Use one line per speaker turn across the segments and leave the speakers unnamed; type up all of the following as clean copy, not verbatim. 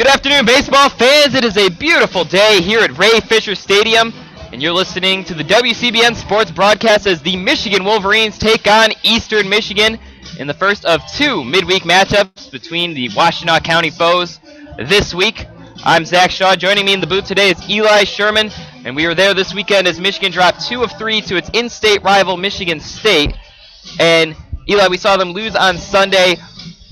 Good afternoon, baseball fans. It is a beautiful day here at Ray Fisher Stadium, and you're listening to the WCBN Sports broadcast as the Michigan Wolverines take on Eastern Michigan in the first of two midweek matchups between the Washtenaw County foes this week. I'm Zach Shaw. Joining me in the booth today is Eli Sherman, and we were there this weekend as Michigan dropped 2 of 3 to its in-state rival Michigan State. And Eli, we saw them lose on Sunday.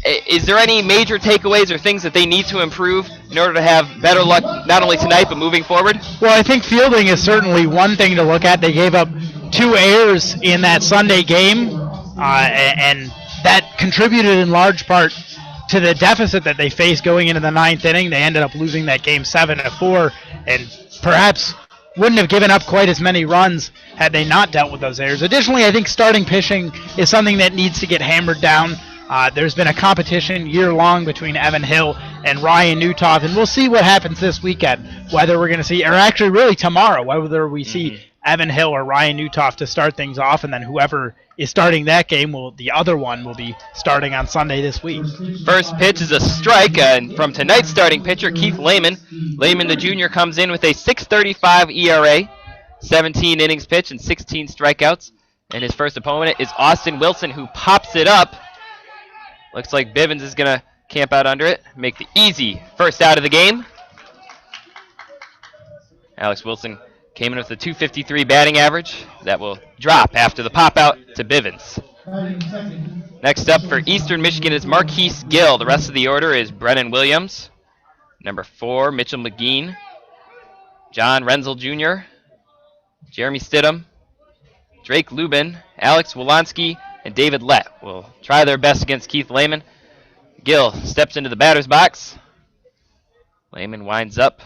Is there any major takeaways or things that they need to improve in order to have better luck not only tonight but moving forward?
Well, I think fielding is certainly one thing to look at. They gave up 2 errors in that Sunday game, and that contributed in large part to the deficit that they faced going into the 9th inning. They ended up losing that game 7-4, and perhaps wouldn't have given up quite as many runs had they not dealt with those errors. Additionally, I think starting pitching is something that needs to get hammered down. There's been a competition year-long between Evan Hill and Ryan Newtoff, and we'll see what happens this weekend, whether we're going to see, or actually really tomorrow, whether we see Evan Hill or Ryan Newtoff to start things off, and then whoever is starting that game, the other one will be starting on Sunday this week.
First pitch is a strike from tonight's starting pitcher, Keith Lehman. Lehman, the junior, comes in with a 6.35 ERA, 17 innings pitched and 16 strikeouts, and his first opponent is Austin Wilson, who pops it up. Looks like Bivens is going to camp out under it, make the easy first out of the game. Alex Wilson came in with a .253 batting average. That will drop after the pop out to Bivens. Next up for Eastern Michigan is Marquise Gill. The rest of the order is Brennan Williams, number 4, Mitchell McGeen, John Renzel Jr., Jeremy Stidham, Drake Lubin, Alex Wolanski, and David Lett will try their best against Keith Lehman. Gill steps into the batter's box. Lehman winds up.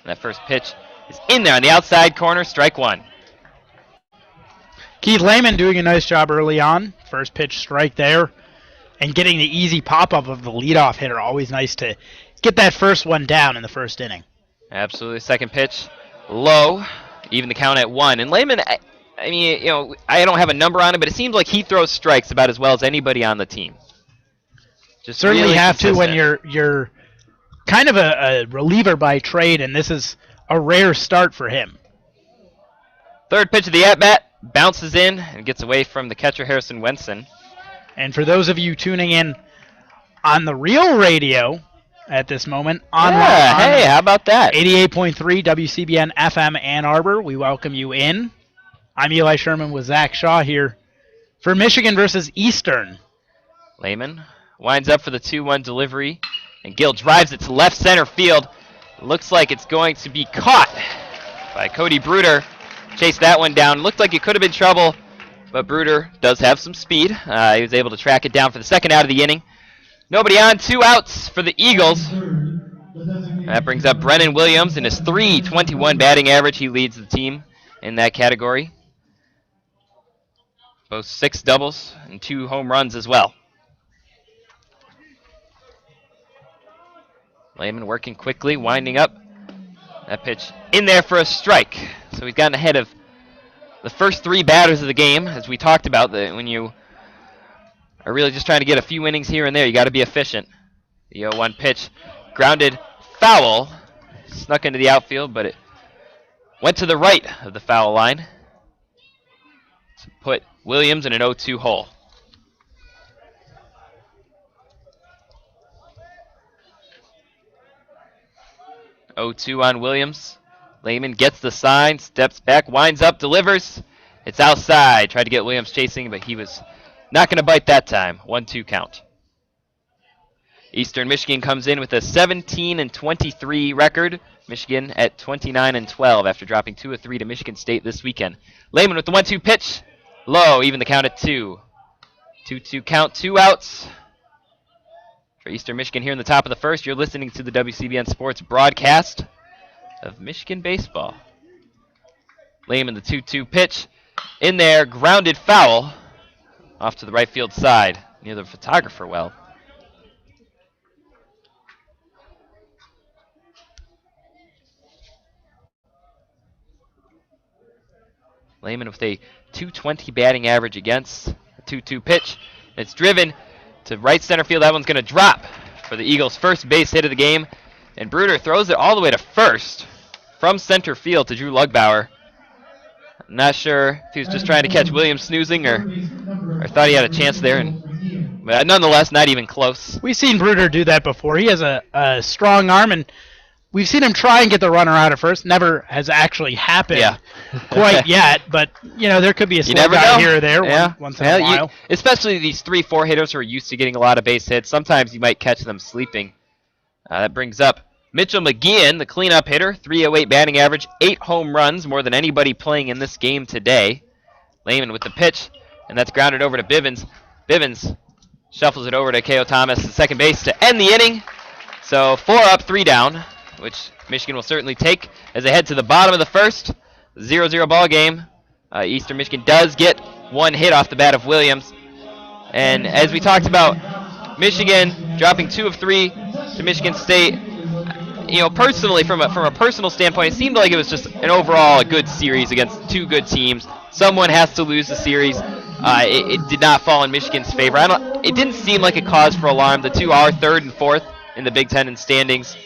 That first pitch is in there on the outside corner, strike 1.
Keith Lehman doing a nice job early on. First pitch strike there. And getting the easy pop-up of the leadoff hitter. Always nice to get that first one down in the first inning.
Absolutely. Second pitch, low. Even the count at 1. And Lehman, I mean, I don't have a number on it, but it seems like he throws strikes about as well as anybody on the team. Just
certainly
really
have
consistent.
to when you're kind of a reliever by trade, and this is a rare start for him.
Third pitch of the at-bat, bounces in and gets away from the catcher, Harrison Wenson.
And for those of you tuning in on the real radio at this moment,
hey, how about that?
88.3 WCBN FM Ann Arbor, we welcome you in. I'm Eli Sherman with Zach Shaw here for Michigan versus Eastern.
Lehman winds up for the 2-1 delivery, and Gill drives it to left center field. Looks like it's going to be caught by Cody Bruder. Chased that one down. Looked like it could have been trouble, but Bruder does have some speed. He was able to track it down for the second out of the inning. Nobody on, 2 outs for the Eagles. That brings up Brennan Williams in his .321 batting average. He leads the team in that category. Both 6 doubles and 2 home runs as well. Lehman working quickly, winding up. That pitch in there for a strike. So he's gotten ahead of the first 3 batters of the game, as we talked about. When you are really just trying to get a few innings here and there, you got to be efficient. The 0-1 pitch, grounded foul, snuck into the outfield, but it went to the right of the foul line to put Williams in an 0-2 hole. .02 on Williams. Lehman gets the sign, steps back, winds up, delivers. It's outside. Tried to get Williams chasing, but he was not going to bite that time. 1-2 count. Eastern Michigan comes in with a 17-23 record. Michigan at 29-12 after dropping 2 of 3 to Michigan State this weekend. Lehman with the 1-2 pitch. Low, even the count at 2. 2-2 count, 2 outs. For Eastern Michigan here in the top of the first, you're listening to the WCBN Sports broadcast of Michigan baseball. Lehman, the 2-2 pitch. In there, grounded foul off to the right field side near the photographer well. Lehman with a .220 batting average against a 2-2 pitch. It's driven to right center field. That one's going to drop for the Eagles' first base hit of the game. And Bruder throws it all the way to first from center field to Drew Lugbauer. I'm not sure if he was just trying to catch Williams snoozing or thought he had a chance there. But nonetheless, not even close.
We've seen Bruder do that before. He has a strong arm, and we've seen him try and get the runner out at first. Never has actually happened quite yet, but there could be a slow guy here or there once in a while.
Especially these 3-4 hitters who are used to getting a lot of base hits. Sometimes you might catch them sleeping. That brings up Mitchell McGeehan, the cleanup hitter, 308 batting average, 8 home runs, more than anybody playing in this game today. Lehman with the pitch, and that's grounded over to Bivens. Bivens shuffles it over to K.O. Thomas at second base to end the inning. So 4 up, 3 down, which Michigan will certainly take as they head to the bottom of the first. 0-0 ball game. Eastern Michigan does get 1 hit off the bat of Williams. And as we talked about, Michigan dropping 2 of 3 to Michigan State. Personally, from a personal standpoint, it seemed like it was just an overall a good series against 2 good teams. Someone has to lose the series. It did not fall in Michigan's favor. It didn't seem like a cause for alarm. The 2 are 3rd and 4th in the Big Ten in standings.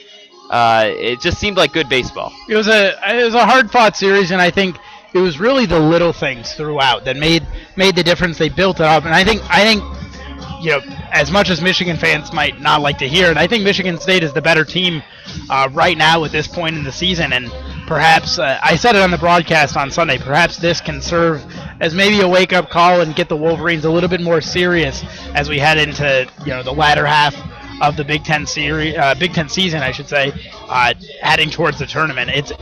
It just seemed like good baseball.
It was a hard-fought series, and I think it was really the little things throughout that made the difference. They built it up, and I think as much as Michigan fans might not like to hear it, I think Michigan State is the better team right now at this point in the season, and perhaps I said it on the broadcast on Sunday. Perhaps this can serve as maybe a wake-up call and get the Wolverines a little bit more serious as we head into the latter half of the Big Ten season, I should say, heading towards the tournament. It's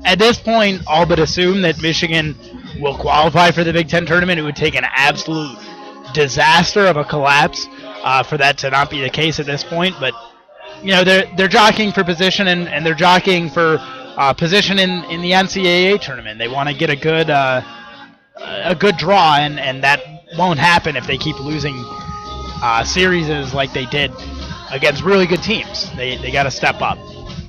at this point all but assumed that Michigan will qualify for the Big Ten tournament. It would take an absolute disaster of a collapse for that to not be the case at this point. But they're jockeying for position, and they're jockeying for position in the NCAA tournament. They want to get a good draw, and that won't happen if they keep losing series like they did against really good teams. They got to step up.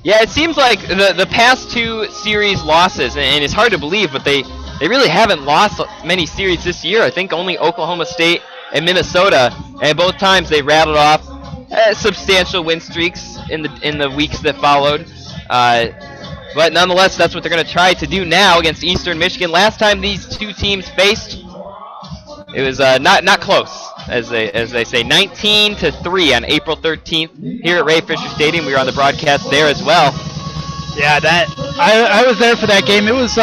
Yeah, it seems like the past 2 series losses, and it's hard to believe, but they really haven't lost many series this year. I think only Oklahoma State and Minnesota, and both times they rattled off substantial win streaks in the weeks that followed. But nonetheless, that's what they're going to try to do now against Eastern Michigan. Last time these 2 teams faced, it was not close, as they say, 19-3 on April 13th here at Ray Fisher Stadium. We were on the broadcast there as well.
Yeah, I was there for that game. It was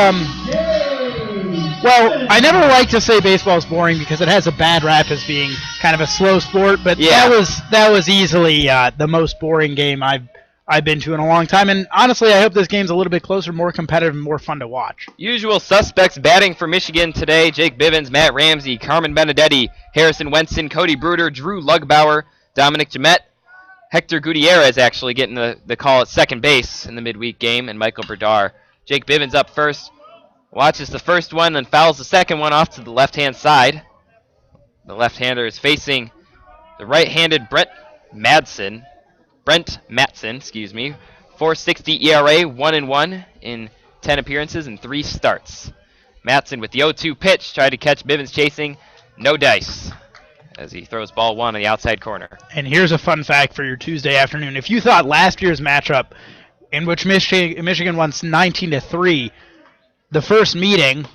well, I never like to say baseball's boring because it has a bad rap as being kind of a slow sport, but that was easily the most boring game I've been to in a long time, and honestly, I hope this game's a little bit closer, more competitive, and more fun to watch.
Usual suspects batting for Michigan today: Jake Bivens, Matt Ramsey, Carmen Benedetti, Harrison Wenson, Cody Bruder, Drew Lugbauer, Dominic Jamette, Hector Gutierrez actually getting the call at second base in the midweek game, and Michael Berdar. Jake Bivens up first, watches the first one, then fouls the second one off to the left-hand side. The left-hander is facing the right-handed Brent Matson, 4.60 ERA, 1-1 in 10 appearances and 3 starts. Matson with the 0-2 pitch, tried to catch Bivens chasing, no dice, as he throws ball 1 on the outside corner.
And here's a fun fact for your Tuesday afternoon. If you thought last year's matchup, in which Michigan won 19-3, the first meeting,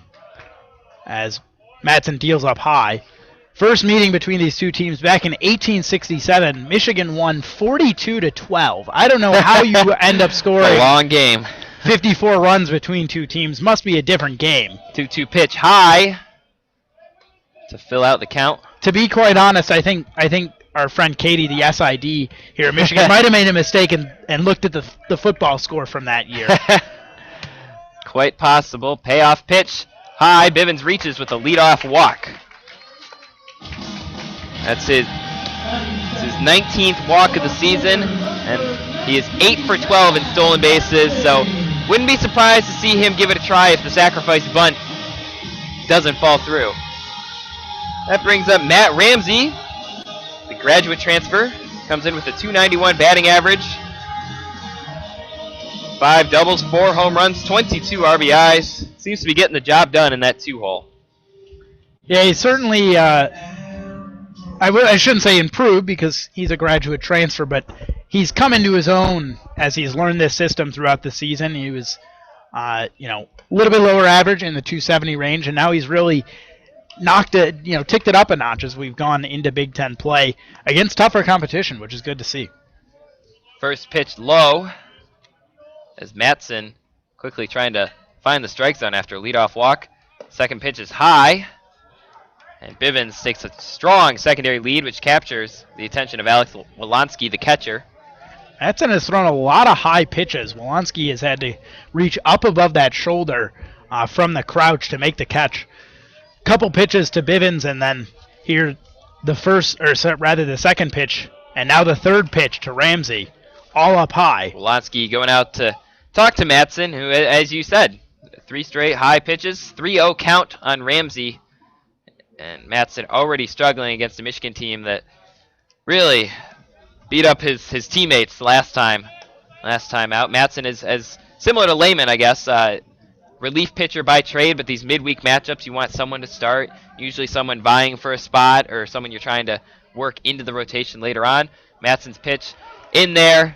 as Matson deals up high, first meeting between these 2 teams back in 1867, Michigan won 42-12. I don't know how you end up scoring
a long game.
54 runs between 2 teams. Must be a different game.
2-2 pitch high to fill out the count.
To be quite honest, I think our friend Katie, the SID here at Michigan, might have made a mistake and looked at the football score from that year.
Quite possible. Payoff pitch high. Bivens reaches with a leadoff walk. That's his 19th walk of the season, and he is 8 for 12 in stolen bases, so wouldn't be surprised to see him give it a try if the sacrifice bunt doesn't fall through. That brings up Matt Ramsey, the graduate transfer, comes in with a .291 batting average, 5 doubles, 4 home runs, 22 RBIs. Seems to be getting the job done in that 2-hole.
Yeah, he certainly, I I shouldn't say improved because he's a graduate transfer, but he's come into his own as he's learned this system throughout the season. He was, a little bit lower average in the 270 range, and now he's really ticked it up a notch as we've gone into Big Ten play against tougher competition, which is good to see.
First pitch low as Matson quickly trying to find the strike zone after a leadoff walk. Second pitch is high, and Bivens takes a strong secondary lead, which captures the attention of Alex Wolanski, the catcher.
Matson has thrown a lot of high pitches. Wolanski has had to reach up above that shoulder from the crouch to make the catch. Couple pitches to Bivens, and then here the second pitch, and now the third pitch to Ramsey, all up high.
Wolanski going out to talk to Matson, who, as you said, 3 straight high pitches, 3-0 count on Ramsey, and Matson already struggling against a Michigan team that really beat up his teammates last time out. Matson is as similar to Lehman, I guess. Relief pitcher by trade, but these midweek matchups, you want someone to start, usually someone vying for a spot or someone you're trying to work into the rotation later on. Matson's pitch in there.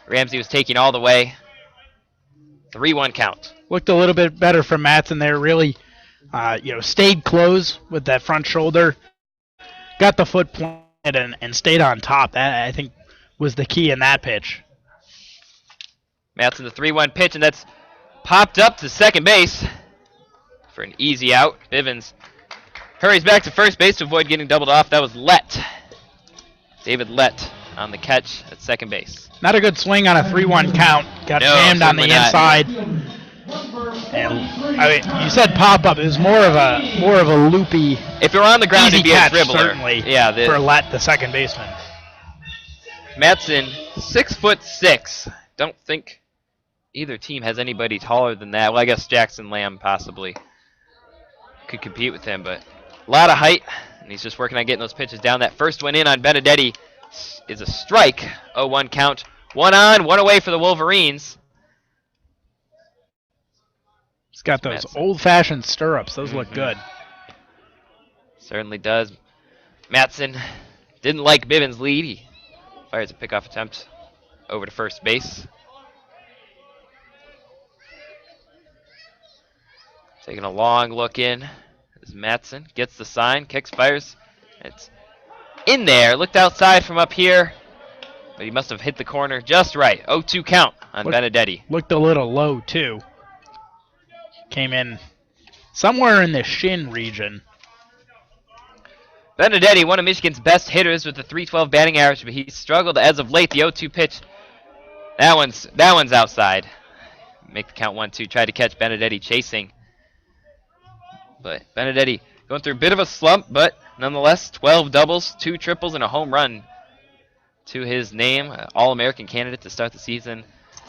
Ramsey was taking all the way. 3-1 count.
Looked a little bit better from Matson there. Really, stayed close with that front shoulder. Got the foot planted and stayed on top. That, I think, was the key in that pitch.
Matson, the 3-1 pitch, and that's popped up to second base for an easy out. Bivens hurries back to first base to avoid getting doubled off. That was Lett. David Lett on the catch at second base.
Not a good swing on a 3-1 count. Got jammed on the inside. And you said pop up. It was more of a loopy.
If it were on the ground, it'd be
catch,
a dribbler.
Certainly.
Yeah,
for Lett, the second baseman.
Matson, 6'6". Don't think either team has anybody taller than that. Well, I guess Jackson Lamb possibly could compete with him, but a lot of height, and he's just working on getting those pitches down. That first one in on Benedetti is a strike. 0-1 count. 1 on, 1 away for the Wolverines.
He's got those old-fashioned stirrups. Those look good.
Certainly does. Matson didn't like Bivens' lead. He fires a pickoff attempt over to first base. Taking a long look in as Matson gets the sign, kicks, fires. It's in there. Looked outside from up here, but he must have hit the corner just right. 0-2 count on Benedetti.
Looked a little low, too. Came in somewhere in the shin region.
Benedetti, one of Michigan's best hitters with a .312 batting average, but he struggled as of late. The 0-2 pitch, that one's outside. Make the count 1-2. Tried to catch Benedetti chasing. But Benedetti going through a bit of a slump, but nonetheless, 12 doubles, 2 triples, and a home run to his name. All-American candidate to start the season.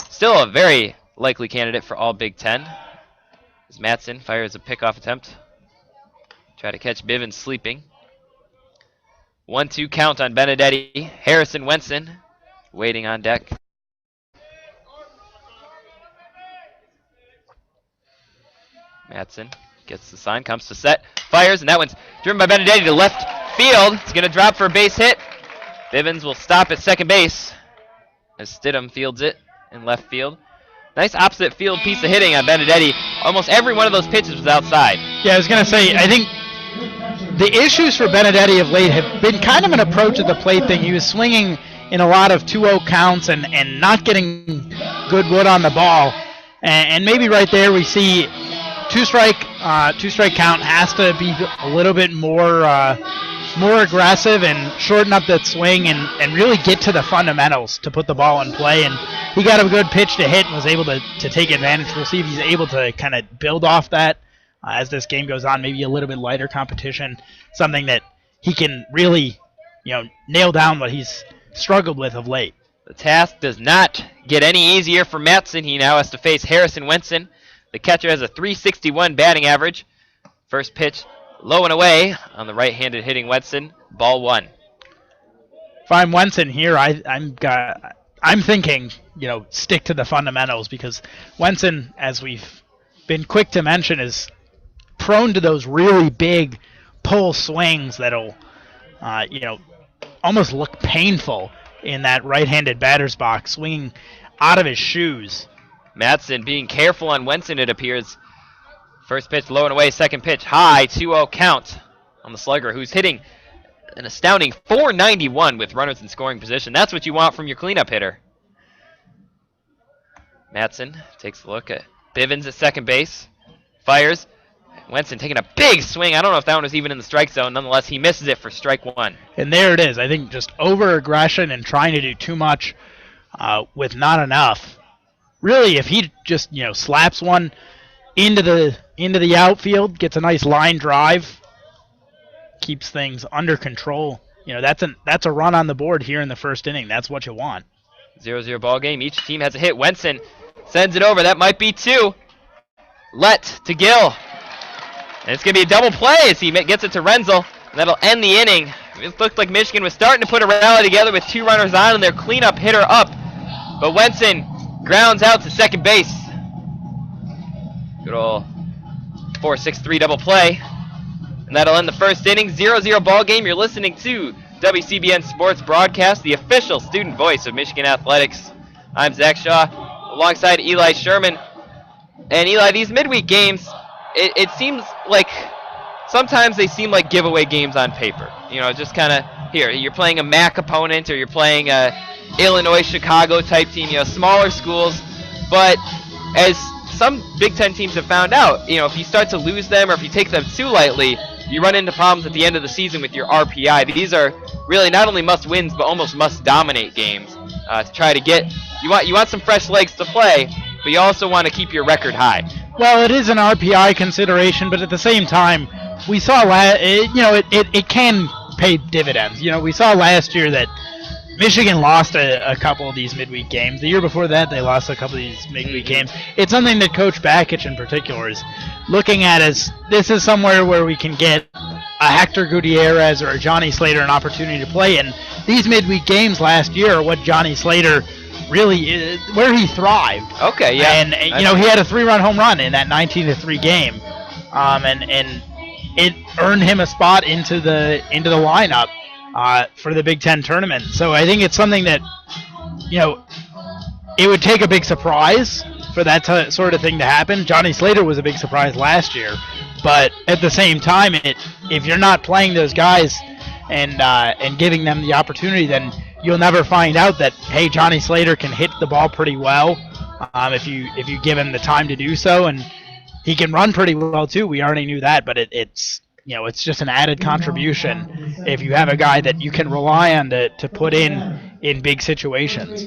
Still a very likely candidate for all Big Ten. As Matson fires a pickoff attempt. Try to catch Bivens sleeping. 1-2 count on Benedetti. Harrison Wenson waiting on deck. Matson gets the sign, comes to set, fires, and that one's driven by Benedetti to left field. It's going to drop for a base hit. Bivens will stop at second base as Stidham fields it in left field. Nice opposite field piece of hitting on Benedetti. Almost every one of those pitches was outside.
Yeah, I was going to say, I think the issues for Benedetti of late have been kind of an approach at the plate thing. He was swinging in a lot of 2-0 counts and not getting good wood on the ball. And maybe right there we see two-strike count has to be a little bit more aggressive and shorten up that swing and really get to the fundamentals to put the ball in play. And he got a good pitch to hit and was able to take advantage. We'll see if he's able to kind of build off that as this game goes on. Maybe a little bit lighter competition, something that he can really nail down what he's struggled with of late.
The task does not get any easier for Matson. He now has to face Harrison Wenson. The catcher has a .361 batting average. First pitch low and away on the right-handed hitting Wenson. Ball 1.
If I'm Wenson here, I'm thinking, stick to the fundamentals, because Wenson, as we've been quick to mention, is prone to those really big pull swings that'll Almost look painful in that right-handed batter's box, swinging out of his shoes.
Madsen being careful on Wenson, it appears. First pitch low and away, second pitch high, 2-0 count on the slugger, who's hitting an astounding .491 with runners in scoring position. That's what you want from your cleanup hitter. Madsen takes a look at Bivens at second base, fires. Wenson taking a big swing. I don't know if that one was even in the strike zone. Nonetheless, he misses it for strike one.
And there it is. I think just over-aggression and trying to do too much with not enough. Really, if he just slaps one into the outfield, gets a nice line drive, keeps things under control. That's a run on the board here in the first inning. That's what you want.
0-0 ball game. Each team has a hit. Wenson sends it over. That might be two. Let to Gill. And it's going to be a double play as he gets it to Renzel. And that'll end the inning. It looked like Michigan was starting to put a rally together with two runners on and their cleanup hitter up. But Wenson grounds out to second base. Good old 4-6-3 double play. And that'll end the first inning. 0-0 ball game. You're listening to WCBN Sports Broadcast, the official student voice of Michigan Athletics. I'm Zach Shaw alongside Eli Sherman. And Eli, these midweek games, it seems like sometimes they seem like giveaway games on paper. Just kind of, here, you're playing a MAC opponent or you're playing a Illinois, Chicago type team, smaller schools. But as some Big Ten teams have found out, if you start to lose them or if you take them too lightly, you run into problems at the end of the season with your RPI. These are really not only must-wins, but almost must-dominate games to try to get. You want some fresh legs to play, but you also want to keep your record high.
Well, it is an RPI consideration, but at the same time, we saw it can pay dividends. We saw last year that Michigan lost a couple of these midweek games. The year before that, they lost a couple of these midweek games. It's something that Coach Bakich in particular is looking at as this is somewhere where we can get a Hector Gutierrez or a Johnny Slater an opportunity to play. And these midweek games last year are what Johnny Slater really where he thrived.
Okay, yeah.
And he had a 3-run home run in that 19-3 game, and it earned him a spot into the lineup for the Big Ten tournament. So I think it's something that it would take a big surprise for that sort of thing to happen. Johnny Slater was a big surprise last year, but at the same time, if you're not playing those guys and giving them the opportunity, then you'll never find out that, hey, Johnny Slater can hit the ball pretty well if you give him the time to do so, and he can run pretty well too. We already knew that, but it's just an added contribution if you have a guy that you can rely on to put in big situations.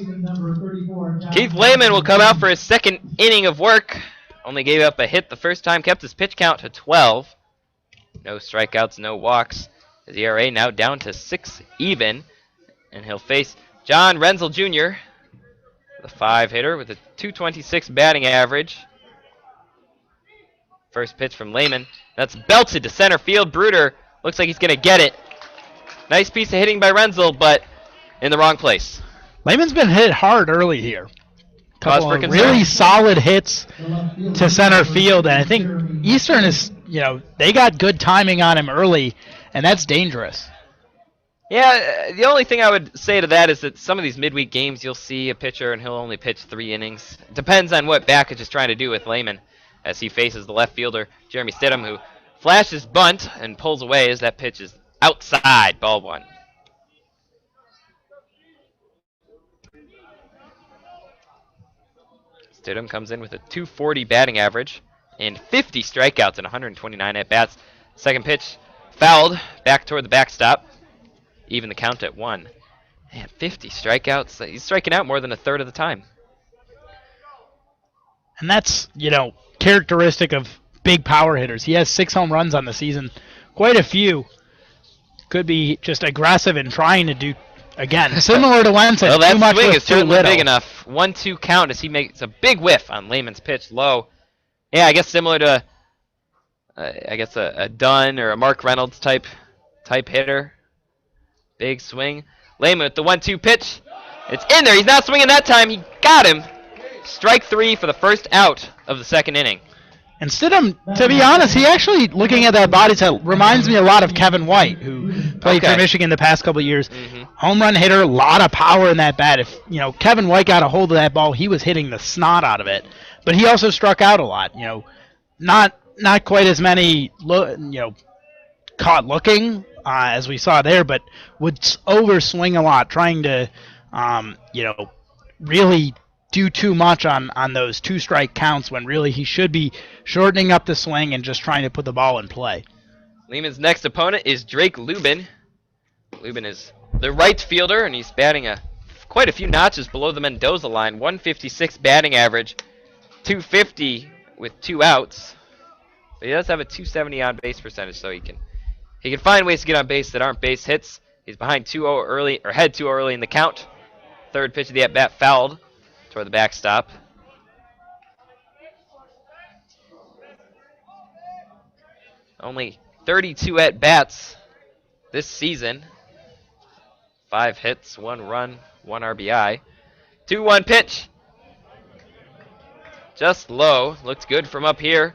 Keith Lehman will come out for his second inning of work. Only gave up a hit the first time, kept his pitch count to 12. No strikeouts, no walks. His ERA now down to 6 even. And he'll face John Renzel Jr., the 5-hitter with a .226 batting average. First pitch from Lehman. That's belted to center field. Bruder looks like he's going to get it. Nice piece of hitting by Renzel, but in the wrong place.
Lehman's been hit hard early here.
Cause for concern.
Really solid hits to center field, and I think Eastern is, they got good timing on him early, and that's dangerous.
Yeah, the only thing I would say to that is that some of these midweek games you'll see a pitcher and he'll only pitch 3 innings. Depends on what Bakich is trying to do with Lehman as he faces the left fielder, Jeremy Stidham, who flashes bunt and pulls away as that pitch is outside, ball 1. Stidham comes in with a .240 batting average and 50 strikeouts and 129 at-bats. Second pitch fouled back toward the backstop. Even the count at 1. Man, 50 strikeouts. He's striking out more than a third of the time.
And that's, characteristic of big power hitters. He has 6 home runs on the season. Quite a few. Could be just aggressive and trying to do, again, similar to Wenson.
Well, that
too much
swing is certainly
little.
big enough. 1-2 count as he makes a big whiff on Lehman's pitch low. Yeah, I guess similar to, a Dunn or a Mark Reynolds type hitter. Big swing. Lehman with the 1-2 pitch. It's in there. He's not swinging that time. He got him. Strike 3 for the first out of the second inning.
And Stidham, to be honest, he actually, looking at that body type, reminds me a lot of Kevin White, who Played for
Okay.
Michigan the past couple of years.
Mm-hmm.
Home run hitter, a lot of power in that bat. If Kevin White got a hold of that ball, he was hitting the snot out of it. But he also struck out a lot. Not quite as many caught looking as we saw there, but would overswing a lot, trying to really do too much on those two-strike counts when really he should be shortening up the swing and just trying to put the ball in play.
Lehman's next opponent is Drake Lubin. Lubin is the right fielder, and he's batting quite a few notches below the Mendoza line. 156 batting average, 250 with 2 outs. But he does have a 270 on base percentage, so he can find ways to get on base that aren't base hits. He's behind 2-0 early, or ahead 2-0 early in the count. Third pitch of the at-bat fouled toward the backstop. Only 32 at-bats this season. 5 hits, 1 run, 1 RBI. 2-1 pitch. Just low. Looks good from up here.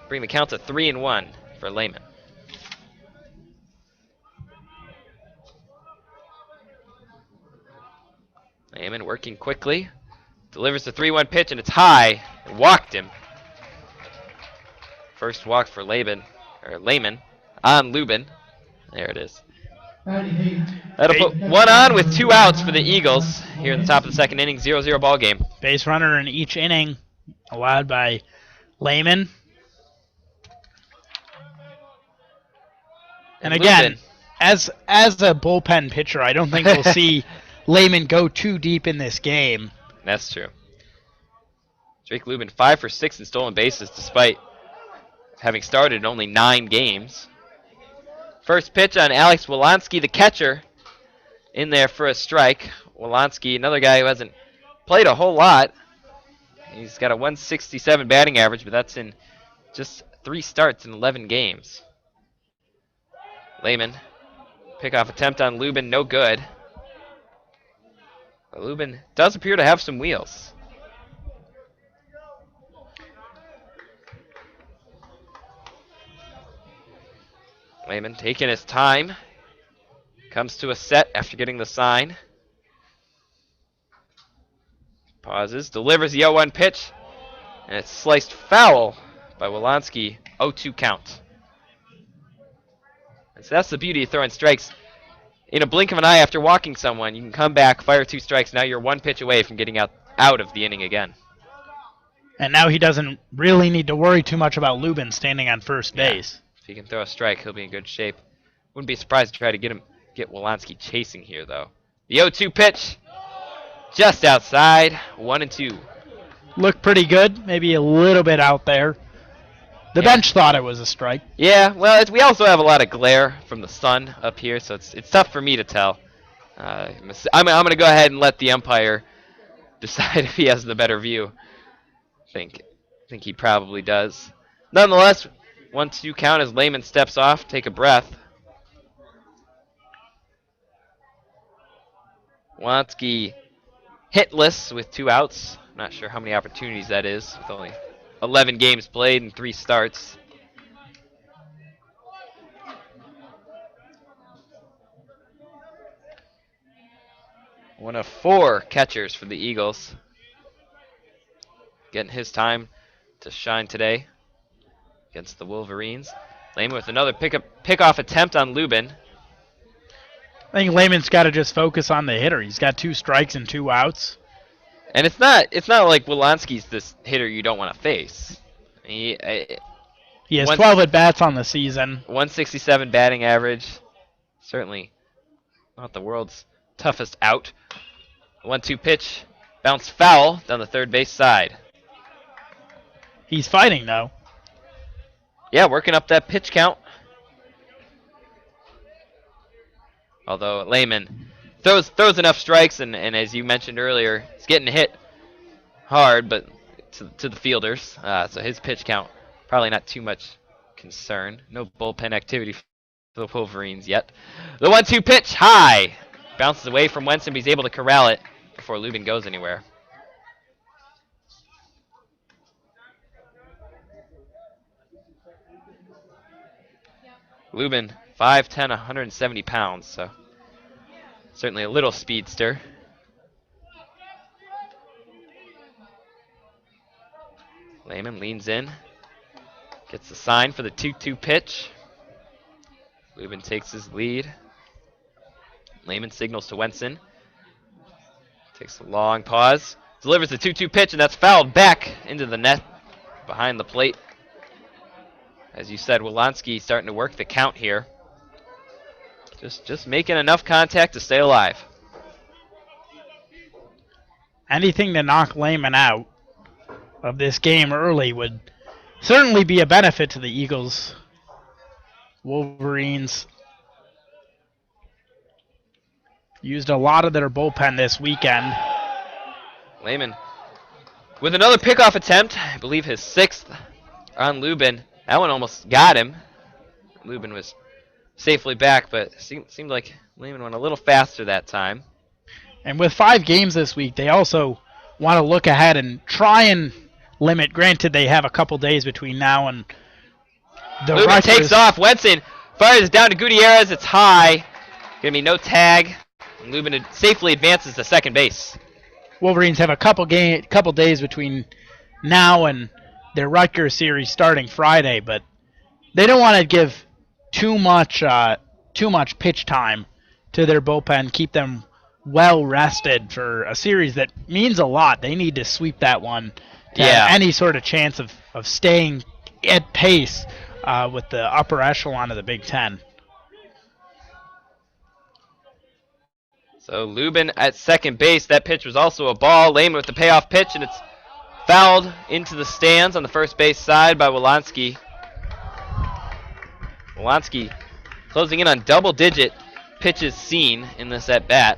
Bring the count to 3-1 for Lehman. Lehman working quickly. Delivers the 3-1 pitch, and it's high. It walked him. First walk for Lehman on Lubin. There it is. That'll put 1 on with 2 outs for the Eagles here in the top of the second inning. 0-0 ball game.
Base runner in each inning allowed by Lehman. And again,
Lubin,
as a bullpen pitcher, I don't think we'll see Lehman go too deep in this game.
that's true. Drake Lubin 5 for 6 in stolen bases despite having started in only 9 games. First pitch on Alex Wolanski, the catcher, in there for a strike. Wolanski, another guy who hasn't played a whole lot. He's got a 167 batting average, but that's in just 3 starts in 11 games. Lehman, pickoff attempt on Lubin, no good. But Lubin does appear to have some wheels. Lehman taking his time. Comes to a set after getting the sign. Pauses, delivers the 0-1 pitch, and it's sliced foul by Wolanski. 0-2 count. And so that's the beauty of throwing strikes. In a blink of an eye after walking someone, you can come back, fire 2 strikes. Now you're 1 pitch away from getting out of the inning again.
And now he doesn't really need to worry too much about Lubin standing on first base.
If he can throw a strike, he'll be in good shape. Wouldn't be surprised to try to get Wolanski chasing here, though. The 0-2 pitch, just outside, 1-2.
Looked pretty good, maybe a little bit out there. The bench thought it was a strike.
Yeah, well, we also have a lot of glare from the sun up here, so it's tough for me to tell. I'm going to go ahead and let the umpire decide if he has the better view. I think he probably does. Nonetheless, 1-2 count as Lehman steps off. Take a breath. Wolanski hitless with 2 outs. Not sure how many opportunities that is with only 11 games played and 3 starts. One of 4 catchers for the Eagles. Getting his time to shine today against the Wolverines. Lehman with another pickoff attempt on Lubin.
I think Lehman's got to just focus on the hitter. He's got 2 strikes and 2 outs.
And it's not like Wolanski's this hitter you don't want to face. He
has 12 at-bats on the season.
167 batting average. Certainly not the world's toughest out. 1-2 pitch. Bounce foul down the third base side.
He's fighting, though.
Yeah, working up that pitch count. Although Lehman throws enough strikes, and as you mentioned earlier, he's getting hit hard, but to the fielders. So his pitch count, probably not too much concern. No bullpen activity for the Wolverines yet. The 1-2 pitch, high. Bounces away from Wenson, but he's able to corral it before Lubin goes anywhere. Lubin 5'10", 170 pounds, so certainly a little speedster. Lehman leans in, gets the sign for the 2-2 pitch. Lubin takes his lead. Lehman signals to Wenson. Takes a long pause. Delivers the 2-2 pitch, and that's fouled back into the net behind the plate. As you said, Wolanski starting to work the count here. Just making enough contact to stay alive.
Anything to knock Lehman out of this game early would certainly be a benefit to the Eagles. Wolverines used a lot of their bullpen this weekend.
Lehman with another pickoff attempt, I believe his 6th on Lubin. That one almost got him. Lubin was safely back, but seemed like Lehman went a little faster that time.
And with 5 games this week, they also want to look ahead and try and limit. Granted, they have a couple days between now and the
Lubin
Rutgers.
takes off. Wenson fires down to Gutierrez. It's high. Gonna be no tag. And Lubin safely advances to second base.
Wolverines have a couple days between now and their Rutgers series starting Friday, but they don't want to give too much pitch time to their bullpen. Keep them well rested for a series that means a lot. They need to sweep that one to have any sort of chance of staying at pace with the upper echelon of the Big Ten.
So Lubin at second base. That pitch was also a ball. Lehman with the payoff pitch, and it's fouled into the stands on the first base side by Wolanski. Wolanski closing in on double-digit pitches seen in this at-bat.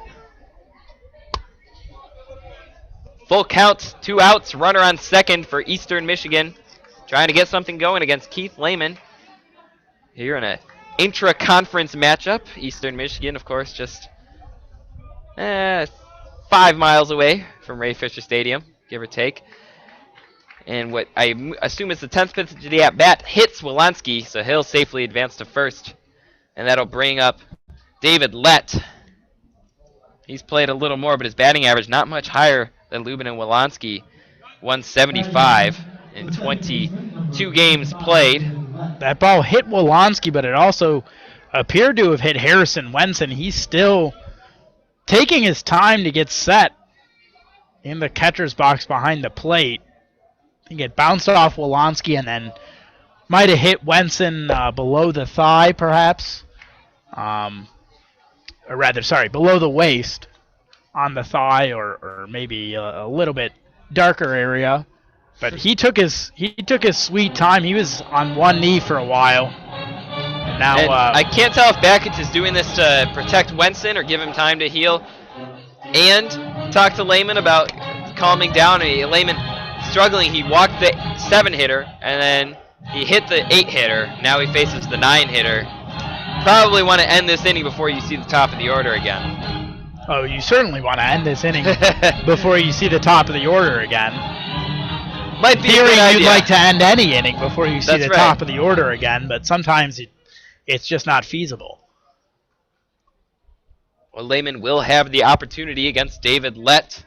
Full count, 2 outs, runner on second for Eastern Michigan. Trying to get something going against Keith Lehman. Here in a intra-conference matchup. Eastern Michigan, of course, just 5 miles away from Ray Fisher Stadium, give or take. And what I assume is the 10th pitch to the at-bat hits Wolanski, so he'll safely advance to first. And that'll bring up David Lett. He's played a little more, but his batting average not much higher than Lubin and Wolanski. 175 in 22 games played.
That ball hit Wolanski, but it also appeared to have hit Harrison Wenson. He's still taking his time to get set in the catcher's box behind the plate. I think it bounced off Wolanski and then might have hit Wenson below the thigh, perhaps. Or rather, sorry, below the waist on the thigh, or maybe a little bit darker area. But he took his sweet time. He was on one knee for a while. And now
I can't tell if Bakich is doing this to protect Wenson or give him time to heal, and talk to Lehman about calming down. And Lehman struggling. He walked the 7-hitter, and then he hit the 8-hitter. Now he faces the 9-hitter. Probably want to end this inning before you see the top of the order again.
Oh, you certainly want to end this inning before you see the top of the order again.
Might be a good idea.
You'd like to end any inning before you see
That's
the
right.
top of the order again, but sometimes it's just not feasible.
Well, Lehman will have the opportunity against David Lett,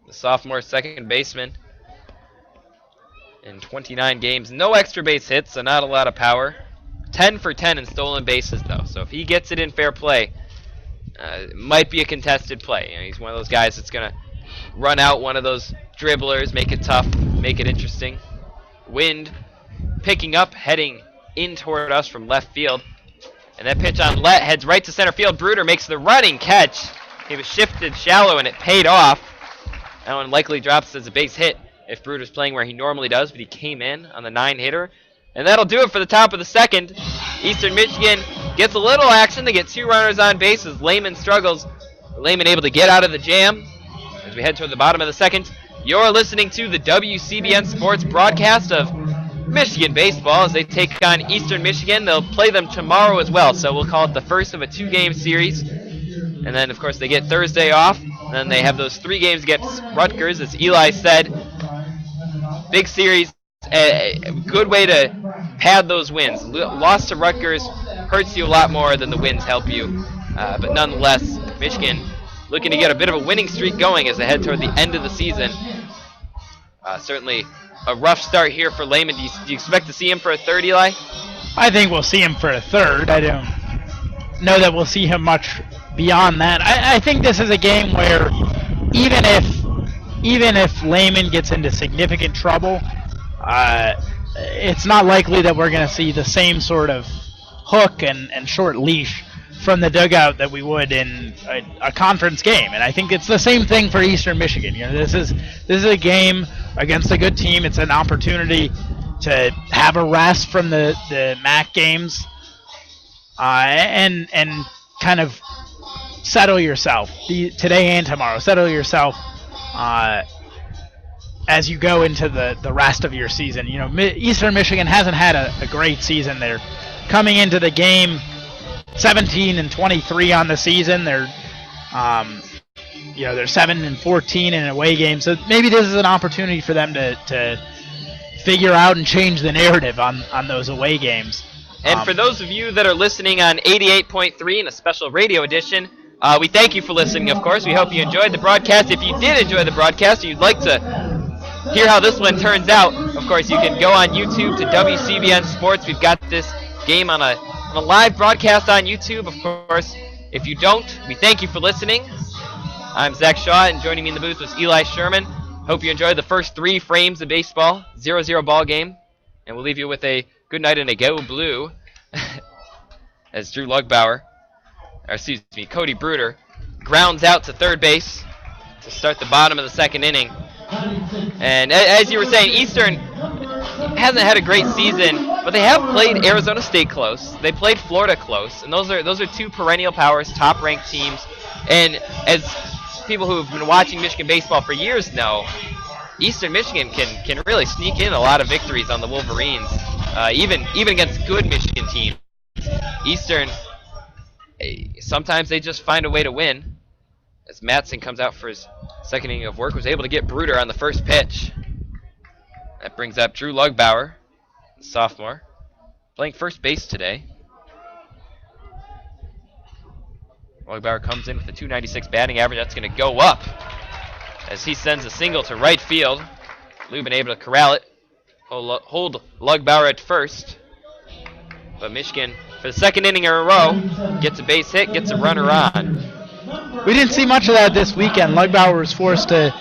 the sophomore second baseman. In 29 games, no extra base hits, so not a lot of power. 10 for 10 in stolen bases, though. So if he gets it in fair play, it might be a contested play. You know, he's one of those guys that's going to run out one of those dribblers, make it tough, make it interesting. Wind picking up, heading in toward us from left field. And that pitch on Lett heads right to center field. Bruder makes the running catch. He was shifted shallow, and it paid off. That one likely drops as a base hit if Bruder's playing where he normally does, but he came in on the 9-hitter. And that'll do it for the top of the second. Eastern Michigan gets a little action. They get 2 runners on base as Lehman struggles. Lehman able to get out of the jam as we head toward the bottom of the second. You're listening to the WCBN Sports broadcast of Michigan baseball as they take on Eastern Michigan. They'll play them tomorrow as well, so we'll call it the first of a 2-game series. And then, of course, they get Thursday off. And then they have those 3 games against Rutgers, as Eli said. Big series. A good way to pad those wins. Lost to Rutgers hurts you a lot more than the wins help you. But nonetheless, Michigan looking to get a bit of a winning streak going as they head toward the end of the season. Certainly a rough start here for Lehman. Do you expect to see him for a third, Eli?
I think we'll see him for a third. I don't know that we'll see him much beyond that. I think this is a game where even if Lehman gets into significant trouble, it's not likely that we're going to see the same sort of hook and short leash from the dugout that we would in a conference game. And I think it's the same thing for Eastern Michigan. This is a game against a good team. It's an opportunity to have a rest from the MAC games and kind of settle yourself today and tomorrow. Settle yourself as you go into the rest of your season. Eastern Michigan hasn't had a great season. They're coming into the game 17-23 on the season. They're they're 7-14 in away games. So maybe this is an opportunity for them to figure out and change the narrative on those away games.
And for those of you that are listening on 88.3 in a special radio edition, we thank you for listening, of course. We hope you enjoyed the broadcast. If you did enjoy the broadcast and you'd like to hear how this one turns out, of course, you can go on YouTube to WCBN Sports. We've got this game on a live broadcast on YouTube, of course. If you don't, we thank you for listening. I'm Zach Shaw, and joining me in the booth was Eli Sherman. Hope you enjoyed the first 3 frames of baseball, 0-0 ball game. And we'll leave you with a good night and a go blue as Cody Bruder grounds out to third base to start the bottom of the second inning. And as you were saying, Eastern hasn't had a great season, but they have played Arizona State close. They played Florida close, and those are 2 perennial powers, top-ranked teams. And as people who have been watching Michigan baseball for years know, Eastern Michigan can really sneak in a lot of victories on the Wolverines, even against good Michigan teams. Eastern, sometimes they just find a way to win. As Matson comes out for his second inning of work, was able to get Bruder on the first pitch. That brings up Drew Lugbauer, sophomore, playing first base today. Lugbauer comes in with a .296 batting average. That's going to go up as he sends a single to right field. Lubin able to corral it, hold Lugbauer at first. But Michigan, for the second inning in a row, gets a base hit, gets a runner on.
We didn't see much of that this weekend. Lugbauer was forced to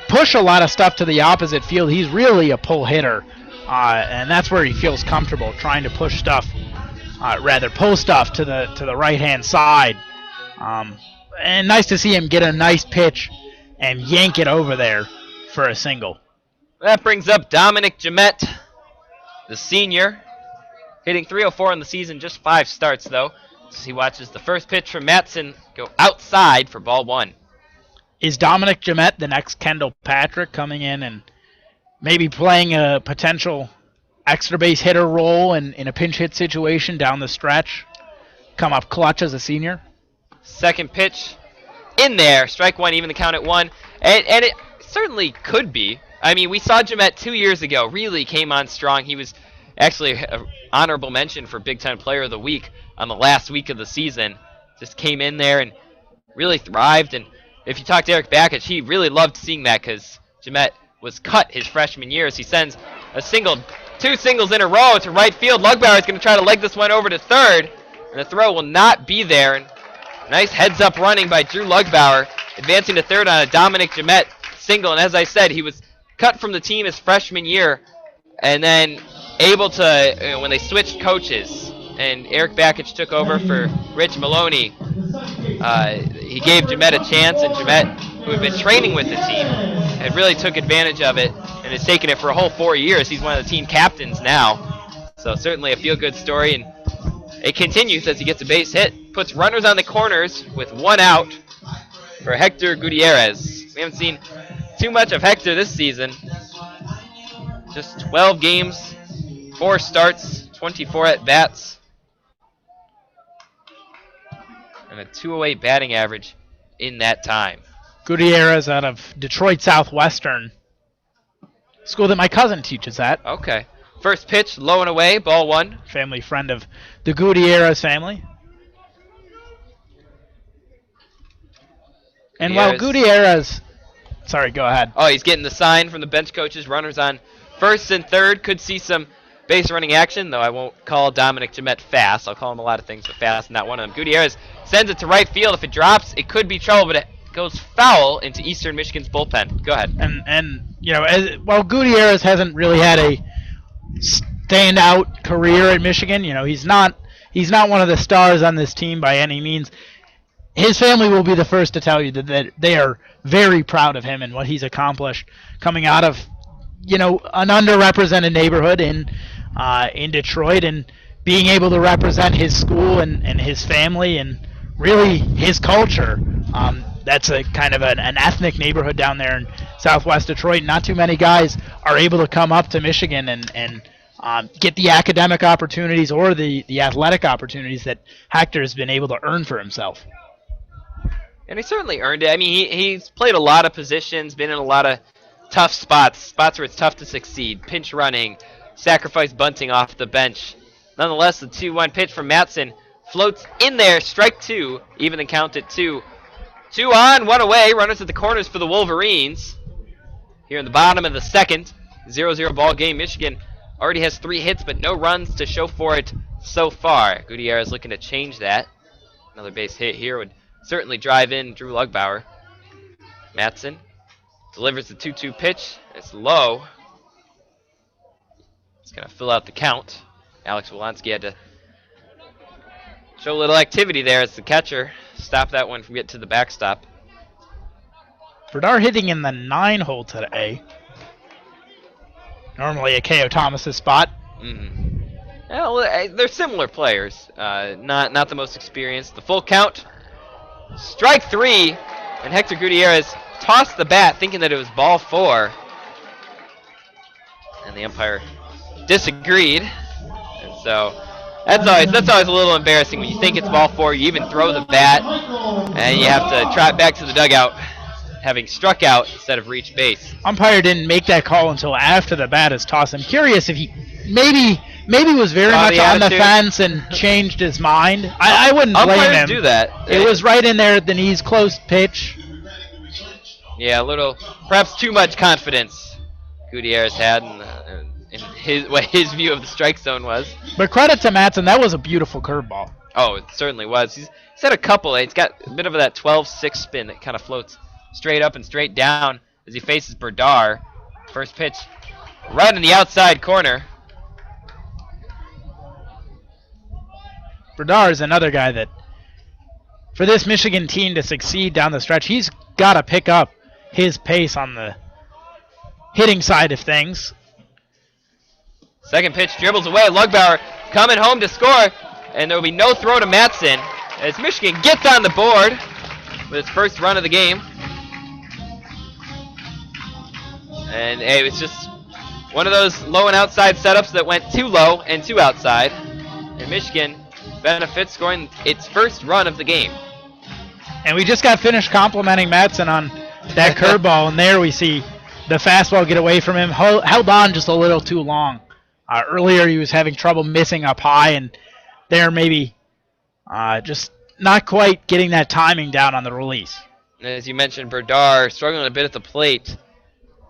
push a lot of stuff to the opposite field. He's really a pull hitter, and that's where he feels comfortable, trying to push stuff, pull stuff to the right-hand side. And nice to see him get a nice pitch and yank it over there for a single.
That brings up Dominic Jamette, the senior, hitting .304 in the season, just 5 starts, though. As he watches the first pitch from Matson go outside for ball 1.
Is Dominic Jamette the next Kendall Patrick, coming in and maybe playing a potential extra base hitter role in a pinch hit situation down the stretch? Come up clutch as a senior?
Second pitch in there, strike 1, even the count at 1. And it certainly could be. I mean, we saw Jamette 2 years ago, really came on strong. He was actually an honorable mention for Big Ten Player of the Week on the last week of the season. Just came in there and really thrived. And if you talk to Eric Bakich, he really loved seeing that because Jamette was cut his freshman year as he sends a single, 2 singles in a row to right field. Lugbauer is going to try to leg this one over to third, and the throw will not be there. And nice heads-up running by Drew Lugbauer, advancing to third on a Dominic Jamette single. And as I said, he was cut from the team his freshman year, and then able to, when they switched coaches, and Eric Bakich took over for Rich Maloney, he gave Jamette a chance, and Jamette, who had been training with the team, had really took advantage of it and has taken it for a whole 4 years. He's one of the team captains now. So certainly a feel-good story, and it continues as he gets a base hit, puts runners on the corners with 1 out for Hector Gutierrez. We haven't seen too much of Hector this season. Just 12 games, 4 starts, 24 at-bats, and a .208 batting average in that time.
Gutierrez out of Detroit Southwestern, school that my cousin teaches at.
Okay. First pitch, low and away, ball one.
Family friend of the Gutierrez family. And while Gutierrez... Sorry, go ahead.
Oh, he's getting the sign from the bench coaches. Runners on first and third. Could see some base running action, though I won't call Dominic Jemet fast. I'll call him a lot of things, but fast, not one of them. Gutierrez sends it to right field. If it drops, it could be trouble, but it goes foul into Eastern Michigan's bullpen. Go ahead.
And you know, while Gutierrez hasn't really had a standout career at Michigan, you know, he's not one of the stars on this team by any means. His family will be the first to tell you that they are very proud of him and what he's accomplished coming out of, you know, an underrepresented neighborhood in Detroit, and being able to represent his school and his family and really his culture. That's a kind of an ethnic neighborhood down there in Southwest Detroit. Not too many guys are able to come up to Michigan and get the academic opportunities or the athletic opportunities that Hector has been able to earn for himself.
And he certainly earned it. I mean, he's played a lot of positions, been in a lot of tough spots where it's tough to succeed. Pinch running, sacrifice bunting off the bench. Nonetheless, the 2-1 pitch from Matson floats in there, strike two, even the count at 2. 2 on, 1 away, runners at the corners for the Wolverines. Here in the bottom of the second, 0-0 ball game. Michigan already has 3 hits, but no runs to show for it so far. Gutierrez looking to change that. Another base hit here would certainly drive in Drew Lugbauer. Matson delivers the 2-2 pitch. It's low. It's going to fill out the count. Alex Wolonsky had to show a little activity there as the catcher stopped that one from getting to the backstop.
Berdar hitting in the 9-hole today. Normally a K.O. Thomas's spot.
Mm-hmm. Well, they're similar players. Not the most experienced. The full count. Strike 3, and Hector Gutierrez tossed the bat thinking that it was ball 4. And the umpire disagreed. And so that's always a little embarrassing when you think it's ball 4, you even throw the bat, and you have to trot back to the dugout having struck out instead of reached base.
Umpire didn't make that call until after the bat is tossed. I'm curious if he maybe was very much on the fence and changed his mind. I wouldn't blame him.
Umpires do that.
It was right in there at the knees, close pitch.
Yeah, a little, perhaps too much confidence Gutierrez had in what his view of the strike zone was.
But credit to Matson, that was a beautiful curveball.
Oh, it certainly was. He's had a couple. He's got a bit of that 12-6 spin that kind of floats straight up and straight down as he faces Berdar. First pitch right in the outside corner.
Berdar is another guy that, for this Michigan team to succeed down the stretch, he's got to pick up his pace on the hitting side of things.
Second pitch dribbles away. Lugbauer coming home to score, and there will be no throw to Matson as Michigan gets on the board with its first run of the game. And hey, it was just one of those low and outside setups that went too low and too outside. And Michigan benefits, scoring its first run of the game.
And we just got finished complimenting Matson on that curveball, and there we see the fastball get away from him. Held on just a little too long. Earlier he was having trouble missing up high, and there maybe just not quite getting that timing down on the release.
As you mentioned, Berdar struggling a bit at the plate.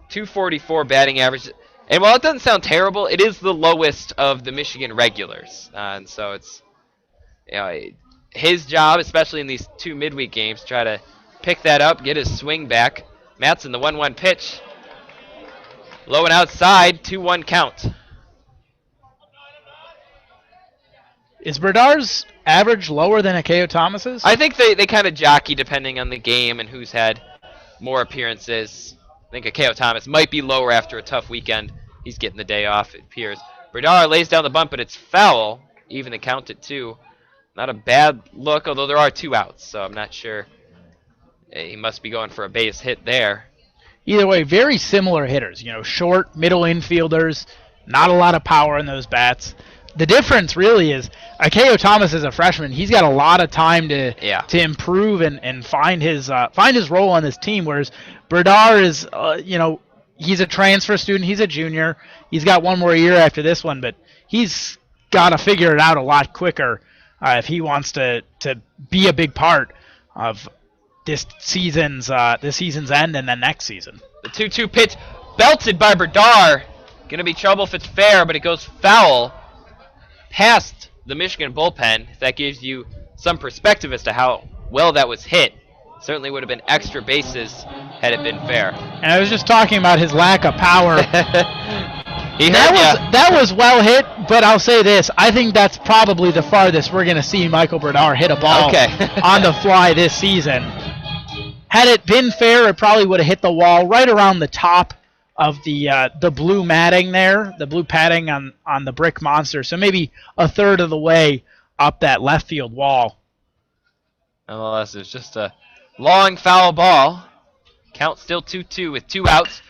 244 batting average. And while it doesn't sound terrible, it is the lowest of the Michigan regulars. And so it's, you know, his job, especially in these 2 midweek games, try to pick that up, get his swing back. Matson, the 1-1 pitch. Low and outside, 2-1 count.
Is Berdar's average lower than Akeo Thomas's?
I think they kind of jockey depending on the game and who's had more appearances. I think Akeo Thomas might be lower after a tough weekend. He's getting the day off, it appears. Berdar lays down the bunt, but it's foul. Even the count at 2. Not a bad look, although there are 2 outs, so I'm not sure. He must be going for a base hit there.
Either way, very similar hitters. You know, short, middle infielders, not a lot of power in those bats. The difference really is Akeo Thomas is a freshman. He's got a lot of time to improve and find his role on this team, whereas Berdar is he's a transfer student. He's a junior. He's got one more year after this one, but he's got to figure it out a lot quicker if he wants to be a big part of this season's end and then next season.
The 2-2 pitch belted by Berdar. Going to be trouble if it's fair, but it goes foul past the Michigan bullpen. If that gives you some perspective as to how well that was hit. Certainly would have been extra bases had it been fair.
And I was just talking about his lack of power. That was well hit, but I'll say this. I think that's probably the farthest we're going to see Michael Berdar hit a ball on the fly this season. Had it been fair, it probably would have hit the wall right around the top of the blue matting there, the blue padding on the brick monster. So maybe a third of the way up that left field wall.
Nonetheless, it's just a long foul ball. Count still 2-2 with 2 outs.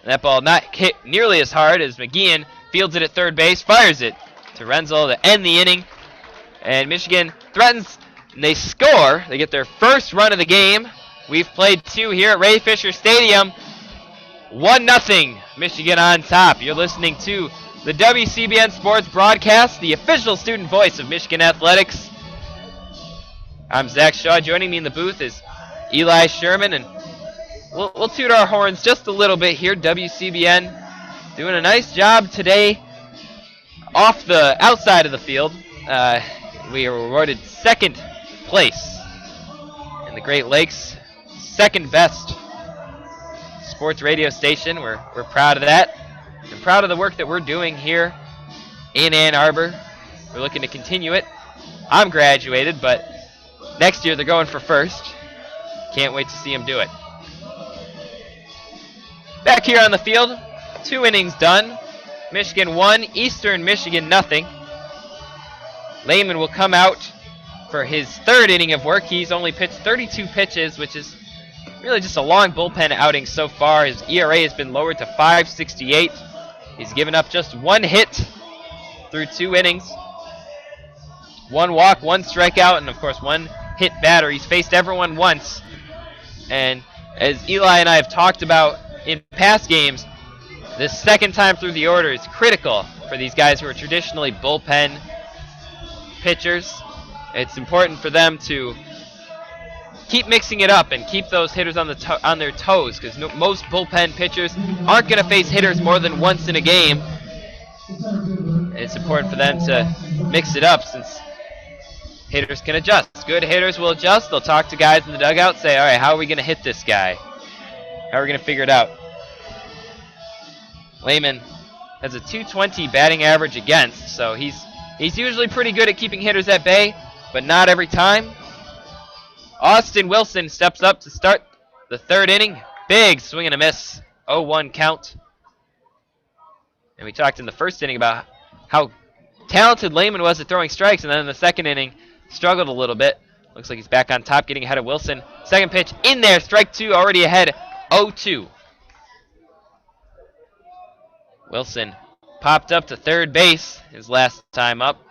And that ball not hit nearly as hard as McGeehan fields it at third base, fires it to Renzel to end the inning. And Michigan threatens, and they score. They get their first run of the game. We've played 2 here at Ray Fisher Stadium. 1-0, Michigan on top. You're listening to the WCBN Sports Broadcast, the official student voice of Michigan Athletics. I'm Zach Shaw. Joining me in the booth is Eli Sherman, and we'll toot our horns just a little bit here. WCBN doing a nice job today off the outside of the field. We are awarded second place in the Great Lakes, second best sports radio station. We're proud of that. And proud of the work that we're doing here in Ann Arbor. We're looking to continue it. I'm graduated, but next year they're going for first. Can't wait to see them do it. Back here on the field, 2 innings done. Michigan 1, Eastern Michigan nothing. Lehman will come out for his 3rd inning of work. He's only pitched 32 pitches, which is really just a long bullpen outing so far. His ERA has been lowered to 5.68. He's given up just 1 hit through 2 innings. 1 walk, 1 strikeout, and of course 1 hit batter. He's faced everyone once. And as Eli and I have talked about in past games, this second time through the order is critical for these guys who are traditionally bullpen pitchers. It's important for them to keep mixing it up and keep those hitters on their toes, because most bullpen pitchers aren't going to face hitters more than once in a game. It's important for them to mix it up, since hitters can adjust. Good hitters will adjust. They'll talk to guys in the dugout, say, all right, how are we going to hit this guy? How are we going to figure it out? Lehman has a .220 batting average against, so he's usually pretty good at keeping hitters at bay, but not every time. Austin Wilson steps up to start the 3rd inning. Big swing and a miss. 0-1 count. And we talked in the 1st inning about how talented Lehman was at throwing strikes, and then in the 2nd inning, struggled a little bit. Looks like he's back on top, getting ahead of Wilson. 2nd pitch in there, strike 2, already ahead, 0-2. Wilson popped up to 3rd base his last time up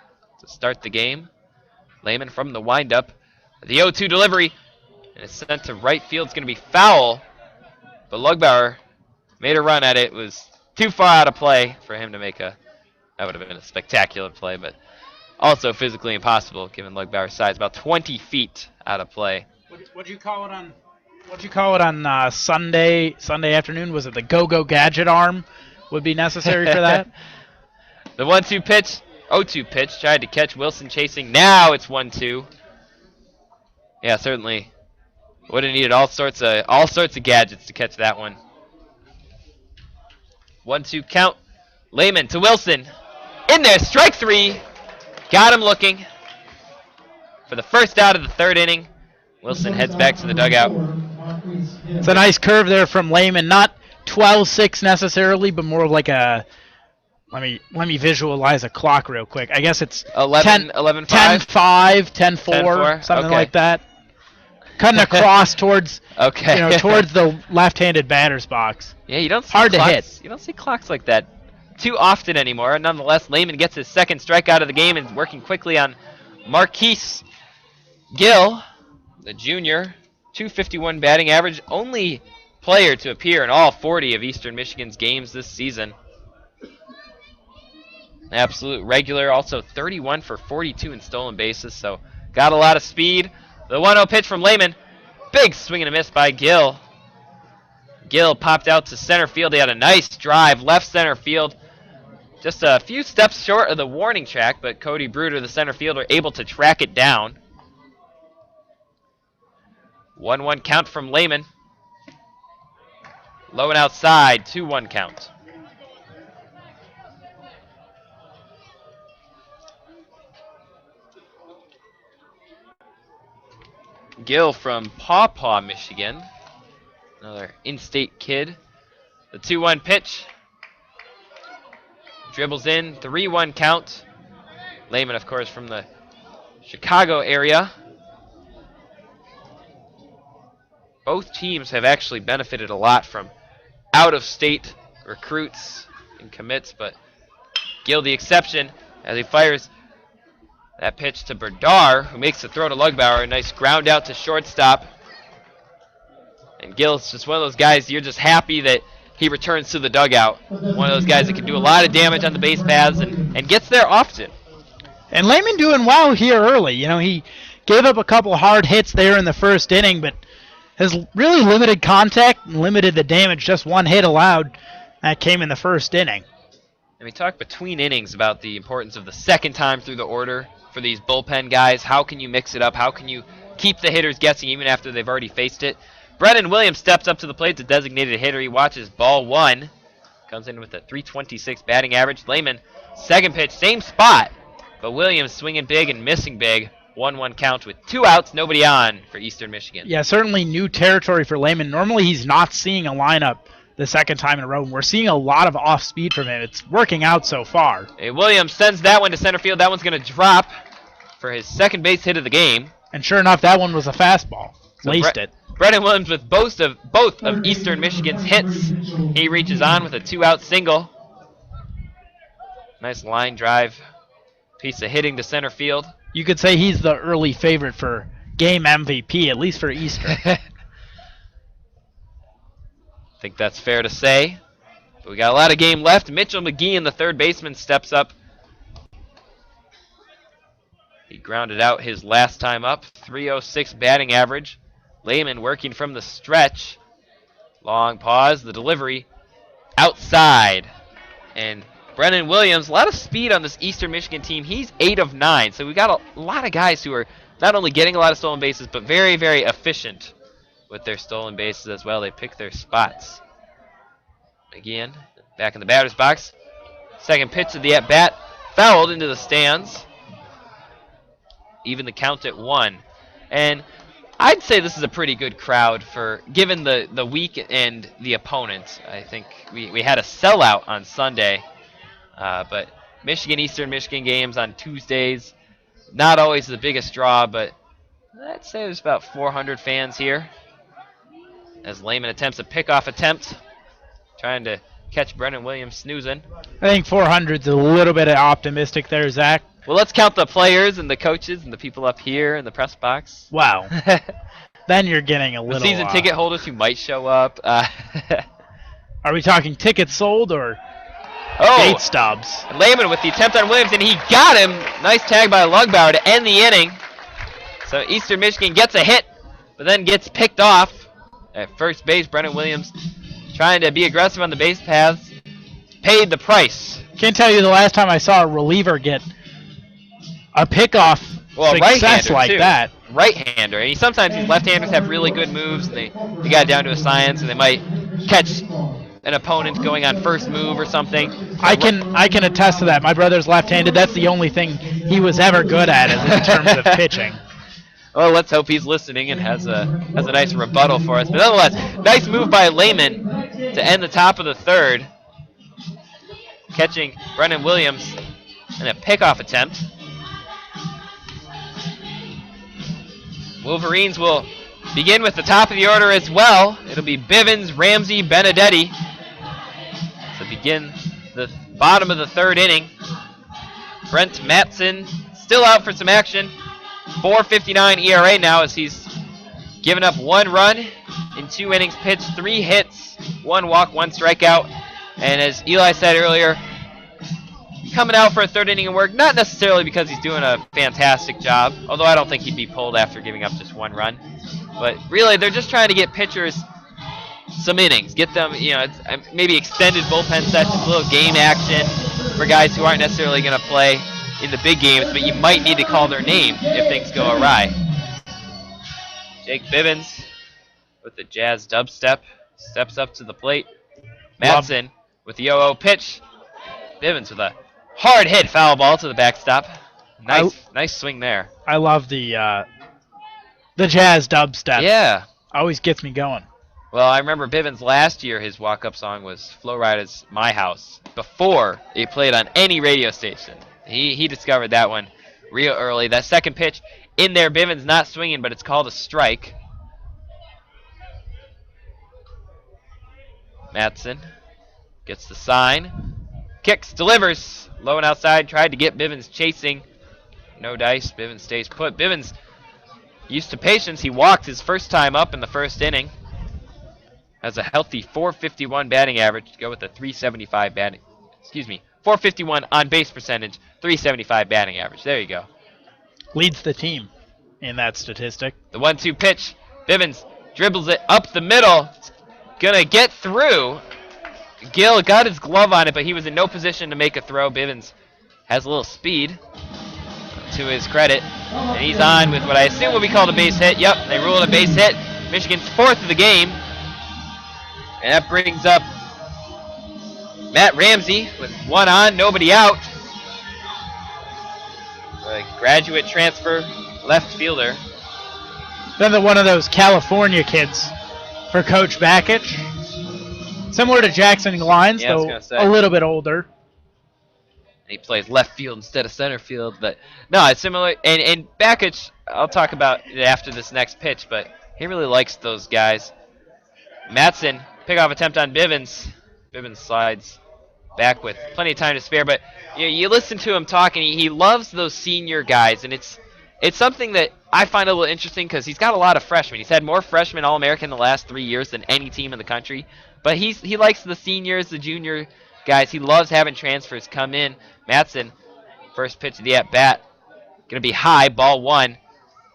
to start the game. Lehman from the windup. The 0-2 delivery, and it's sent to right field. It's going to be foul, but Lugbauer made a run at it. It was too far out of play for him to make that would have been a spectacular play, but also physically impossible given Lugbauer's size, about 20 feet out of play.
What'd you call it on Sunday afternoon? Was it the go-go gadget arm would be necessary for that?
The 1-2 pitch, 0-2 pitch, tried to catch Wilson chasing. Now it's 1-2. Yeah, certainly would have needed all sorts of gadgets to catch that one. 1-2 count. Lehman to Wilson. In there, strike 3. Got him looking. For the first out of the 3rd inning, Wilson heads back to the dugout.
It's a nice curve there from Lehman. Not 12-6 necessarily, but more like a. Let me visualize a clock real quick. I guess it's
11-5,
10-4, something like that. Cutting across towards towards the left-handed batter's box.
Yeah, you don't see
hard
clocks,
to hit.
You don't see clocks like that too often anymore. Nonetheless, Lehman gets his 2nd strikeout of the game and working quickly on Marquise Gill, the junior. .251 batting average, only player to appear in all 40 of Eastern Michigan's games this season. Absolute regular, also 31 for 42 in stolen bases, so got a lot of speed. The 1-0 pitch from Lehman. Big swing and a miss by Gill. Gill popped out to center field. He had a nice drive, left center field. Just a few steps short of the warning track, but Cody Bruder, the center fielder, able to track it down. 1-1 count from Lehman. Low and outside, 2-1 count. Gill from Paw Paw, Michigan. Another in-state kid. The 2-1 pitch. Dribbles in, 3-1 count. Lehman, of course, from the Chicago area. Both teams have actually benefited a lot from out-of-state recruits and commits, but Gill the exception as he fires that pitch to Berdar, who makes the throw to Lugbauer. A nice ground out to shortstop. And Gill's just one of those guys, you're just happy that he returns to the dugout. One of those guys that can do a lot of damage on the base paths and gets there often.
And Lehman doing well here early. You know, he gave up a couple hard hits there in the first inning, but has really limited contact and limited the damage. Just one hit allowed. That came in the first inning.
And we talked between innings about the importance of the second time through the order for these bullpen guys. How can you mix it up? How can you keep the hitters guessing even after they've already faced it? Brennan Williams steps up to the plate, the designated hitter. He watches ball one. Comes in with a .326 batting average. Lehman, second pitch, same spot. But Williams swinging big and missing big. 1-1 count with 2 outs, nobody on for Eastern Michigan.
Yeah, certainly new territory for Lehman. Normally he's not seeing a lineup the second time in a row. We're seeing a lot of off-speed from him. It's working out so far.
Hey, Williams sends that one to center field. That one's going to drop for his second base hit of the game.
And sure enough, that one was a fastball.
So
Laced it.
Brennan Williams with both of Eastern Michigan's hits. He reaches on with a 2-out single. Nice line drive. Piece of hitting to center field.
You could say he's the early favorite for game MVP, at least for Eastern.
I think that's fair to say. But we got a lot of game left. Mitchell McGee, the third baseman, steps up. He grounded out his last time up. .306 batting average. Lehman working from the stretch. Long pause. The delivery outside. And Brennan Williams, a lot of speed on this Eastern Michigan team. He's 8 of 9. So we've got a lot of guys who are not only getting a lot of stolen bases, but very, very efficient with their stolen bases as well. They pick their spots. Again, back in the batter's box. Second pitch of the at-bat. Fouled into the stands. Even the count at 1. And I'd say this is a pretty good crowd for, given the week and the opponent. I think we had a sellout on Sunday. But Eastern Michigan games on Tuesdays, not always the biggest draw, but I'd say there's about 400 fans here. As Lehman attempts a pickoff attempt, trying to catch Brennan Williams snoozing.
I think 400's a little bit optimistic there, Zach.
Well, let's count the players and the coaches and the people up here in the press box.
Wow. Then you're getting a little...
The season ticket holders who might show up.
Are we talking tickets sold or gate stubs?
Lehman with the attempt on Williams, and he got him. Nice tag by Lugbauer to end the inning. So Eastern Michigan gets a hit, but then gets picked off. At first base, Brennan Williams trying to be aggressive on the base paths. Paid the price.
Can't tell you the last time I saw a reliever get a pickoff success like
too.
that.
Right-hander. And sometimes these left-handers have really good moves. They got it down to a science, and they might catch an opponent going on first move or something.
I can attest to that. My brother's left-handed. That's the only thing he was ever good at is in terms of pitching.
Well, let's hope he's listening and has a nice rebuttal for us. But nonetheless, nice move by Lehman to end the top of the third, catching Brennan Williams in a pickoff attempt. Wolverines will begin with the top of the order as well. It'll be Bivens, Ramsey, Benedetti to begin the bottom of the third inning. Brent Matson still out for some action. .459 ERA now as he's given up 1 run in 2 innings pitched, 3 hits, 1 walk, 1 strikeout. And as Eli said earlier, coming out for a 3rd inning of work, not necessarily because he's doing a fantastic job, although I don't think he'd be pulled after giving up just 1 run. But really, they're just trying to get pitchers some innings, get them, it's maybe extended bullpen sessions, a little game action for guys who aren't necessarily going to play in the big games, but you might need to call their name if things go awry. Jake Bivens with the jazz dubstep steps up to the plate. Madsen with the 0-0 pitch. Bivens with a hard hit foul ball to the backstop. Nice swing there.
I love the jazz dubstep.
Yeah.
Always gets me going.
Well, I remember Bivens last year, his walk-up song was Flo Rida's My House before it played on any radio station. He discovered that one real early. That second pitch in there, Bivens not swinging, but it's called a strike. Madsen gets the sign. Kicks, delivers. Low and outside, tried to get Bivens chasing. No dice, Bivens stays put. Bivens used to patience. He walked his first time up in the 1st inning. Has a healthy 451 batting average to go with a 375 batting. 451 on base percentage, 375 batting average. There you go.
Leads the team in that statistic.
The 1-2 pitch. Bivens dribbles it up the middle. It's gonna get through. Gill got his glove on it, but he was in no position to make a throw. Bivens has a little speed to his credit, and he's on with what I assume will be called a base hit. Yep, they ruled a base hit. Michigan's 4th of the game. And that brings up Matt Ramsey with 1 on, nobody out. A graduate transfer left fielder.
Then one of those California kids for Coach Bakich. Similar to Jackson Lines,
Yeah,
though a little bit older.
He plays left field instead of center field. But no, it's similar. And Bakich, I'll talk about it after this next pitch, but he really likes those guys. Madsen, pickoff attempt on Bivens. Bivens slides back with plenty of time to spare, but you listen to him talk, and he loves those senior guys, and it's something that I find a little interesting because he's got a lot of freshmen. He's had more freshmen All-American the last 3 years than any team in the country, but he likes the seniors, the junior guys. He loves having transfers come in. Madsen, first pitch of the at-bat, going to be high, ball 1,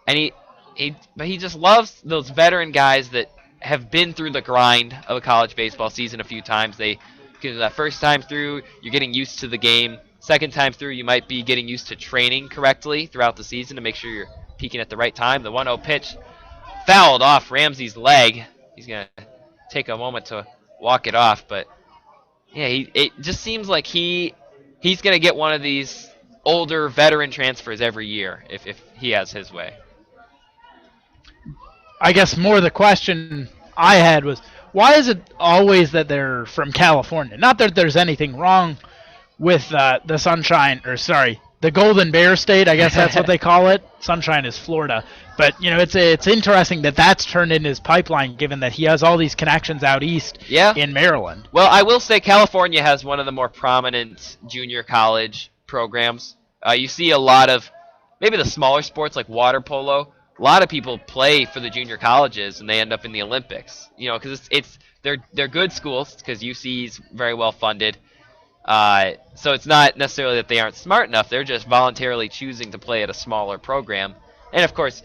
and he just loves those veteran guys that have been through the grind of a college baseball season a few times. Because that first time through, you're getting used to the game. Second time through, you might be getting used to training correctly throughout the season to make sure you're peaking at the right time. The 1-0 pitch fouled off Ramsey's leg. He's going to take a moment to walk it off. But, yeah, it just seems like he's going to get one of these older veteran transfers every year if he has his way. I
guess more the question I had was, why is it always that they're from California? Not that there's anything wrong with the Sunshine, the Golden Bear State. I guess that's what they call it. Sunshine is Florida. But, it's interesting that that's turned in his pipeline, given that he has all these connections out east in Maryland.
Well, I will say California has one of the more prominent junior college programs. You see a lot of maybe the smaller sports like water polo. A lot of people play for the junior colleges and they end up in the Olympics. Because they're good schools because UC is very well funded. So it's not necessarily that they aren't smart enough. They're just voluntarily choosing to play at a smaller program. And of course,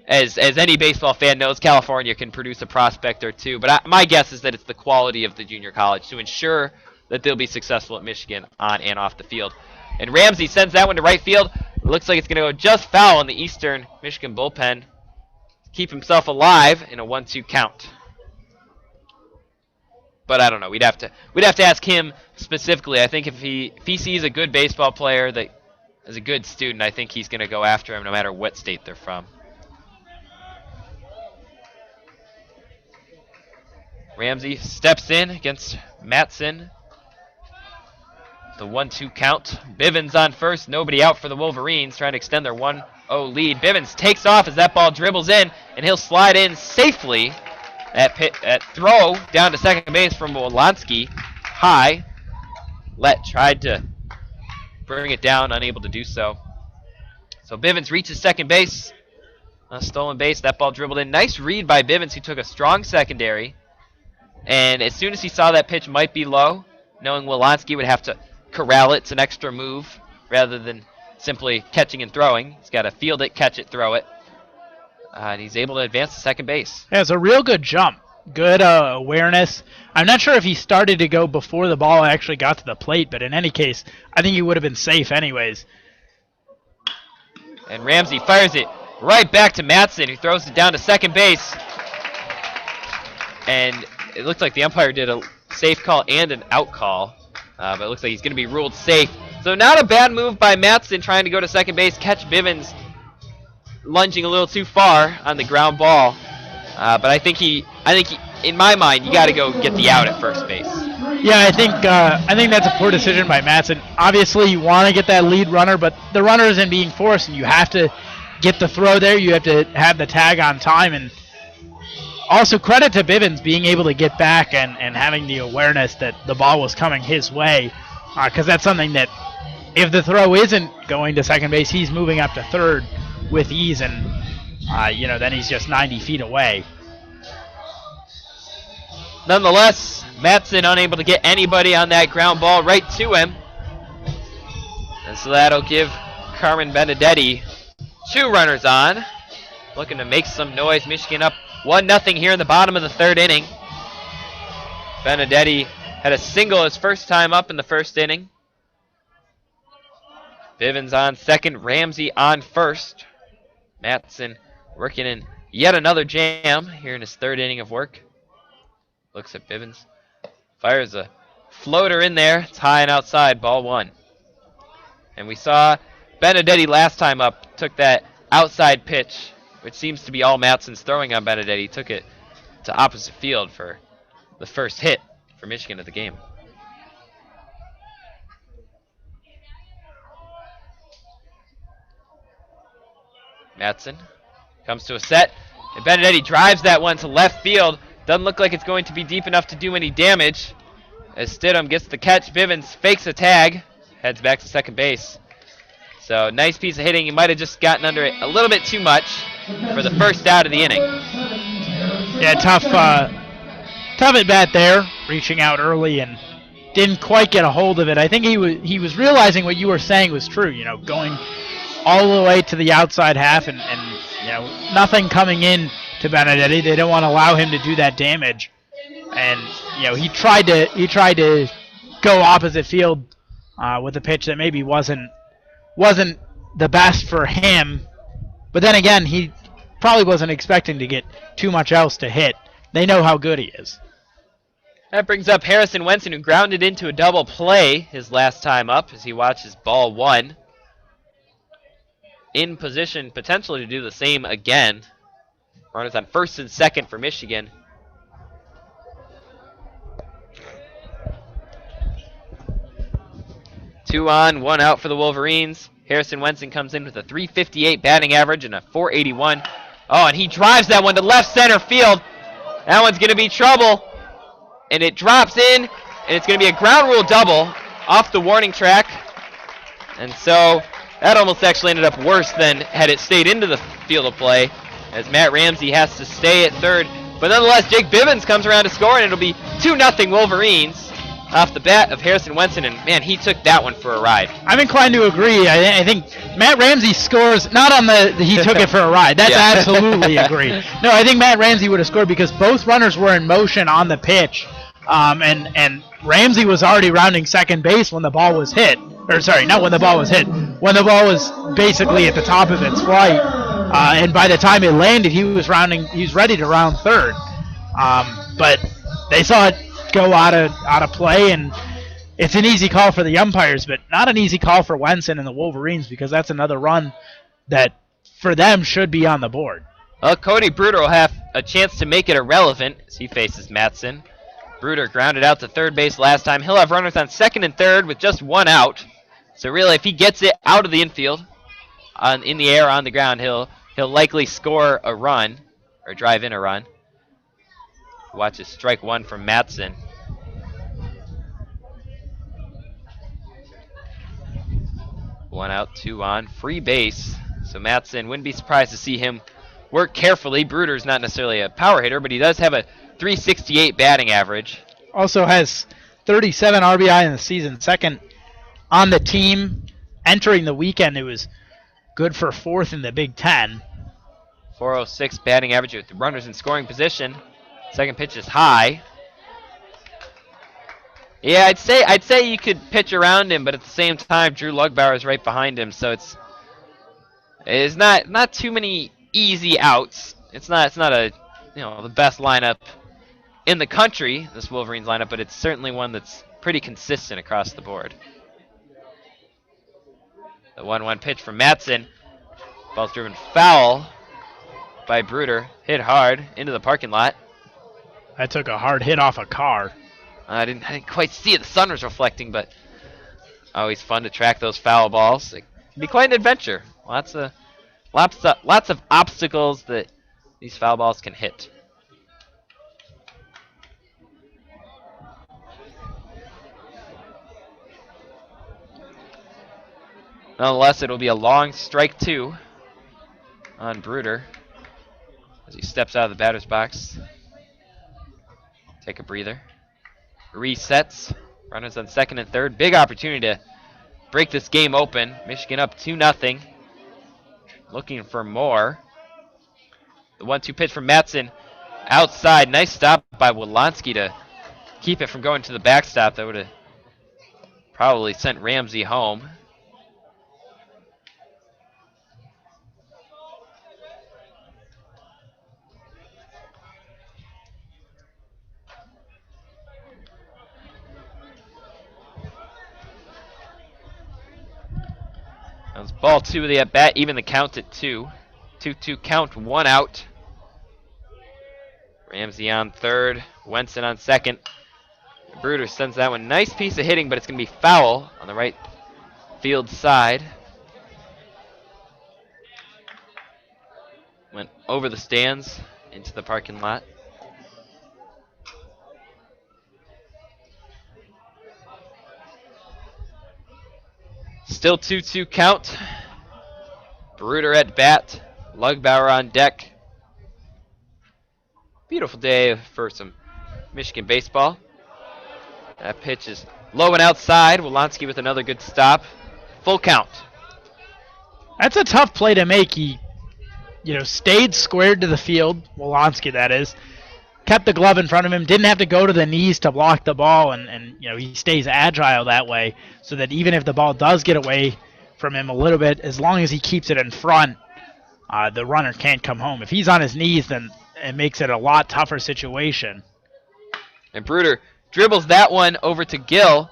as any baseball fan knows, California can produce a prospect or two. But my guess is that it's the quality of the junior college to ensure that they'll be successful at Michigan on and off the field. And Ramsey sends that one to right field. It looks like it's going to go just foul in the Eastern Michigan bullpen. Keep himself alive in a 1-2 count. But I don't know. We'd have to ask him specifically. I think if he sees a good baseball player that is a good student, I think he's going to go after him no matter what state they're from. Ramsey steps in against Madsen. The 1-2 count. Bivens on first. Nobody out for the Wolverines, trying to extend their 1-0 lead. Bivens takes off as that ball dribbles in, and he'll slide in safely. At throw down to second base from Wolanski. High. Lett tried to bring it down, unable to do so. So Bivens reaches second base. A stolen base. That ball dribbled in. Nice read by Bivens, who took a strong secondary. And as soon as he saw that pitch might be low, knowing Wolonsky would have to corral it, it's an extra move rather than simply catching and throwing. He's got to field it, catch it, throw it. And he's able to advance to second base.
Yeah, it's a real good jump. Good awareness. I'm not sure if he started to go before the ball actually got to the plate, but in any case, I think he would have been safe anyways.
And Ramsey fires it right back to Matson, who throws it down to second base. And it looks like the umpire did a safe call and an out call, but it looks like he's going to be ruled safe. So not a bad move by Matson trying to go to second base, catch Bivens lunging a little too far on the ground ball. But I think he, in my mind, you got to go get the out at first base.
Yeah, I think that's a poor decision by Matson. Obviously, you want to get that lead runner, but the runner isn't being forced, and you have to get the throw there. You have to have the tag on time, and also credit to Bivens being able to get back and having the awareness that the ball was coming his way, because that's something that if the throw isn't going to second base, he's moving up to third with ease, and then he's just 90 feet away.
Nonetheless, Matson unable to get anybody on that ground ball right to him. And so that'll give Carmen Benedetti 2 runners on. Looking to make some noise. Michigan up 1-0 here in the bottom of the 3rd inning. Benedetti had a single his first time up in the 1st inning. Bivens on second, Ramsey on first. Matson working in yet another jam here in his 3rd inning of work. Looks at Bivens. Fires a floater in there. It's high and outside, ball 1. And we saw Benedetti last time up took that outside pitch, which seems to be all Matson's throwing on Benedetti. Took it to opposite field for the first hit for Michigan of the game. Matson comes to a set, and Benedetti drives that one to left field. Doesn't look like it's going to be deep enough to do any damage. As Stidham gets the catch, Bivens fakes a tag, heads back to second base. So nice piece of hitting. He might have just gotten under it a little bit too much for the first out of the inning.
Yeah, tough at bat there, reaching out early and didn't quite get a hold of it. I think he was realizing what you were saying was true. Going all the way to the outside half and nothing coming in to Benedetti. They don't want to allow him to do that damage, and he tried to go opposite field with a pitch that maybe wasn't the best for him, but then again he probably wasn't expecting to get too much else to hit. They know how good he is.
That brings up Harrison Wenson, who grounded into a double play his last time up as he watches ball 1. In position potentially to do the same again. Runners on first and second for Michigan. Two on, 1 out for the Wolverines. Harrison Wenson comes in with a .358 batting average and a .481. Oh, and he drives that one to left center field. That one's going to be trouble. And it drops in, and it's going to be a ground rule double off the warning track. And so that almost actually ended up worse than had it stayed into the field of play, as Matt Ramsey has to stay at third. But nonetheless, Jake Bivens comes around to score, and it'll be 2-0 Wolverines off the bat of Harrison Wenson, and man, he took that one for a ride. I'm
inclined to agree. I think Matt Ramsey scores, not on he took it for a ride. That's absolutely agreed. No, I think Matt Ramsey would have scored because both runners were in motion on the pitch, and Ramsey was already rounding second base when the ball was hit. Or sorry, not when the ball was hit. When the ball was basically at the top of its flight, and by the time it landed, he was ready to round third. But they saw it go out of play, and it's an easy call for the umpires, but not an easy call for Wenson and the Wolverines, because that's another run that for them should be on the board.
Well, Cody Bruder will have a chance to make it irrelevant as he faces Matson. Bruder grounded out to third base last time. He'll have runners on second and third with just 1 out. So really, if he gets it out of the infield, in the air, on the ground, he'll likely score a run, or drive in a run. Watch his strike 1 from Matson. One out, 2 on, free base. So Matson, wouldn't be surprised to see him work carefully. Bruder's not necessarily a power hitter, but he does have a 368 batting average.
Also has 37 RBI in the season, second on the team. Entering the weekend, it was good for fourth in the Big Ten.
406 batting average with runners in scoring position. Second pitch is high. Yeah, I'd say you could pitch around him, but at the same time, Drew Lugbauer is right behind him, so it's not too many easy outs. It's not a the best lineup in the country, this Wolverines lineup, but it's certainly one that's pretty consistent across the board. The 1-1 pitch from Matson. Ball's driven foul by Bruder. Hit hard into the parking lot.
That took a hard hit off a car.
I didn't quite see it. The sun was reflecting, but always fun to track those foul balls. It can be quite an adventure. Lots of obstacles that these foul balls can hit. Nonetheless, it'll be a long strike 2 on Bruder as he steps out of the batter's box. Take a breather. Resets. Runners on second and third. Big opportunity to break this game open. Michigan up 2-0. Looking for more. The 1-2 pitch from Matson outside. Nice stop by Wolanski to keep it from going to the backstop. That would have probably sent Ramsey home. That was ball 2 of the at-bat, even the count at 2. 2-2 count, 1 out. Ramsey on third, Wenson on second. Bruder sends that one. Nice piece of hitting, but it's going to be foul on the right field side. Went over the stands into the parking lot. Still 2-2 count. Bruder at bat. Lugbauer on deck. Beautiful day for some Michigan baseball. That pitch is low and outside. Wolanski with another good stop. Full count.
That's a tough play to make. He, stayed squared to the field. Wolanski, that is. Kept the glove in front of him. Didn't have to go to the knees to block the ball, and he stays agile that way, so that even if the ball does get away from him a little bit, as long as he keeps it in front, the runner can't come home. If he's on his knees, then it makes it a lot tougher situation.
And Bruder dribbles that one over to Gill,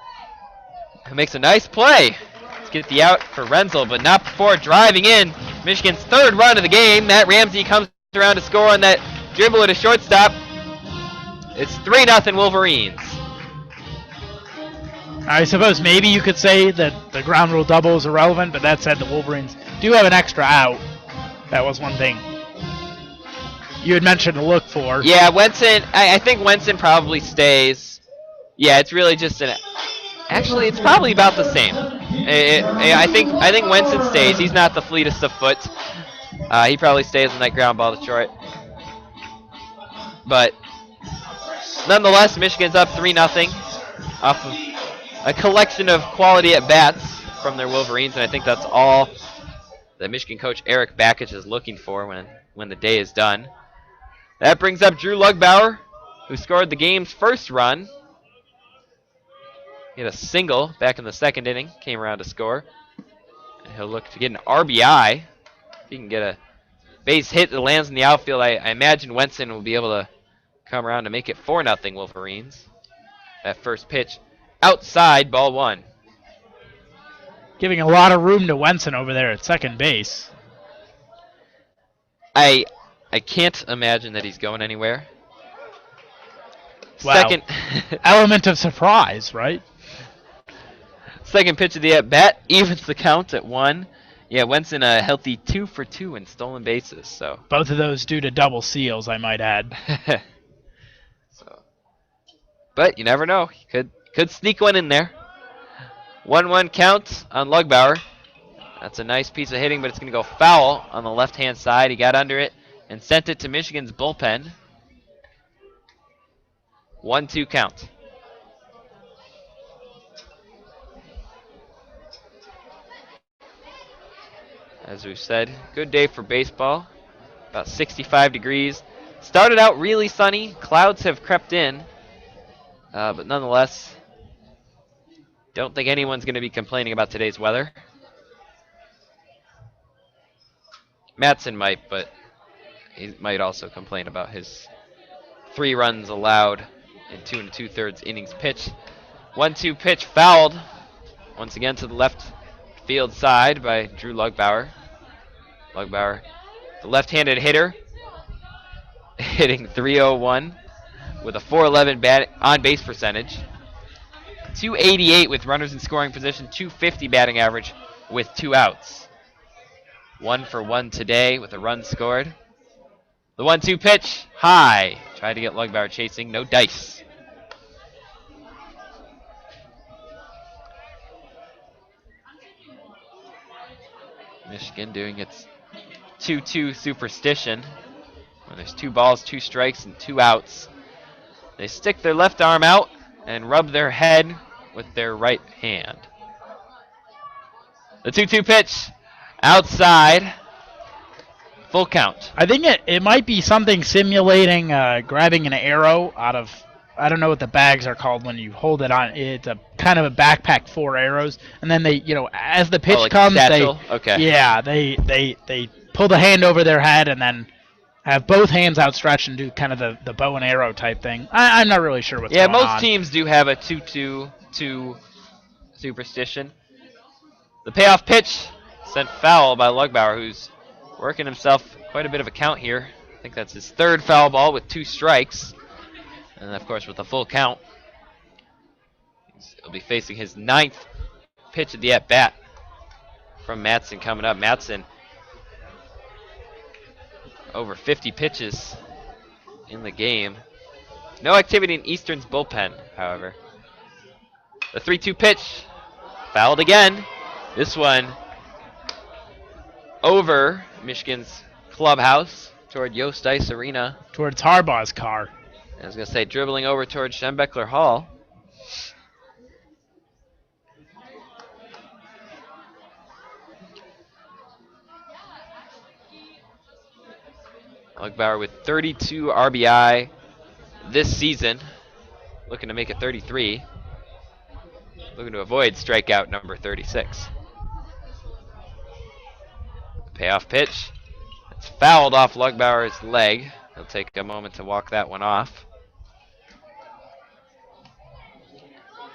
who makes a nice play to get the out for Renzel, but not before driving in Michigan's third run of the game. Matt Ramsey comes around to score on that dribble at a shortstop. It's 3-0 Wolverines.
I suppose maybe you could say that the ground rule double is irrelevant, but that said, the Wolverines do have an extra out. That was one thing you had mentioned to look for.
Yeah, Wenson. I think Wenson probably stays. Yeah, it's really just an. Actually, it's probably about the same. I think Wenson stays. He's not the fleetest of foot. He probably stays on that ground ball to short. But nonetheless, Michigan's up 3-0 off of a collection of quality at bats from their Wolverines, and I think that's all that Michigan coach Eric Bakich is looking for when the day is done. That brings up Drew Lugbauer, who scored the game's first run. He had a single back in the second inning, came around to score. And he'll look to get an RBI. If he can get a base hit that lands in the outfield, I imagine Wenson will be able to come around to make it 4-0 Wolverines. That first pitch outside, ball 1.
Giving a lot of room to Wenson over there at second base.
I can't imagine that he's going anywhere.
Wow.
Second
element of surprise, right?
Second pitch of the at-bat evens the count at 1. Yeah, Wenson a healthy 2 for 2 in stolen bases. So
both of those due to double seals, I might add.
But you never know. He could sneak one in there. 1-1 count on Lugbauer. That's a nice piece of hitting, but it's going to go foul on the left-hand side. He got under it, and sent it to Michigan's bullpen. 1-2 count. As we've said, good day for baseball. About 65 degrees. Started out really sunny. Clouds have crept in. But nonetheless, don't think anyone's going to be complaining about today's weather. Matson might, but he might also complain about his 3 runs allowed in 2 2/3 innings pitched. 1-2 pitch fouled once again to the left field side by Drew Lugbauer. Lugbauer, the left-handed hitter, hitting .301 with a .411 on-base percentage. .288 with runners in scoring position, .250 batting average with 2 outs. 1 for 1 today with a run scored. The 1-2 pitch, high. Tried to get Lugbauer chasing, no dice. Michigan doing its 2-2 superstition. When there's 2 balls, 2 strikes, and 2 outs. They stick their left arm out and rub their head with their right hand. The 2-2 pitch, outside, full count.
I think it might be something simulating grabbing an arrow out of, I don't know what the bags are called when you hold it on. It's a kind of a backpack 4 arrows, and then they, as the pitch
like
comes,
okay.
they pull the hand over their head and then have both hands outstretched and do kind of the bow and arrow type thing. I'm not really sure what's going on.
Yeah, most teams do have a 2-2-2 superstition. The payoff pitch sent foul by Lugbauer, who's working himself quite a bit of a count here. I think that's his 3rd foul ball with 2 strikes. And of course, with a full count, he'll be facing his 9th pitch of the at-bat from Matson coming up. Matson, over 50 pitches in the game. No activity in Eastern's bullpen, however. The 3-2 pitch, fouled again. This one over Michigan's clubhouse toward Yost Ice Arena.
Towards Harbaugh's car.
I was going to say dribbling over towards Schembeckler Hall. Lugbauer with 32 RBI this season, looking to make it 33. Looking to avoid strikeout number 36. Payoff pitch. It's fouled off Lugbauer's leg. He'll take a moment to walk that one off.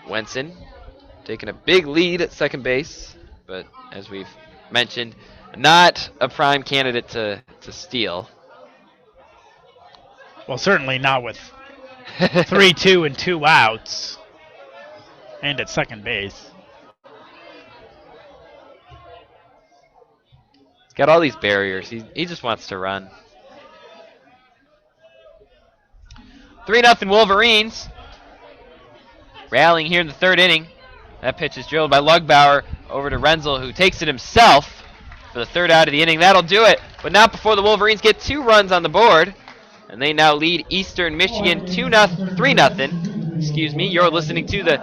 Wenson taking a big lead at second base, but as we've mentioned, not a prime candidate to steal.
Well, certainly not with 3-2 and 2 outs. And at second base.
He's got all these barriers. He just wants to run. 3-0 Wolverines. Rallying here in the 3rd inning. That pitch is drilled by Lugbauer over to Renzel, who takes it himself for the 3rd out of the inning. That'll do it, but not before the Wolverines get 2 runs on the board. And they now lead Eastern Michigan 3-0. Excuse me. You're listening to the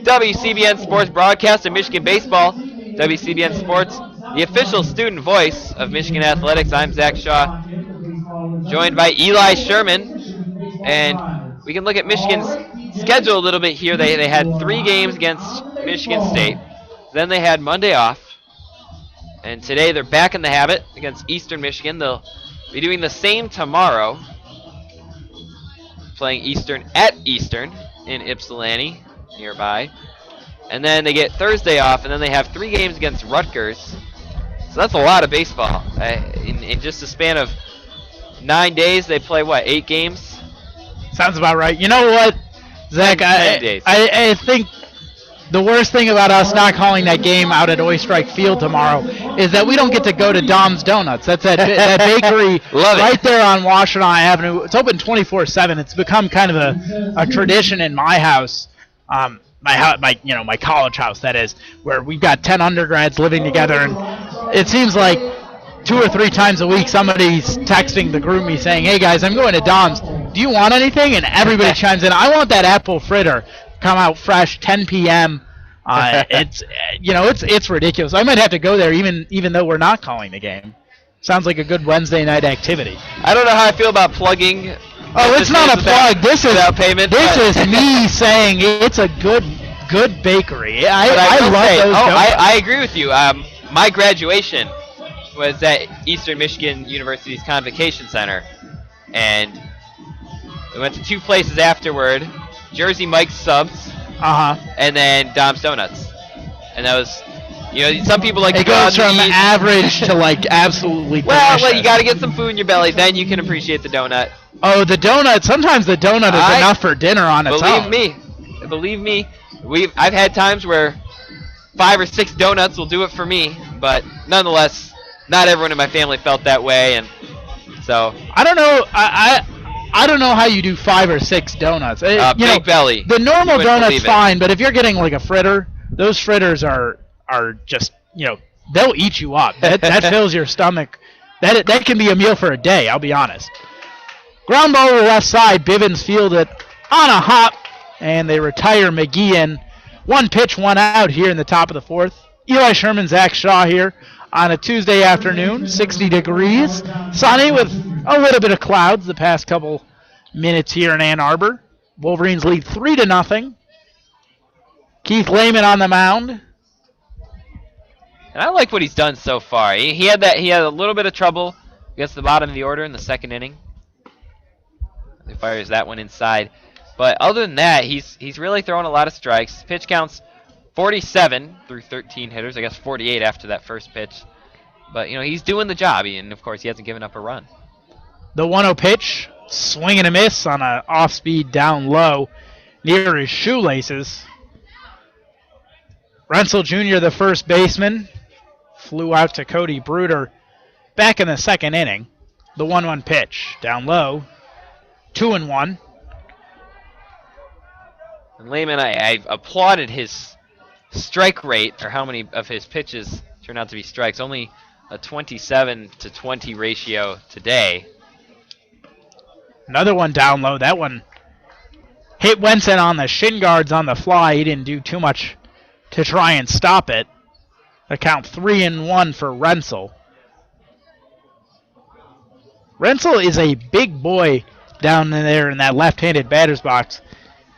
WCBN Sports broadcast of Michigan Baseball. WCBN Sports, the official student voice of Michigan Athletics. I'm Zach Shaw, joined by Eli Sherman. And we can look at Michigan's schedule a little bit here. They had 3 games against Michigan State. Then they had Monday off. And today they're back in the habit against Eastern Michigan. They'll be doing the same tomorrow, playing Eastern at Eastern in Ypsilanti, nearby. And then they get Thursday off, and then they have 3 games against Rutgers. So that's a lot of baseball. In just a span of 9 days, they play, 8 games?
Sounds about right. You know what, Zach?
10 days.
I think the worst thing about us not calling that game out at Oystrike Field tomorrow is that we don't get to go to Dom's Donuts. That's that bakery right there on Washtenaw Avenue. It's open 24/7. It's become kind of a tradition in my house, my college house, that is, where we've got 10 undergrads living together, and it seems like 2 or 3 times a week somebody's texting the group me saying, "Hey guys, I'm going to Dom's. Do you want anything?" And everybody chimes in, "I want that apple fritter. Come out fresh, 10 p.m." It's it's ridiculous. I might have to go there even though we're not calling the game. Sounds like a good Wednesday night activity.
I don't know how I feel about plugging.
Oh, it's not a plug. This is
without payment.
This is me saying it's a good bakery. I love those donuts.
I agree with you. My graduation was at Eastern Michigan University's Convocation Center, and we went to 2 places afterward: Jersey Mike's Subs, and then Dom's Donuts. And that was, some people like to
it
go out
goes from
and eat.
average to like absolutely
Well,
delicious.
you got to get some food in your belly, then you can appreciate the donut.
Oh, the donut. Sometimes the donut is enough for dinner on its own.
Believe me, I've had times where 5 or 6 donuts will do it for me, but nonetheless, not everyone in my family felt that way, and so
I don't know. I don't know how you do 5 or 6 donuts.
Big belly.
The normal
You wouldn't
donut's
believe it.
fine, but if you're getting like a fritter, those fritters are just they'll eat you up. That fills your stomach. That can be a meal for a day. I'll be honest. Ground ball to the left side. Bivens fielded on a hop, and they retire McGeehan. 1 pitch, 1 out here in the top of the 4th. Eli Sherman, Zach Shaw here on a Tuesday afternoon, 60 degrees, sunny with a little bit of clouds the past couple minutes here in Ann Arbor. Wolverines lead 3-0. Keith Lehman on the mound.
And I like what he's done so far. He had a little bit of trouble against the bottom of the order in the 2nd inning. He fires that one inside. But other than that, he's really throwing a lot of strikes. Pitch counts 47 through 13 hitters. I guess 48 after that first pitch. But, he's doing the job. And, of course, he hasn't given up a run.
The 1-0 pitch, swing and a miss on an off-speed down low near his shoelaces. Rensel Jr., the first baseman, flew out to Cody Bruder back in the 2nd inning. The 1-1 pitch, down low, 2-1.
And Lehman, I applauded his strike rate, or how many of his pitches turned out to be strikes. Only a 27-20 ratio today.
Another one down low. That one hit Wenson on the shin guards on the fly. He didn't do too much to try and stop it. The count 3-1 for Rensel. Rensel is a big boy down there in that left-handed batter's box.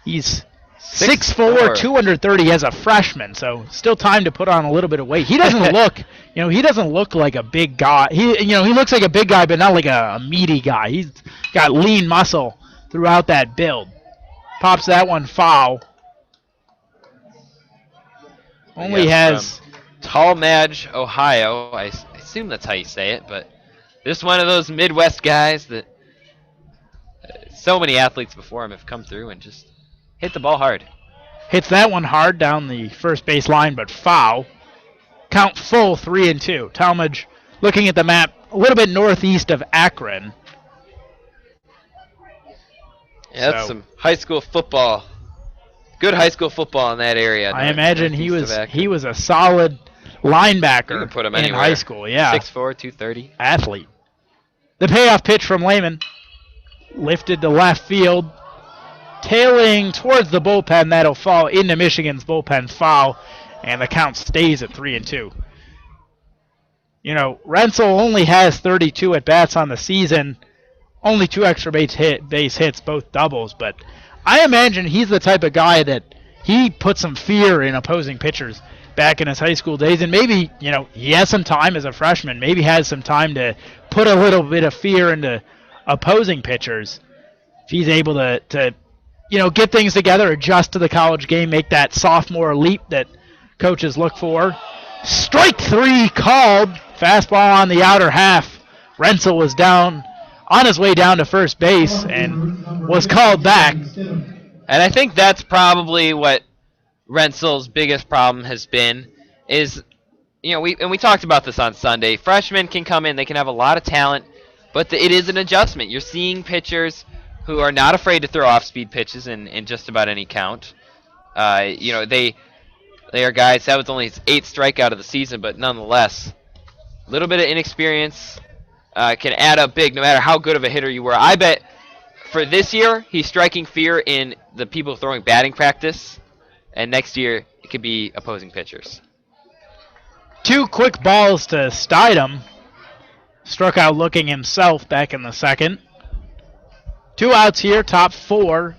He's 6'4", 230 as a freshman, so still time to put on a little bit of weight. He doesn't look, he doesn't look like a big guy. He looks like a big guy, but not like a meaty guy. He's got lean muscle throughout that build. Pops that one foul. Only has
Tallmadge, Ohio. I assume that's how you say it, but just one of those Midwest guys that so many athletes before him have come through and just hit the ball hard.
Hits that one hard down the first base line, but foul. Count full, 3-2. Talmadge looking at the map a little bit northeast of Akron.
Yeah, that's some high school football. Good high school football in that area.
I imagine he was a solid linebacker
you can put him
in
anywhere.
high school. Yeah,
6'4", 230.
Athlete. The payoff pitch from Lehman. Lifted to left field. Tailing towards the bullpen. That'll fall into Michigan's bullpen foul. And the count stays at 3-2. Rensel only has 32 at-bats on the season. Only 2 extra base hits, both doubles. But I imagine he's the type of guy that he put some fear in opposing pitchers back in his high school days. And maybe, he has some time as a freshman. Maybe has some time to put a little bit of fear into opposing pitchers. If he's able to get things together, adjust to the college game, make that sophomore leap that coaches look for. Strike 3 called. Fastball on the outer half. Rensel was on his way down to first base and was called back.
And I think that's probably what Rensel's biggest problem has been is, we talked about this on Sunday. Freshmen can come in, they can have a lot of talent, but it is an adjustment. You're seeing pitchers who are not afraid to throw off-speed pitches in just about any count. They are guys, that was only his 8th strikeout of the season, but nonetheless, little bit of inexperience can add up big no matter how good of a hitter you were. I bet for this year, he's striking fear in the people throwing batting practice, and next year it could be opposing pitchers.
2 quick balls to Stidham. Struck out looking himself back in the second. 2 outs here, top 4.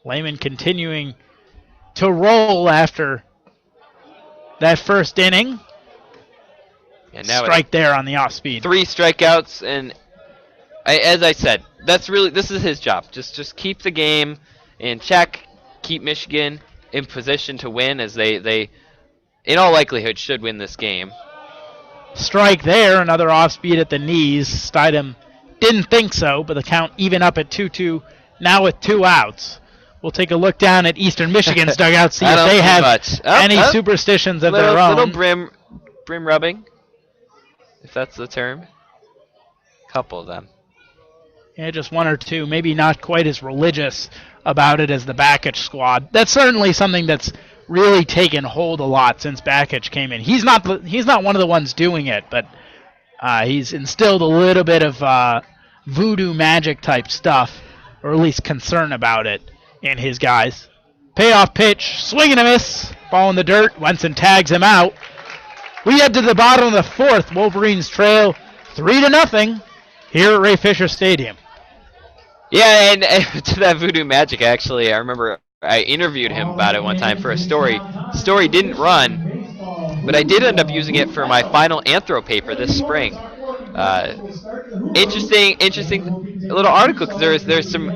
Lehman continuing to roll after that first inning.
And now
strike there on the off speed.
3 strikeouts, and as I said, this is his job. Just keep the game in check, keep Michigan in position to win, as they in all likelihood should win this game.
Strike there, another off speed at the knees. Stidham didn't think so, but the count even up at 2-2 now with 2 outs. We'll take a look down at Eastern Michigan's dugout, see if they have any superstitions of their own.
Little brim rubbing, if that's the term. Couple of them.
Yeah, just 1 or 2. Maybe not quite as religious about it as the Bakich squad. That's certainly something that's really taken hold a lot since Bakich came in. He's not one of the ones doing it, but he's instilled a little bit of voodoo magic type stuff, or at least concern about it in his guys. Payoff pitch, swing and a miss. Ball in the dirt. Wenson tags him out. We head to the bottom of the 4th. Wolverines trail 3-0 here at Ray Fisher Stadium.
Yeah, and to that voodoo magic, actually, I remember I interviewed him about it one time for a story. The story didn't run, but I did end up using it for my final anthro paper this spring. Interesting little article, because there's some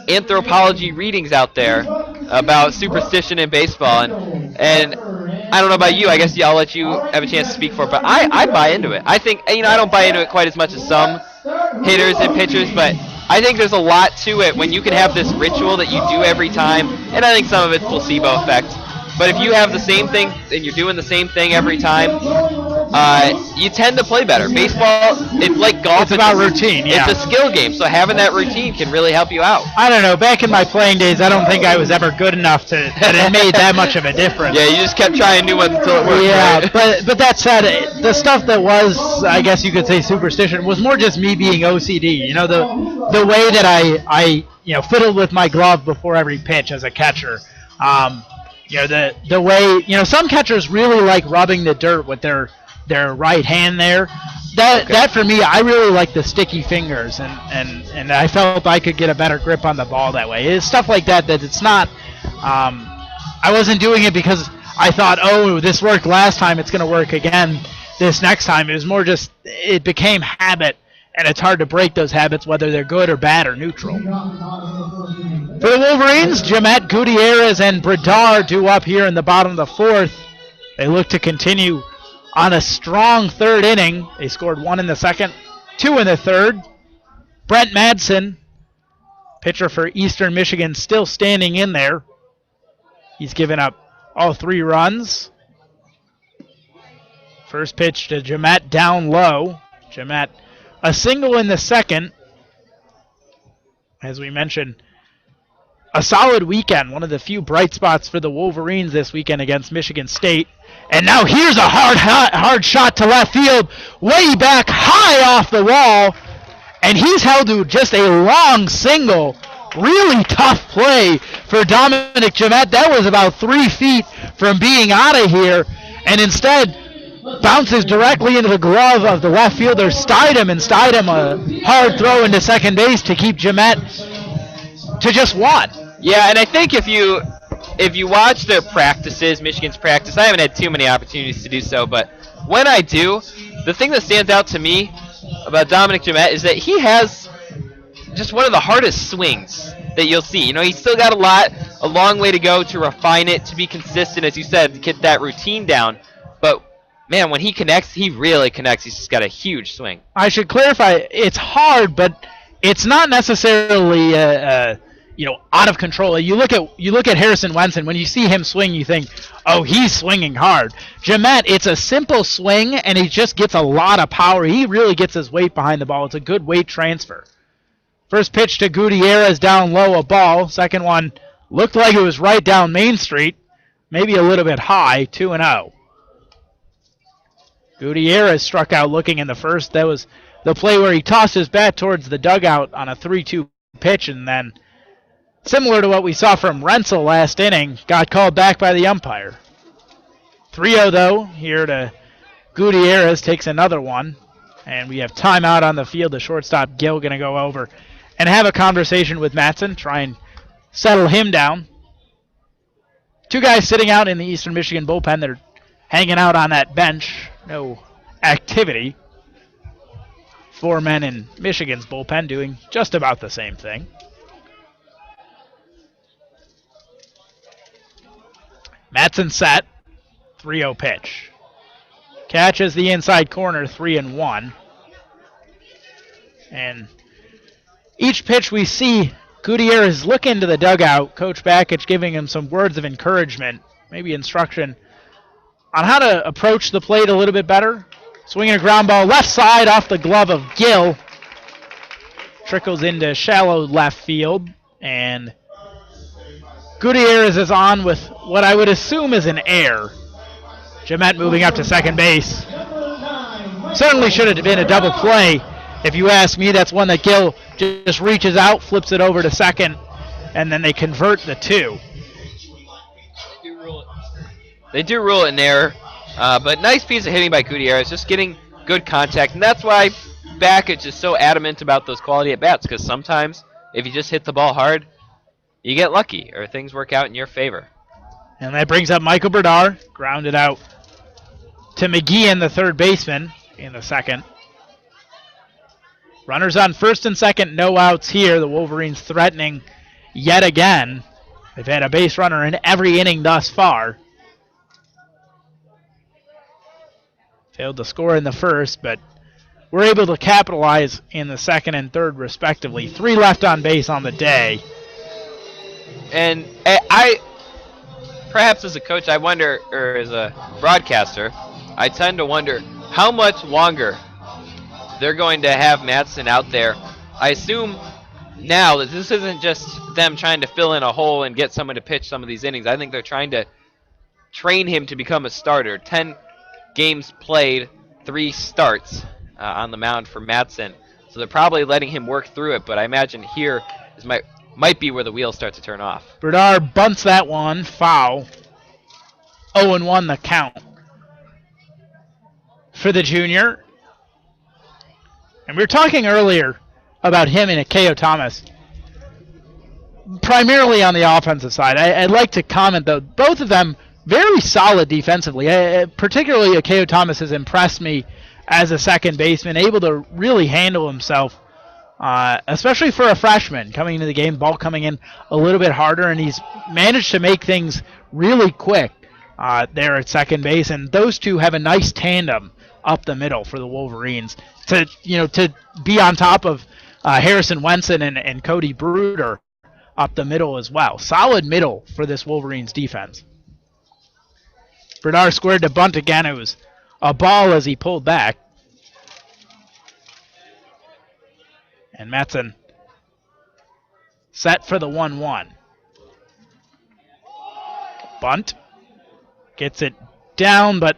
anthropology readings out there about superstition in baseball, and I don't know about you. I guess I'll let you have a chance to speak for it, but I buy into it. I think, I don't buy into it quite as much as some hitters and pitchers, but I think there's a lot to it when you can have this ritual that you do every time, and I think some of it's placebo effect. But if you have the same thing and you're doing the same thing every time, you tend to play better. Baseball, it's like golf.
It's about routine, yeah.
It's a skill game, so having that routine can really help you out.
I don't know. Back in my playing days, I don't think I was ever good enough that it made that much of a difference.
Yeah, you just kept trying new ones until it worked.
Yeah,
right?
but that said, the stuff that was, I guess you could say, superstition was more just me being OCD. The way that I fiddled with my glove before every pitch as a catcher. The way some catchers really like rubbing the dirt with their right hand there. That for me, I really like the sticky fingers, and I felt I could get a better grip on the ball that way. It's stuff like that it's not. I wasn't doing it because I thought, oh, this worked last time, it's going to work again this next time. It was more just it became habit, and it's hard to break those habits whether they're good or bad or neutral. For the Wolverines, Jemet, Gutierrez, and Bradar due up here in the bottom of the 4th. They look to continue on a strong 3rd inning. They scored 1 in the 2nd, 2 in the 3rd. Brent Madsen, pitcher for Eastern Michigan, still standing in there. He's given up all 3 runs. First pitch to Jemet down low. Jemet, a single in the 2nd. As we mentioned, a solid weekend, one of the few bright spots for the Wolverines this weekend against Michigan State. And now here's a hard shot to left field, way back high off the wall. And he's held to just a long single. Really tough play for Dominic Jemet. That was about 3 feet from being out of here. And instead bounces directly into the glove of the left fielder, Stidham. And Stidham a hard throw into second base to keep Jemet to just 1.
Yeah, and I think if you watch their practices, Michigan's practice, I haven't had too many opportunities to do so, but when I do, the thing that stands out to me about Dominic Jemet is that he has just one of the hardest swings that you'll see. He's still got a long way to go to refine it, to be consistent, as you said, to get that routine down. But man, when he connects, he really connects. He's just got a huge swing.
I should clarify, it's hard, but it's not necessarily out of control. You look at Harrison Wenson. When you see him swing, you think, oh, he's swinging hard. Jemet, it's a simple swing, and he just gets a lot of power. He really gets his weight behind the ball. It's a good weight transfer. First pitch to Gutierrez down low, a ball. Second one looked like it was right down Main Street, maybe a little bit high, 2-0. Gutierrez struck out looking in the first. That was the play where he tossed his bat towards the dugout on a 3-2 pitch, and then, similar to what we saw from Rensel last inning, got called back by the umpire. 3-0 though, here to Gutierrez, takes another one, and we have timeout on the field. The shortstop Gill going to go over and have a conversation with Matson, try and settle him down. Two guys sitting out in the Eastern Michigan bullpen. They're hanging out on that bench. No activity. 4 men in Michigan's bullpen doing just about the same thing. Matson set. 3-0 pitch. Catches the inside corner, 3-1. And each pitch we see Gutierrez look into the dugout, Coach Bakich giving him some words of encouragement, maybe instruction on how to approach the plate a little bit better. Swinging a ground ball left side off the glove of Gill. Trickles into shallow left field, and Gutierrez is on with what I would assume is an error. Jemet moving up to second base. Certainly should have been a double play. If you ask me, that's one that Gill just reaches out, flips it over to second, and then they convert the two.
They do rule it an error, but nice piece of hitting by Gutierrez, just getting good contact, and that's why Bakich is so adamant about those quality at-bats, because sometimes if you just hit the ball hard, you get lucky, or things work out in your favor.
And that brings up Michael Berdar, grounded out to McGeehan, the third baseman, in the second. Runners on first and second, no outs here. The Wolverines threatening yet again. They've had a base runner in every inning thus far. Failed to score in the first, but were able to capitalize in the second and third, respectively. 3 left on base on the day.
And I perhaps as a coach, I wonder, or as a broadcaster, I tend to wonder how much longer they're going to have Matson out there. I assume now that this isn't just them trying to fill in a hole and get someone to pitch some of these innings. I think they're trying to train him to become a starter. 10 games played, 3 starts on the mound for Matson. So they're probably letting him work through it, but I imagine here is might be where the wheels start to turn off.
Berdar bunts that one, foul. 0-1 the count for the junior. And we were talking earlier about him and Akeo Thomas, primarily on the offensive side. I'd like to comment, though, both of them very solid defensively. Particularly Akeo Thomas has impressed me as a second baseman, able to really handle himself, especially for a freshman coming into the game, ball coming in a little bit harder, and he's managed to make things really quick there at second base. And those two have a nice tandem up the middle for the Wolverines to be on top of Harrison Wenson and Cody Bruder up the middle as well. Solid middle for this Wolverines defense. Bernard squared to bunt again. It was a ball as he pulled back. And Matson set for the 1-1. Bunt. Gets it down, but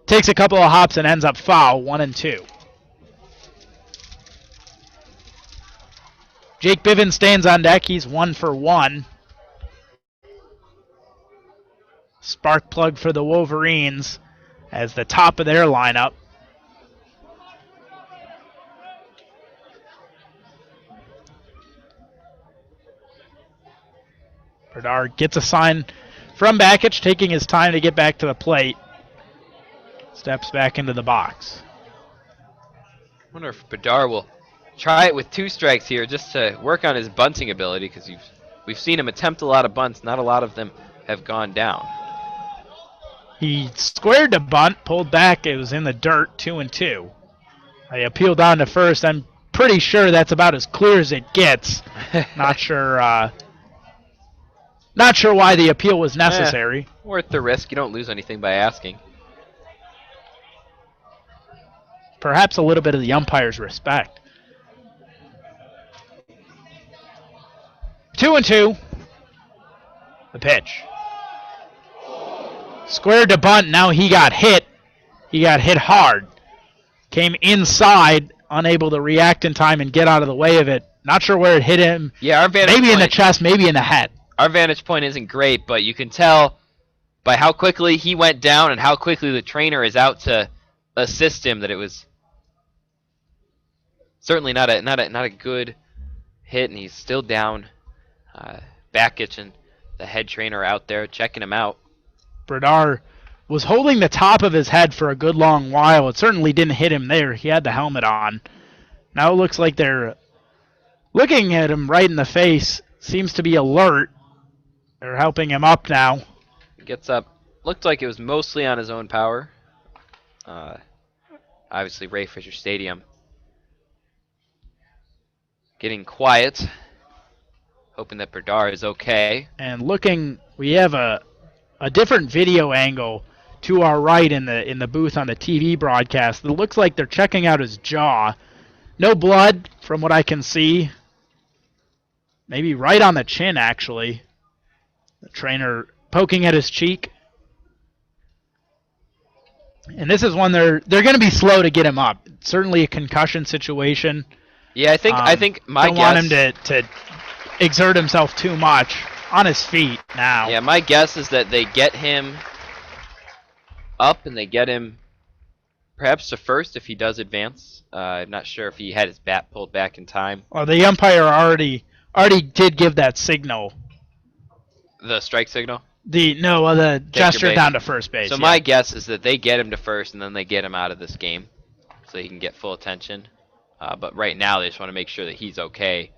takes a couple of hops and ends up foul, 1-2. Jake Bivens stands on deck. He's 1 for 1. Spark plug for the Wolverines as the top of their lineup. Berdard gets a sign from Bakich, taking his time to get back to the plate. Steps back into the box.
I wonder if Bedard will try it with 2 strikes here just to work on his bunting ability, because we've seen him attempt a lot of bunts. Not a lot of them have gone down.
He squared the bunt, pulled back. It was in the dirt, 2-2. They appealed down to first. I'm pretty sure that's about as clear as it gets. Not sure why the appeal was necessary.
Worth the risk. You don't lose anything by asking.
Perhaps a little bit of the umpire's respect. 2-2. The pitch. Squared to bunt. Now he got hit He got hit hard. Came inside, unable to react in time and get out of the way of it. Not sure where it hit him.
Yeah, our vantage
maybe
point,
in the chest, maybe in the head.
Our vantage point isn't great, but you can tell by how quickly he went down and how quickly the trainer is out to assist him that it was certainly not a good hit, and he's still down. Bakic and the head trainer out there checking him out.
Bradar was holding the top of his head for a good long while. It certainly didn't hit him there. He had the helmet on. Now it looks like they're looking at him right in the face. Seems to be alert. They're helping him up now.
He gets up. Looked like it was mostly on his own power. Obviously, Ray Fisher Stadium getting quiet. Hoping that Bradar is okay.
And looking, we have a different video angle to our right in the booth on the TV broadcast. It looks like they're checking out his jaw. No blood from what I can see. Maybe right on the chin, actually. The trainer poking at his cheek. And this is one they're going to be slow to get him up. It's certainly a concussion situation.
Yeah, I think my
don't
guess.
want him to exert himself too much on his feet now.
Yeah, my guess is that they get him up and they get him perhaps to first if he does advance. I'm not sure if he had his bat pulled back in time.
Well, the umpire already did give that signal.
The strike signal?
The gesture down to first base.
So my guess is that they get him to first and then they get him out of this game so he can get full attention. But right now they just want to make sure that he's okay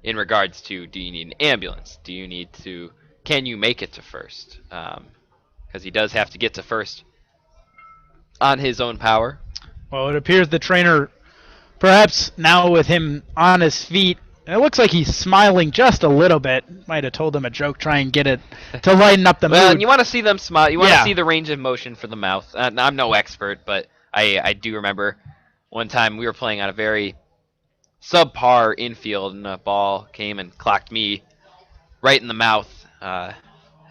in regards to, do you need an ambulance? Can you make it to first? Because he does have to get to first on his own power.
Well, it appears the trainer, perhaps now with him on his feet, it looks like he's smiling just a little bit. Might have told him a joke, try and get it to lighten up the mood.
Well, and you want to see them smile. You want to see the range of motion for the mouth. I'm no expert, but I do remember one time we were playing on a very subpar infield, and a ball came and clocked me right in the mouth. Had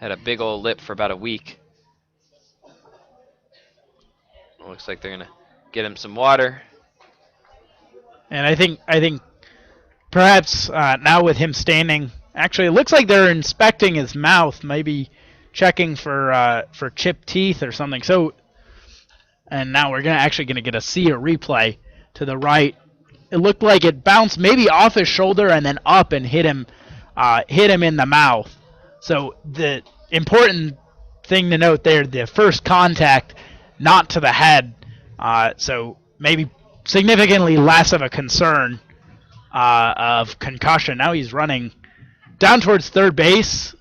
a big old lip for about a week. Looks like they're gonna get him some water.
And I think perhaps now with him standing, actually it looks like they're inspecting his mouth, maybe checking for chipped teeth or something. So, and now we're actually gonna see a replay to the right. It looked like it bounced maybe off his shoulder and then up and hit him in the mouth. So the important thing to note there, the first contact, not to the head. So maybe significantly less of a concern of concussion. Now he's running down towards third base,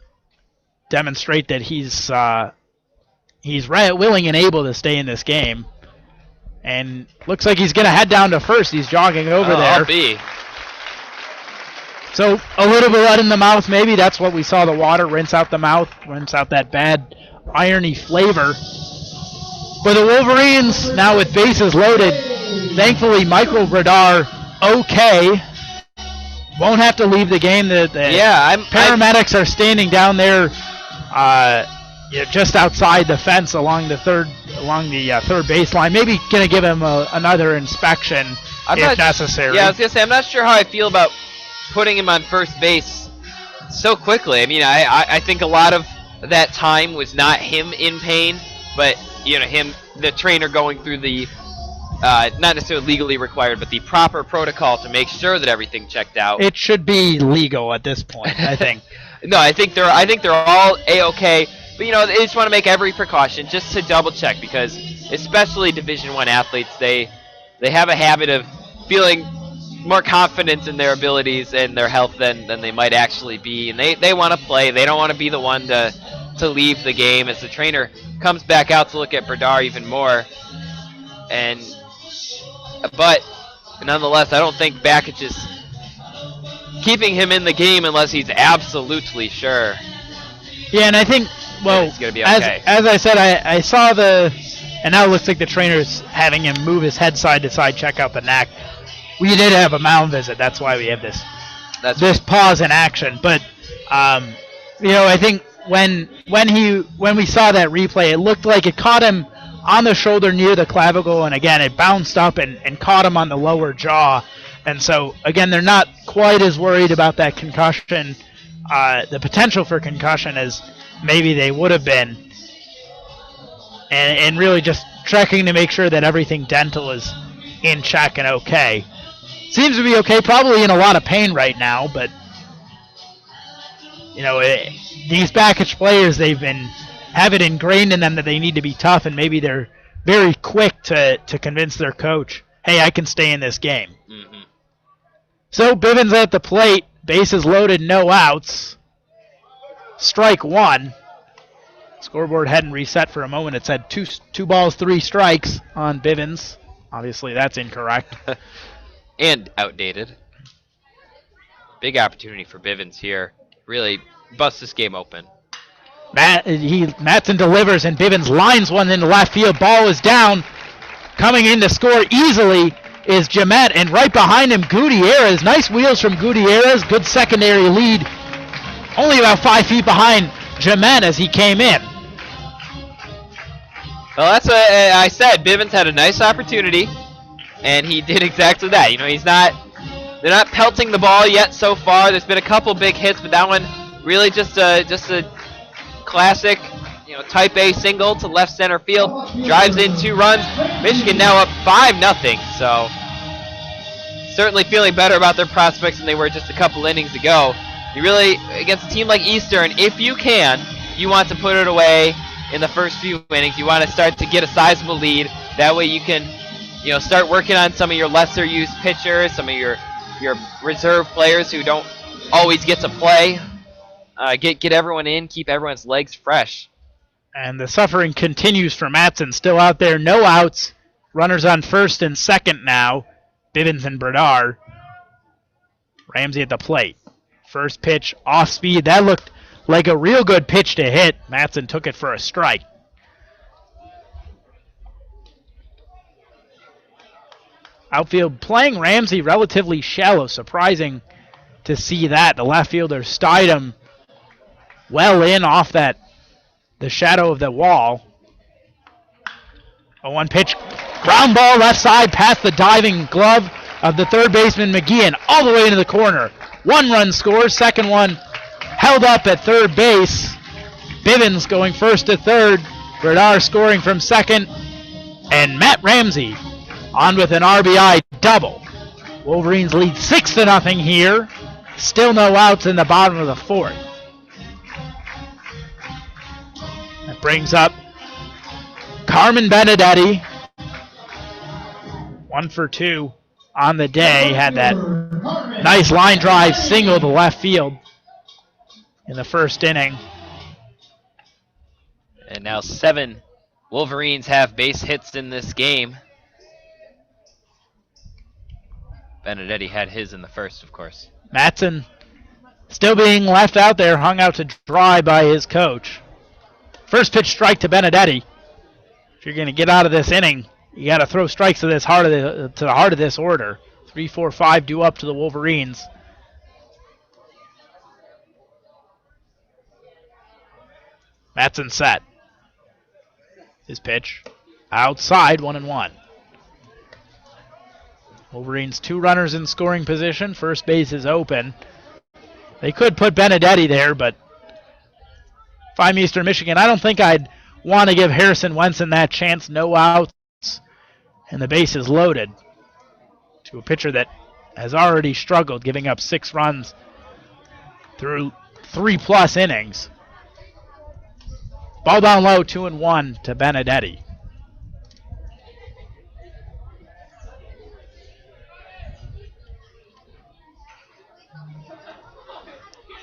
demonstrate that he's willing and able to stay in this game. And looks like he's going to head down to first. He's jogging over there.
I'll be.
So a little blood in the mouth, maybe. That's what we saw, the water rinse out the mouth, rinse out that bad irony flavor. For the Wolverines, now with bases loaded, thankfully Michael Bradar okay. Won't have to leave the game. The paramedics are standing down there just outside the fence along the third baseline. Maybe going to give him another inspection if necessary.
Yeah, I was going to say, I'm not sure how I feel about putting him on first base so quickly. I mean, I think a lot of that time was not him in pain, but the trainer going through the not necessarily legally required, but the proper protocol to make sure that everything checked out.
It should be legal at this point, I think.
No, I think they're all A-okay. But they just want to make every precaution just to double check, because especially Division I athletes, they have a habit of feeling more confident in their abilities and their health than they might actually be, and they want to play. They don't want to be the one to leave the game as the trainer comes back out to look at Bradar even more. But nonetheless, I don't think Bakic is keeping him in the game unless he's absolutely sure.
Yeah, and I think, well,
it's gonna be okay.
as I said, I saw and now it looks like the trainer's having him move his head side to side, check out the neck. We did have a mound visit, that's why we have this pause in action. But I think when we saw that replay, it looked like it caught him on the shoulder near the clavicle, and again, it bounced up and caught him on the lower jaw. And so, again, they're not quite as worried about that concussion, the potential for concussion, as maybe they would have been. And really just checking to make sure that everything dental is in check and okay. Seems to be okay, probably in a lot of pain right now, but these backage players, have it ingrained in them that they need to be tough, and maybe they're very quick to convince their coach, hey, I can stay in this game.
Mm-hmm.
So Bivens at the plate, bases loaded, no outs. Strike one. Scoreboard hadn't reset for a moment. It said two balls, 3 strikes on Bivens. Obviously, that's incorrect.
And outdated. Big opportunity for Bivens here. Really bust this game open.
Matson delivers, and Bivens lines one into left field. Ball is down. Coming in to score easily is Jamet, and right behind him, Gutierrez. Nice wheels from Gutierrez. Good secondary lead. Only about 5 feet behind Jamet as he came in.
Well, that's what I said. Bivens had a nice opportunity, and he did exactly that. They're not pelting the ball yet so far. There's been a couple big hits, but that one really just a classic, type A single to left center field. Drives in 2 runs. Michigan now up 5-0. So certainly feeling better about their prospects than they were just a couple innings ago. You really, against a team like Eastern, if you can, you want to put it away in the first few innings. You want to start to get a sizable lead. That way you can, start working on some of your lesser used pitchers, some of your reserve players who don't always get to play. Get everyone in, keep everyone's legs fresh.
And the suffering continues for Matson. Still out there, no outs. Runners on first and second now. Bivens and Bernard. Ramsey at the plate. First pitch off speed. That looked like a real good pitch to hit. Matson took it for a strike. Outfield playing Ramsey relatively shallow. Surprising to see that. The left fielder styed him well in off the shadow of the wall. A 1 pitch. Ground ball left side past the diving glove of the third baseman McGeehan all the way into the corner. 1 run scores. Second one held up at third base. Bivens going first to third. Bernard scoring from second. And Matt Ramsey on with an RBI double. Wolverines lead 6-0 here. Still no outs in the bottom of the 4th. That brings up Carmen Benedetti. 1 for 2 on the day. Had that nice line drive single to left field in the first inning.
And now 7 Wolverines have base hits in this game. Benedetti had his in the first, of course.
Matson still being left out there, hung out to dry by his coach. First pitch strike to Benedetti. If you're going to get out of this inning, you got to throw strikes to the heart of this order. 3, 4, 5 due up to the Wolverines. Matson set. His pitch outside, 1-1. Wolverines 2 runners in scoring position. First base is open. They could put Benedetti there, but if I'm Eastern Michigan, I don't think I'd want to give Harrison Wenson that chance. No outs, and the base is loaded to a pitcher that has already struggled, giving up 6 runs through 3+ innings. Ball down low, 2-1 to Benedetti.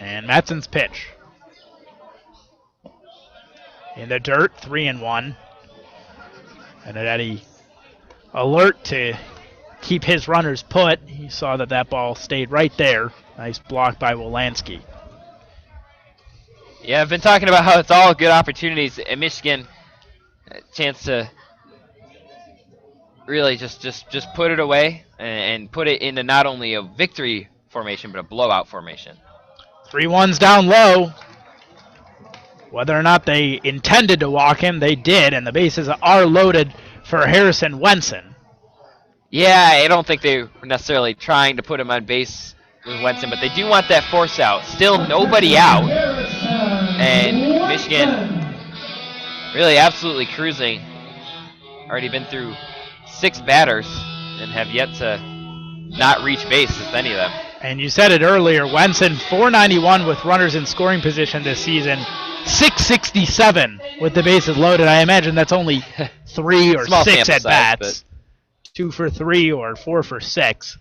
And Matson's pitch. In the dirt, 3-1. Benedetti alert to keep his runners put. He saw that ball stayed right there. Nice block by Wolanski.
Yeah, I've been talking about how it's all good opportunities at Michigan. A chance to really just put it away and put it into not only a victory formation, but a blowout formation.
3-1's down low. Whether or not they intended to walk him, they did, and the bases are loaded for Harrison Wenson.
Yeah, I don't think they were necessarily trying to put him on base with Wenson, but they do want that force out. Still nobody out. And Michigan really absolutely cruising. Already been through 6 batters and have yet to not reach base with any of them.
And you said it earlier, Wenson 491 with runners in scoring position this season, 667 with the bases loaded. I imagine that's only 3 or 6 at bats. 2 for 3 or 4 for 6.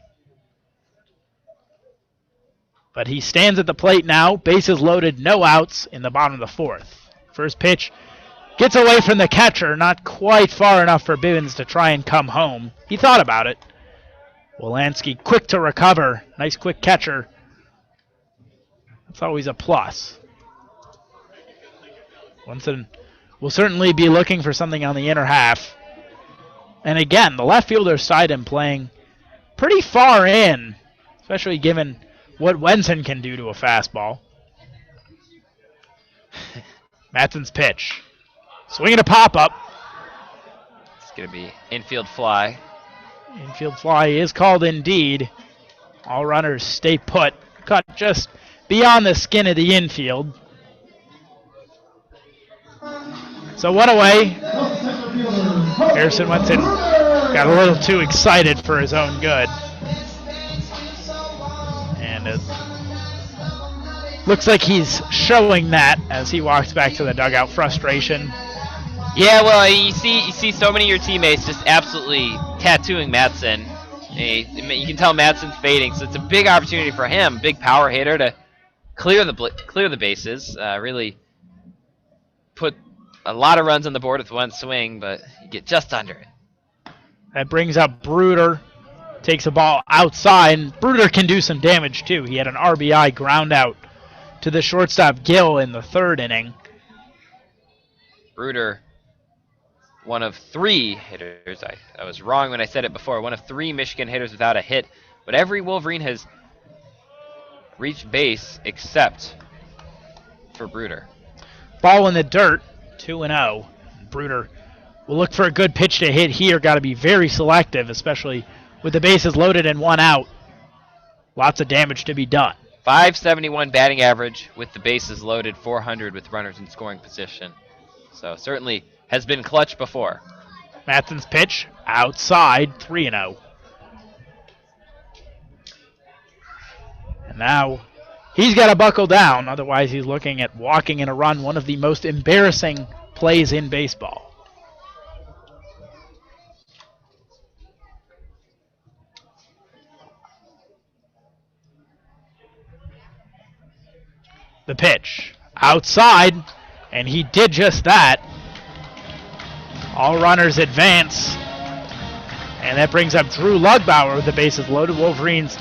But he stands at the plate now, bases loaded, no outs in the bottom of the 4th. First pitch gets away from the catcher, not quite far enough for Bivens to try and come home. He thought about it. Wolanski quick to recover. Nice quick catcher. That's always a plus. Wenson will certainly be looking for something on the inner half. And again, the left fielder's side him playing pretty far in, especially given what Wenson can do to a fastball. Matson's pitch. Swinging a pop-up.
It's going to be infield fly.
Infield fly is called indeed. All runners stay put. Cut just beyond the skin of the infield. So 1 away. Harrison Wenson got a little too excited for his own good. And it looks like he's showing that as he walks back to the dugout. Frustration.
Yeah, well, you see so many of your teammates just absolutely tattooing Matson. You can tell Matson's fading, so it's a big opportunity for him, big power hitter, to clear the bases. Really put a lot of runs on the board with one swing, but you get just under it.
That brings up Bruder. Takes a ball outside, and Bruder can do some damage too. He had an RBI ground out to the shortstop Gill in the 3rd inning.
Bruder, one of 3 hitters. I was wrong when I said it before. One of 3 Michigan hitters without a hit. But every Wolverine has reached base except for Bruder.
Ball in the dirt, 2-0. Bruder will look for a good pitch to hit here. Got to be very selective, especially with the bases loaded and 1 out. Lots of damage to be done.
.571 batting average with the bases loaded, 400 with runners in scoring position. So certainly has been clutch before.
Matson's pitch, outside, 3-0. And now he's got to buckle down, otherwise he's looking at walking in a run, one of the most embarrassing plays in baseball. The pitch, outside, and he did just that. All runners advance, and that brings up Drew Lugbauer with the bases loaded. Wolverines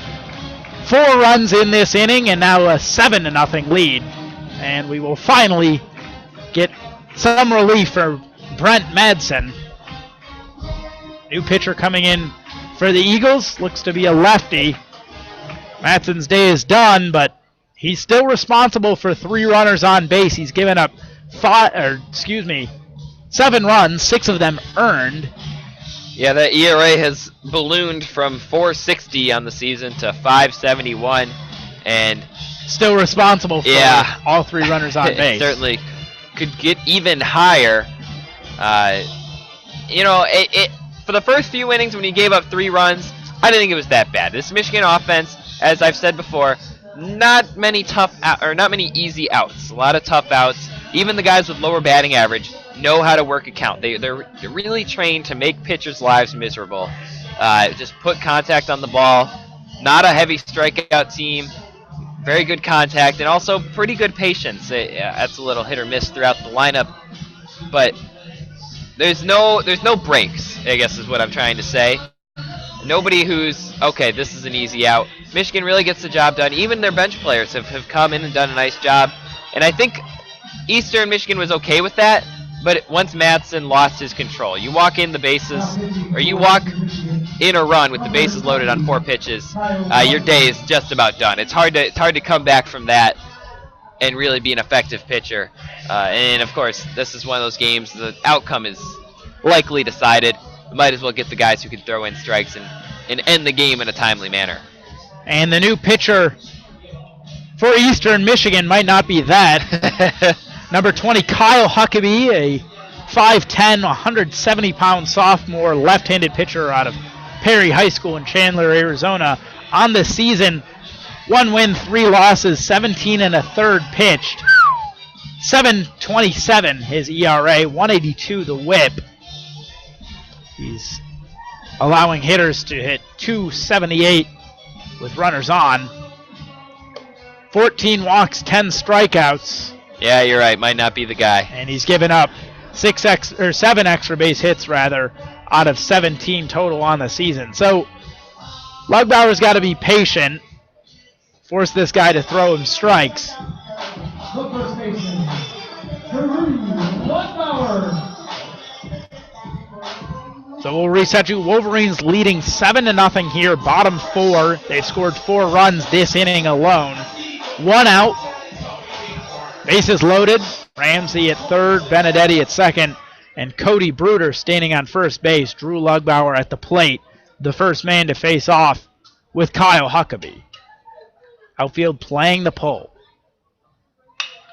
4 runs in this inning, and now a 7-0 lead. And we will finally get some relief for Brent Madsen. New pitcher coming in for the Eagles, looks to be a lefty. Madsen's day is done, but he's still responsible for 3 runners on base. He's given up 7 runs, 6 of them earned.
Yeah, that ERA has ballooned from 4.60 on the season to 5.71, and
still responsible for all 3 runners on base.
Certainly could get even higher. For the first few innings when he gave up 3 runs, I didn't think it was that bad. This Michigan offense, as I've said before, not many easy outs. A lot of tough outs. Even the guys with lower batting average know how to work a count. They're really trained to make pitchers' lives miserable. Just put contact on the ball. Not a heavy strikeout team. Very good contact, and also pretty good patience. That's a little hit or miss throughout the lineup, but there's no breaks, I guess is what I'm trying to say. Nobody who's, okay, this is an easy out. Michigan really gets the job done. Even their bench players have come in and done a nice job. And I think Eastern Michigan was okay with that, but once Madsen lost his control, you walk in the bases, or you walk in a run with the bases loaded on 4 pitches, your day is just about done. It's hard to come back from that and really be an effective pitcher. And of course, this is one of those games. The outcome is likely decided. We might as well get the guys who can throw in strikes and end the game in a timely manner.
And the new pitcher for Eastern Michigan might not be that. Number 20, Kyle Huckabee, a 5'10", 170-pound sophomore left-handed pitcher out of Perry High School in Chandler, Arizona. On the season, 1 win, 3 losses, 17 and a third pitched. 7.27 his ERA, 182 the whip. He's allowing hitters to hit 278 with runners on. 14 walks, 10 strikeouts.
Yeah, you're right. Might not be the guy.
And he's given up 7 extra base hits rather out of 17 total on the season. So Lugbauer's got to be patient, force this guy to throw him strikes. So we'll reset you. Wolverines leading 7-0 here, bottom 4. They've scored 4 runs this inning alone. 1 out. Bases loaded. Ramsey at third, Benedetti at second, and Cody Bruder standing on first base. Drew Lugbauer at the plate, the first man to face off with Kyle Huckabee. Outfield playing the pull.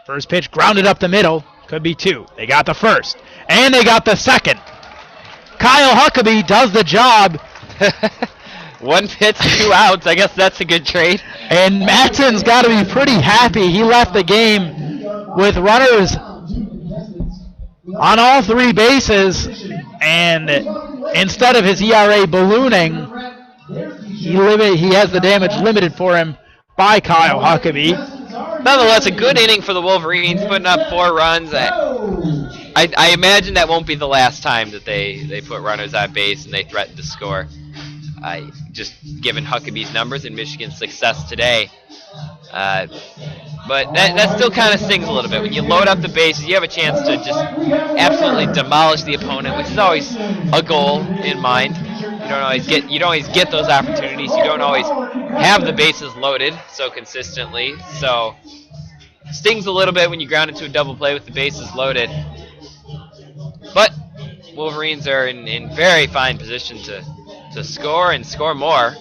First pitch grounded up the middle. Could be 2. They got the first, and they got the second. Kyle Huckabee does the job.
1 pitch, 2 outs. I guess that's a good trade.
And Matson's got to be pretty happy. He left the game with runners on all 3 bases, and instead of his ERA ballooning, he has the damage limited for him by Kyle Huckabee.
Nonetheless, a good inning for the Wolverines, putting up 4 runs. I imagine that won't be the last time that they put runners on base and they threaten to score. Just given Huckabee's numbers and Michigan's success today. But that still kind of stings a little bit. When you load up the bases, you have a chance to just absolutely demolish the opponent, which is always a goal in mind. You don't always get those opportunities. You don't always have the bases loaded so consistently. So stings a little bit when you ground into a double play with the bases loaded. But Wolverines are in very fine position to score and score more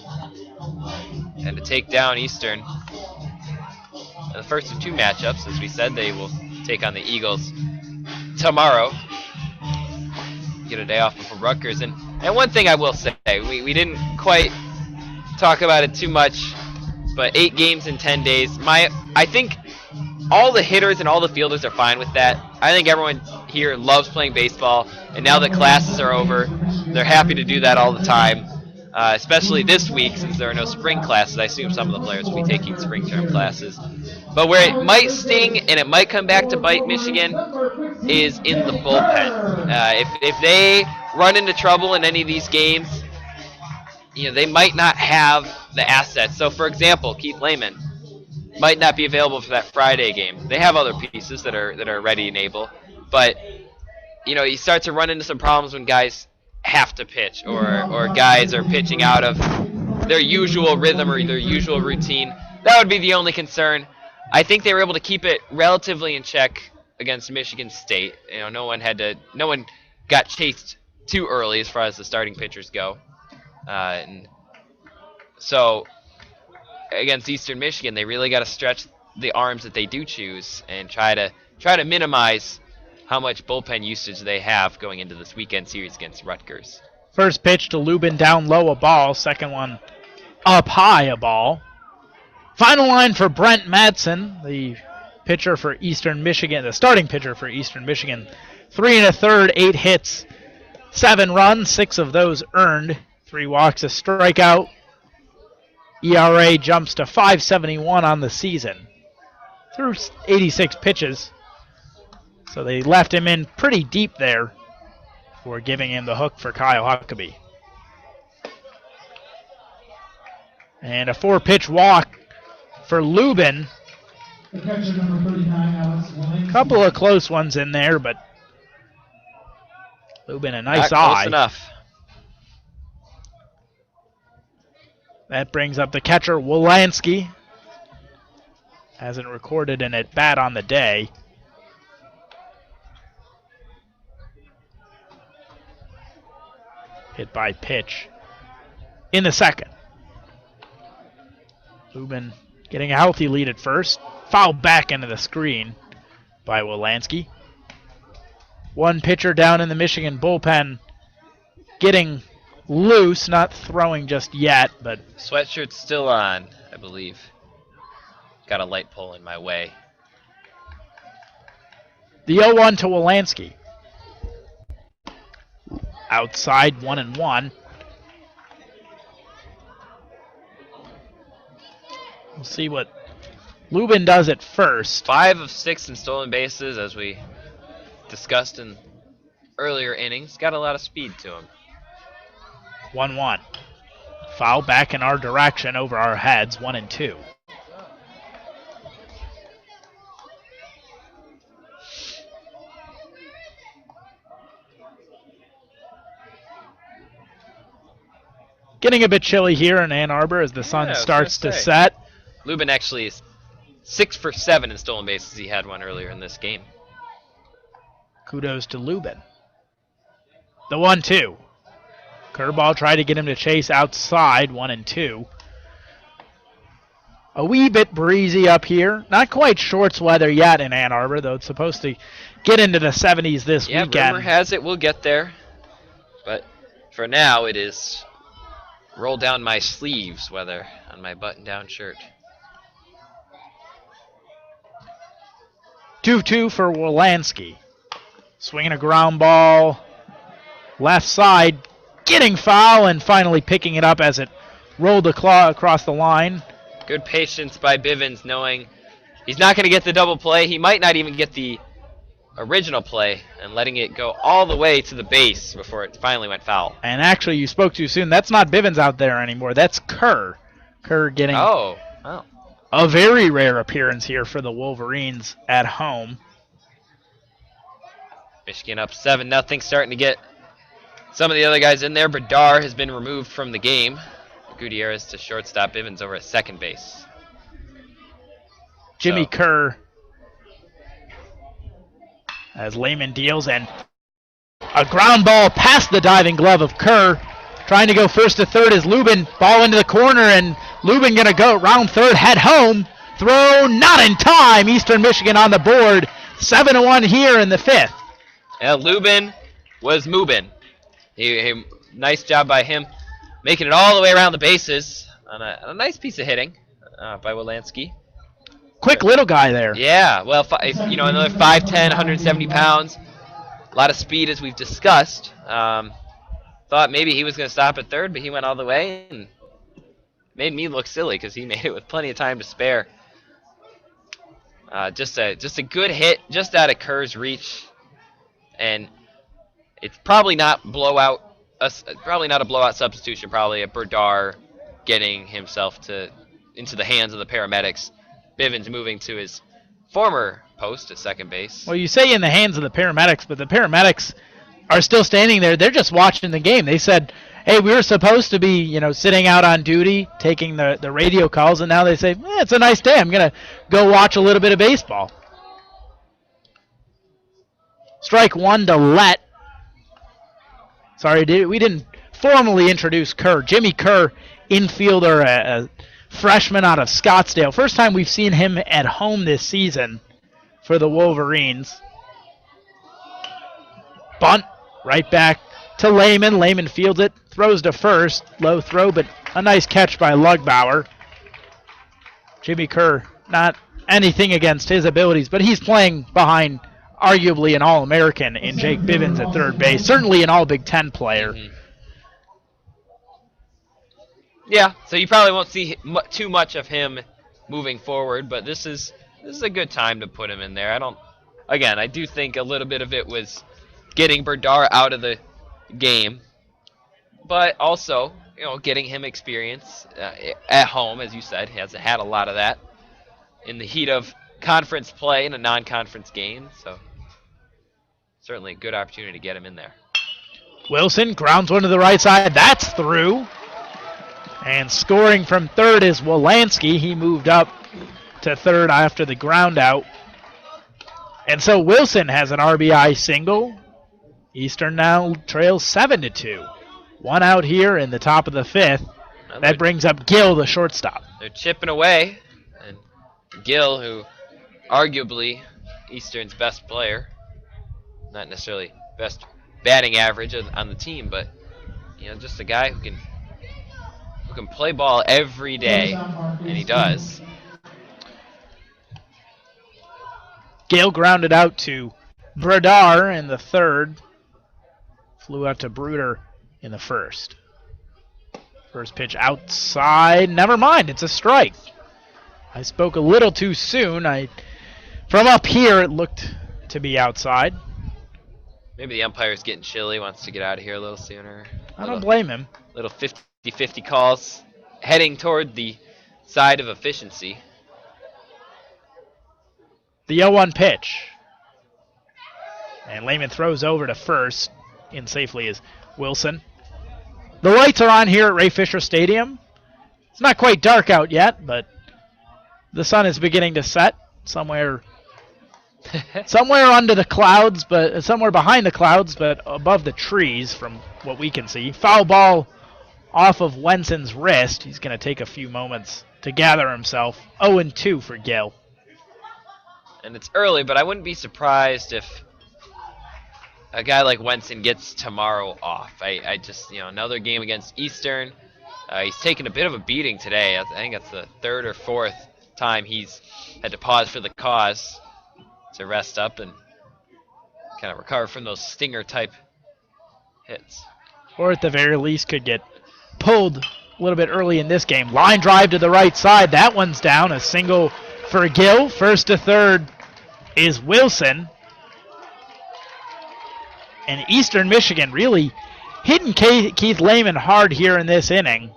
and to take down Eastern. The first of 2 matchups, as we said, they will take on the Eagles tomorrow. Get a day off before Rutgers. And one thing I will say, we didn't quite talk about it too much, but 8 games in 10 days. I think all the hitters and all the fielders are fine with that. I think everyone here loves playing baseball, and now that classes are over, they're happy to do that all the time. Especially this week, since there are no spring classes. I assume some of the players will be taking spring term classes. But where it might sting and it might come back to bite Michigan is in the bullpen. If they run into trouble in any of these games, they might not have the assets. So, for example, Keith Lehman might not be available for that Friday game. They have other pieces that are ready and able, but you start to run into some problems when guys have to pitch or guys are pitching out of their usual rhythm or their usual routine. That would be the only concern. I think they were able to keep it relatively in check against Michigan State. No one got chased too early as far as the starting pitchers go. And so against Eastern Michigan, they really got to stretch the arms that they do choose and try to minimize how much bullpen usage they have going into this weekend series against Rutgers.
First pitch to Lubin down low, a ball. Second one up high, a ball. Final line for Brent Madsen, the pitcher for Eastern Michigan, the starting pitcher for Eastern Michigan. 3 1/3, 8 hits, 7 runs, 6 of those earned, 3 walks, a strikeout. ERA jumps to 5.71 on the season. Through 86 pitches. So they left him in pretty deep there for giving him the hook for Kyle Huckabee. And a 4-pitch walk for Lubin. Couple of close ones in there, but Lubin a nice
Not
eye.
close enough.
That brings up the catcher, Wolanski. Hasn't recorded an at-bat on the day. hit by pitch in the second. Lubin getting a healthy lead at first. Foul back into the screen by Wolanski. One pitcher down in the Michigan bullpen getting loose, not throwing just yet, but
Sweatshirt's still on, I believe. Got a light pole in my way.
the 0-1 to Wolanski. Outside 1-1. We'll see what Lubin does at first.
5 of 6 in stolen bases, as we discussed in earlier innings. Got a lot of speed to him.
1-1. Foul back in our direction over our heads, 1-2. Getting a bit chilly here in Ann Arbor as the sun starts to set.
Lubin actually is 6 for 7 in stolen bases. He had one earlier in this game.
Kudos to Lubin. The 1-2. Curveball tried to get him to chase outside, 1-2. A wee bit breezy up here. Not quite shorts weather yet in Ann Arbor, though it's supposed to get into the 70s this weekend.
Rumor has it we'll get there. But for now, it is roll down my sleeves weather on my button-down shirt.
2-2 for Wolanski. Swinging a ground ball. Left side. Getting foul and finally picking it up as it rolled the claw across the line.
Good patience by Bivens, knowing he's not going to get the double play. He might not even get the original play, and letting it go all the way to the base before it finally went foul.
And actually, you spoke too soon. That's not Bivens out there anymore. That's Kerr. Kerr getting a very rare appearance here for the Wolverines at home.
Michigan up 7-0, starting to get some of the other guys in there. Berdar has been removed from the game. Gutierrez to shortstop, Bivens over at second base.
Jimmy Kerr as Lehman deals, and a ground ball past the diving glove of Kerr. Trying to go first to third is Lubin. Ball into the corner, and Lubin going to go round third, head home. Throw not in time. Eastern Michigan on the board. 7-1 here in the fifth.
And Lubin was moving. Nice job by him, making it all the way around the bases on a nice piece of hitting by Wolanski.
Quick little guy there.
Yeah, well, another 5'10", 170 pounds. A lot of speed, as we've discussed. Thought maybe he was going to stop at third, but he went all the way and made me look silly because he made it with plenty of time to spare. Just a good hit, just out of Kerr's reach, and it's probably not a blowout substitution. Probably a Berdar getting himself into the hands of the paramedics. Bivens moving to his former post at second base.
Well, you say in the hands of the paramedics, but the paramedics are still standing there. They're just watching the game. They said, hey, we were supposed to be, sitting out on duty, taking the radio calls, and now they say, it's a nice day. I'm going to go watch a little bit of baseball. Strike one to Lett. Sorry, we didn't formally introduce Kerr. Jimmy Kerr, infielder, a freshman out of Scottsdale. First time we've seen him at home this season for the Wolverines. Bunt right back to Lehman. Lehman fields it, throws to first. Low throw, but a nice catch by Lugbauer. Jimmy Kerr, not anything against his abilities, but he's playing behind arguably an All-American in Jake Bivens at third base. Certainly an All-Big Ten player.
Mm-hmm. Yeah, so you probably won't see too much of him moving forward, but this is a good time to put him in there. I do think a little bit of it was getting Berdar out of the game, but also, getting him experience at home, as you said. He hasn't had a lot of that in the heat of conference play in a non-conference game, so certainly a good opportunity to get him in there.
Wilson grounds one to the right side. That's through. And scoring from third is Wolanski. He moved up to third after the ground out. And so Wilson has an RBI single. Eastern now trails 7-2. One out here in the top of the fifth. That brings up Gill, the shortstop.
They're chipping away, and Gill, who arguably Eastern's best player, not necessarily best batting average on the team, but just a guy who can play ball every day, and he does.
Gill grounded out to Bradar in the third. Flew out to Bruder in the first. First pitch outside. Never mind, it's a strike. I spoke a little too soon. From up here, it looked to be outside.
Maybe the umpire's getting chilly, wants to get out of here a little sooner.
I don't blame him.
Little 50-50 calls, heading toward the side of efficiency.
The 0-1 pitch. And Lehman throws over to first. In safely is Wilson. The lights are on here at Ray Fisher Stadium. It's not quite dark out yet, but the sun is beginning to set somewhere under the clouds, but somewhere behind the clouds, but above the trees from what we can see. Foul ball off of Wenson's wrist. He's going to take a few moments to gather himself. 0-2 for Gill.
And it's early, but I wouldn't be surprised if a guy like Wenson gets tomorrow off. I just, another game against Eastern. He's taken a bit of a beating today. I think that's the third or fourth time he's had to pause for the cause to rest up and kind of recover from those stinger-type hits.
Or at the very least could get pulled a little bit early in this game. Line drive to the right side. That one's down. A single for Gill. First to third is Wilson. And Eastern Michigan really hitting Keith Lehman hard here in this inning.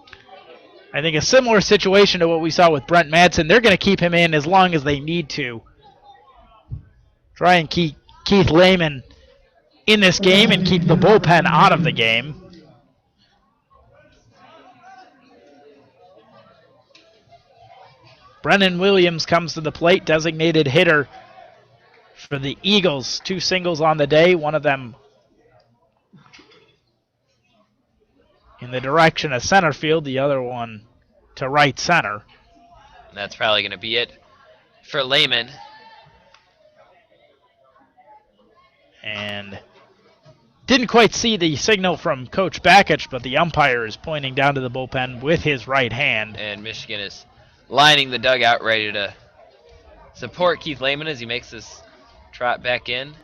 I think a similar situation to what we saw with Brent Madsen. They're going to keep him in as long as they need to. Try and keep Keith Lehman in this game and keep the bullpen out of the game. Brennan Williams comes to the plate, designated hitter for the Eagles. 2 singles on the day, one of them in the direction of center field, the other one to right center.
And that's probably going to be it for Lehman.
And didn't quite see the signal from Coach Bakich, but the umpire is pointing down to the bullpen with his right hand.
And Michigan is lining the dugout ready to support Keith Lehman as he makes this trot back in.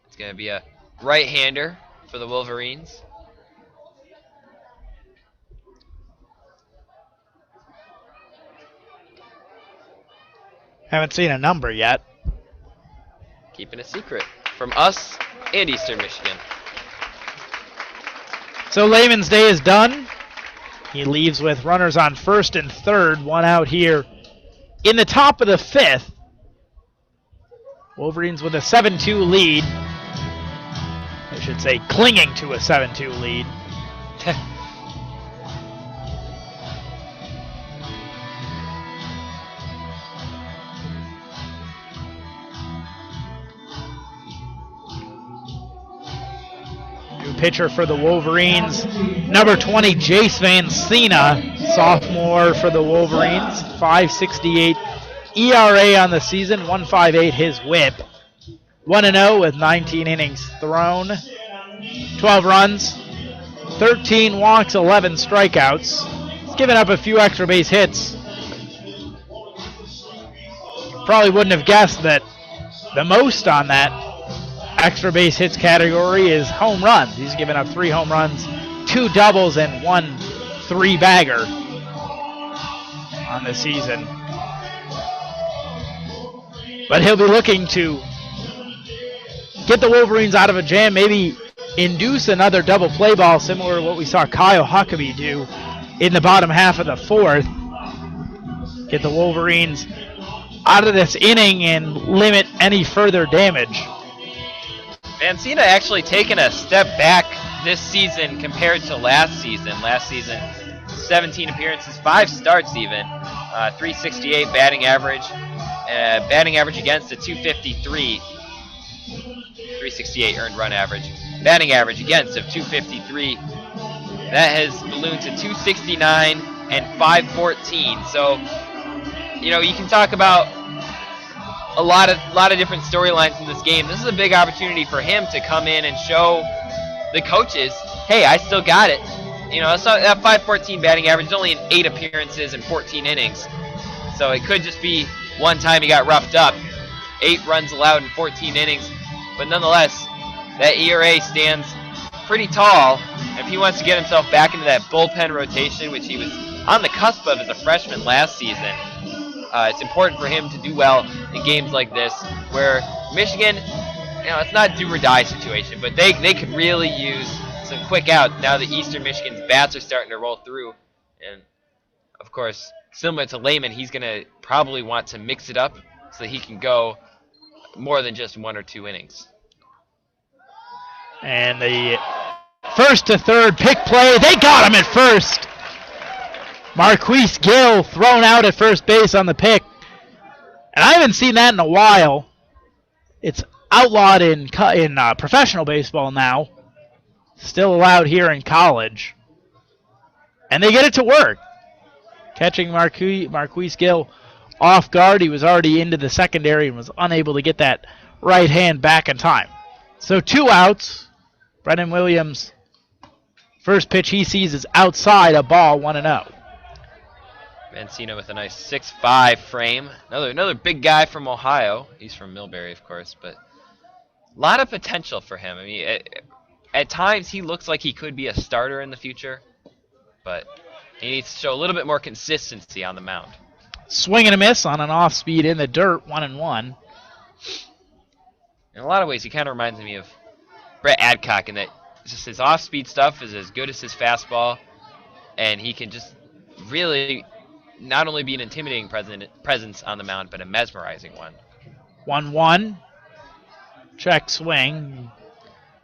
It's going to be a right-hander for the Wolverines.
Haven't seen a number yet.
Keeping a secret from us and Eastern Michigan.
So Lehman's day is done. He leaves with runners on first and third, one out here in the top of the fifth. Wolverines with a 7-2 lead. I should say clinging to a 7-2 lead. Pitcher for the Wolverines, number 20, Jace Van Sina, sophomore for the Wolverines, 5.68 ERA on the season, 1.58 his whip, 1-0 with 19 innings thrown, 12 runs, 13 walks, 11 strikeouts. He's given up a few extra base hits. Probably wouldn't have guessed that the most on that extra base hits category is home runs. He's given up 3 home runs, 2 doubles, and 1 3-bagger on the season. But he'll be looking to get the Wolverines out of a jam, maybe induce another double play ball similar to what we saw Kyle Huckabee do in the bottom half of the fourth. Get the Wolverines out of this inning and limit any further damage.
Vancina actually taken a step back this season compared to last season. Last season, 17 appearances, 5 starts even, 368 batting average against a 253, 368 earned run average. batting average against of 253. That has ballooned to 269 and 514. So, you can talk about a lot of different storylines in this game. This is a big opportunity for him to come in and show the coaches, hey, I still got it. That's not, that 514 batting average is only in 8 appearances and 14 innings. So it could just be one time he got roughed up. 8 runs allowed in 14 innings. But nonetheless, that ERA stands pretty tall. If he wants to get himself back into that bullpen rotation, which he was on the cusp of as a freshman last season, it's important for him to do well in games like this, where Michigan, it's not a do-or-die situation, but they could really use some quick outs now that Eastern Michigan's bats are starting to roll through. And, of course, similar to Lehman, he's going to probably want to mix it up so that he can go more than just 1 or 2 innings.
And the first to third pick play, they got him at first. Marquise Gill thrown out at first base on the pick. And I haven't seen that in a while. It's outlawed in professional baseball now. Still allowed here in college. And they get it to work. Catching Marquise Gill off guard. He was already into the secondary and was unable to get that right hand back in time. So 2 outs. Brennan Williams, first pitch he sees is outside, a ball, 1-0.
Mancina with a nice 6'5" frame. Another big guy from Ohio. He's from Millbury, of course, but a lot of potential for him. I mean, at times he looks like he could be a starter in the future, but he needs to show a little bit more consistency on the mound.
Swing and a miss on an off speed in the dirt, 1-1.
In a lot of ways, he kind of reminds me of Brett Adcock in that just his off-speed stuff is as good as his fastball, and he can just really not only be an intimidating presence on the mound, but a mesmerizing one.
1-1. Check swing.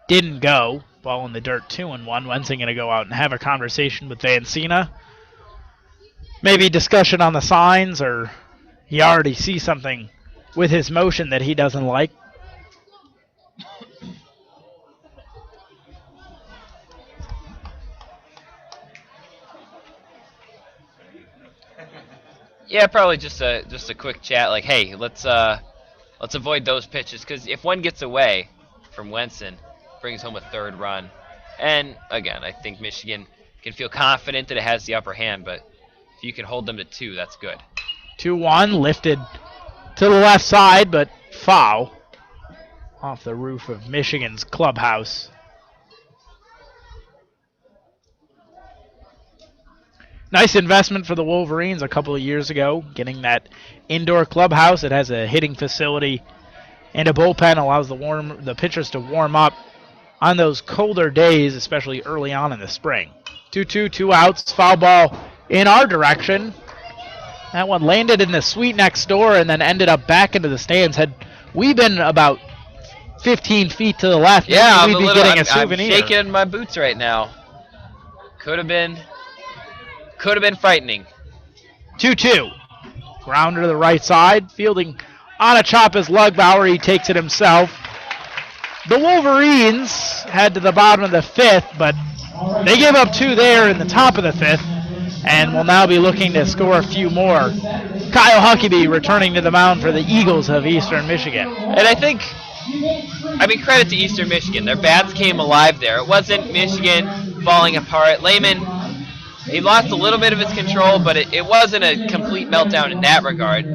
Didn't go. Ball in the dirt, 2-1. Wensing going to go out and have a conversation with Vancina. Maybe discussion on the signs, or he already sees something with his motion that he doesn't like.
Yeah, probably just a quick chat, like, hey, let's avoid those pitches, because if one gets away from Wenson, brings home a 3rd run. And again, I think Michigan can feel confident that it has the upper hand, but if you can hold them to 2, that's good.
2-1, lifted to the left side, but foul off the roof of Michigan's clubhouse. Nice investment for the Wolverines a couple of years ago, getting that indoor clubhouse. It has a hitting facility and a bullpen, allows the pitchers to warm up on those colder days, especially early on in the spring. 2-2, 2 outs, foul ball in our direction. That one landed in the suite next door and then ended up back into the stands. Had we been about 15 feet to the left,
yeah,
we'd be getting a souvenir.
I'm shaking in my boots right now. Could have been frightening.
2-2. Grounder to the right side. Fielding on a chop is Lugbauer. He takes it himself. The Wolverines head to the bottom of the 5th, but they give up 2 there in the top of the 5th, and will now be looking to score a few more. Kyle Huckabee returning to the mound for the Eagles of Eastern Michigan.
And credit to Eastern Michigan. Their bats came alive there. It wasn't Michigan falling apart. Lehman, he lost a little bit of his control, but it wasn't a complete meltdown in that regard.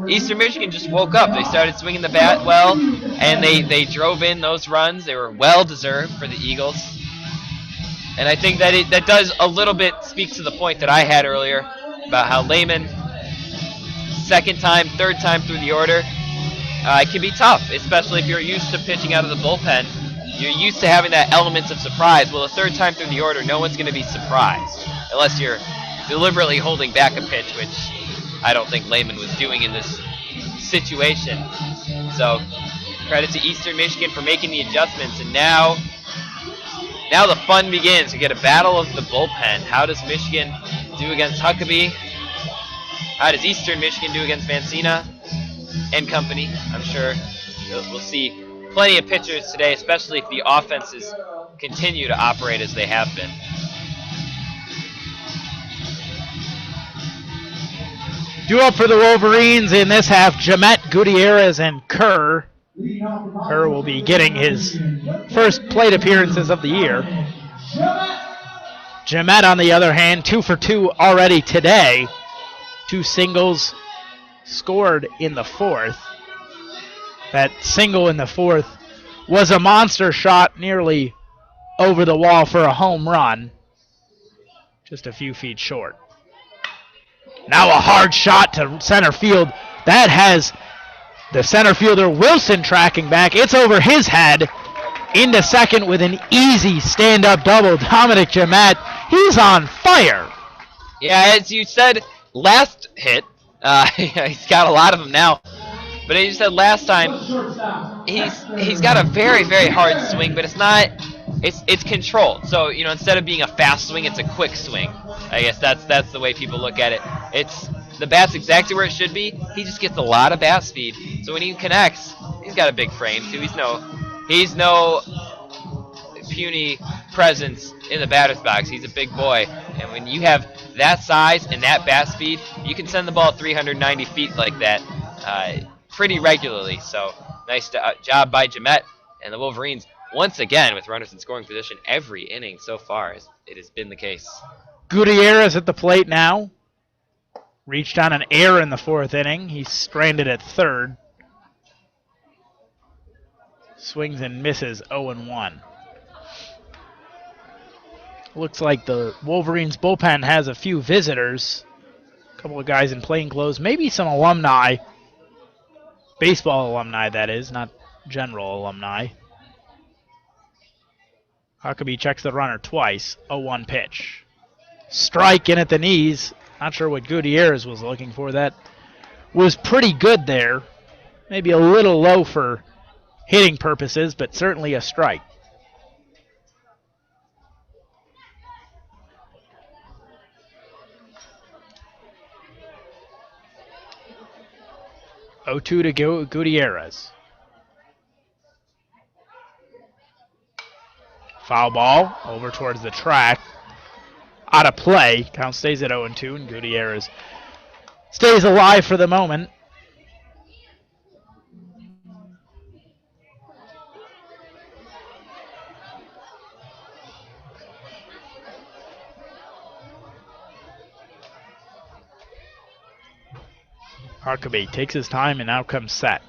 Eastern Michigan just woke up. They started swinging the bat well, and they drove in those runs. They were well-deserved for the Eagles. And I think that does a little bit speak to the point that I had earlier about how Lehman, 2nd time, 3rd time through the order, it can be tough, especially if you're used to pitching out of the bullpen. You're used to having that element of surprise. Well, the 3rd time through the order, no one's going to be surprised, unless you're deliberately holding back a pitch, which I don't think Lehman was doing in this situation. So, credit to Eastern Michigan for making the adjustments, and now the fun begins. We get a battle of the bullpen. How does Michigan do against Huckabee? How does Eastern Michigan do against Vancina and company? I'm sure we'll see plenty of pitchers today, especially if the offenses continue to operate as they have been.
Due up for the Wolverines in this half, Jamet, Gutierrez, and Kerr. Kerr will be getting his first plate appearances of the year. Jamet, on the other hand, 2 for 2 already today. 2 singles scored in the fourth. That single in the fourth was a monster shot nearly over the wall for a home run. Just a few feet short. Now a hard shot to center field. That has the center fielder Wilson tracking back. It's over his head into second with an easy stand-up double. Dominic Jamet, he's on fire.
Yeah, as you said, last hit, he's got a lot of them now. But as you said last time, he's got a very, very hard swing, but it's controlled. So, instead of being a fast swing, it's a quick swing. I guess that's the way people look at it. The bat's exactly where it should be. He just gets a lot of bat speed. So when he connects, he's got a big frame too. He's no puny presence in the batter's box. He's a big boy. And when you have that size and that bat speed, you can send the ball 390 feet like that pretty regularly. So nice job by Jamet and the Wolverines once again with runners in scoring position every inning so far. It has been the case.
Gutierrez at the plate now. Reached on an error in the fourth inning. He's stranded at third. Swings and misses 0-1. Looks like the Wolverines bullpen has a few visitors. A couple of guys in plain clothes. Maybe some alumni. Baseball alumni, that is, not general alumni. Huckabee checks the runner twice. 0-1 pitch. Strike in at the knees. Not sure what Gutierrez was looking for. That was pretty good there. Maybe a little low for hitting purposes, but certainly a strike. (0-2) to Gutierrez. Foul ball over towards the track. Out of play. Count stays at 0-2, and Gutierrez stays alive for the moment. Huckabee takes his time and now comes set.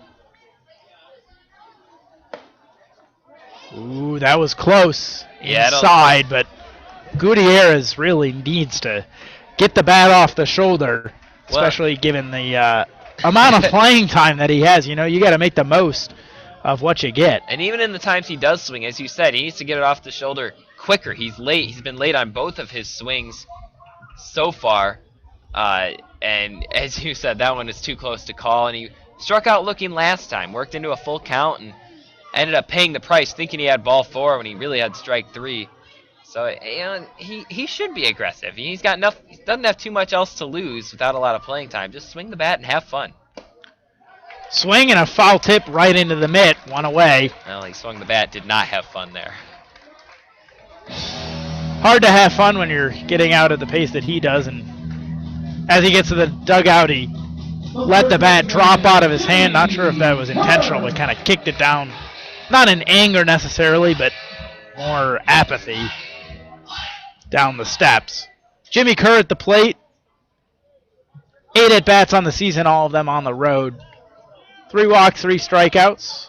Ooh, that was close.
Yeah,
inside, but Gutierrez really needs to get the bat off the shoulder, especially given the amount of playing time that he has. You got to make the most of what you get.
And even in the times he does swing, as you said, he needs to get it off the shoulder quicker. He's late. He's been late on both of his swings so far. And as you said, that one is too close to call. And he struck out looking last time, worked into a full count, and ended up paying the price thinking he had ball 4 when he really had strike 3. So he should be aggressive. He's got enough. He doesn't have too much else to lose without a lot of playing time. Just swing the bat and have fun.
Swing and a foul tip right into the mitt. One away.
Well, he swung the bat. Did not have fun there.
Hard to have fun when you're getting out at the pace that he does. And as he gets to the dugout, he let the bat drop out of his hand. Not sure if that was intentional, but kind of kicked it down. Not in anger necessarily, but more apathy down the steps. Jimmy Kerr at the plate. 8 at-bats on the season, all of them on the road. 3 walks, 3 strikeouts,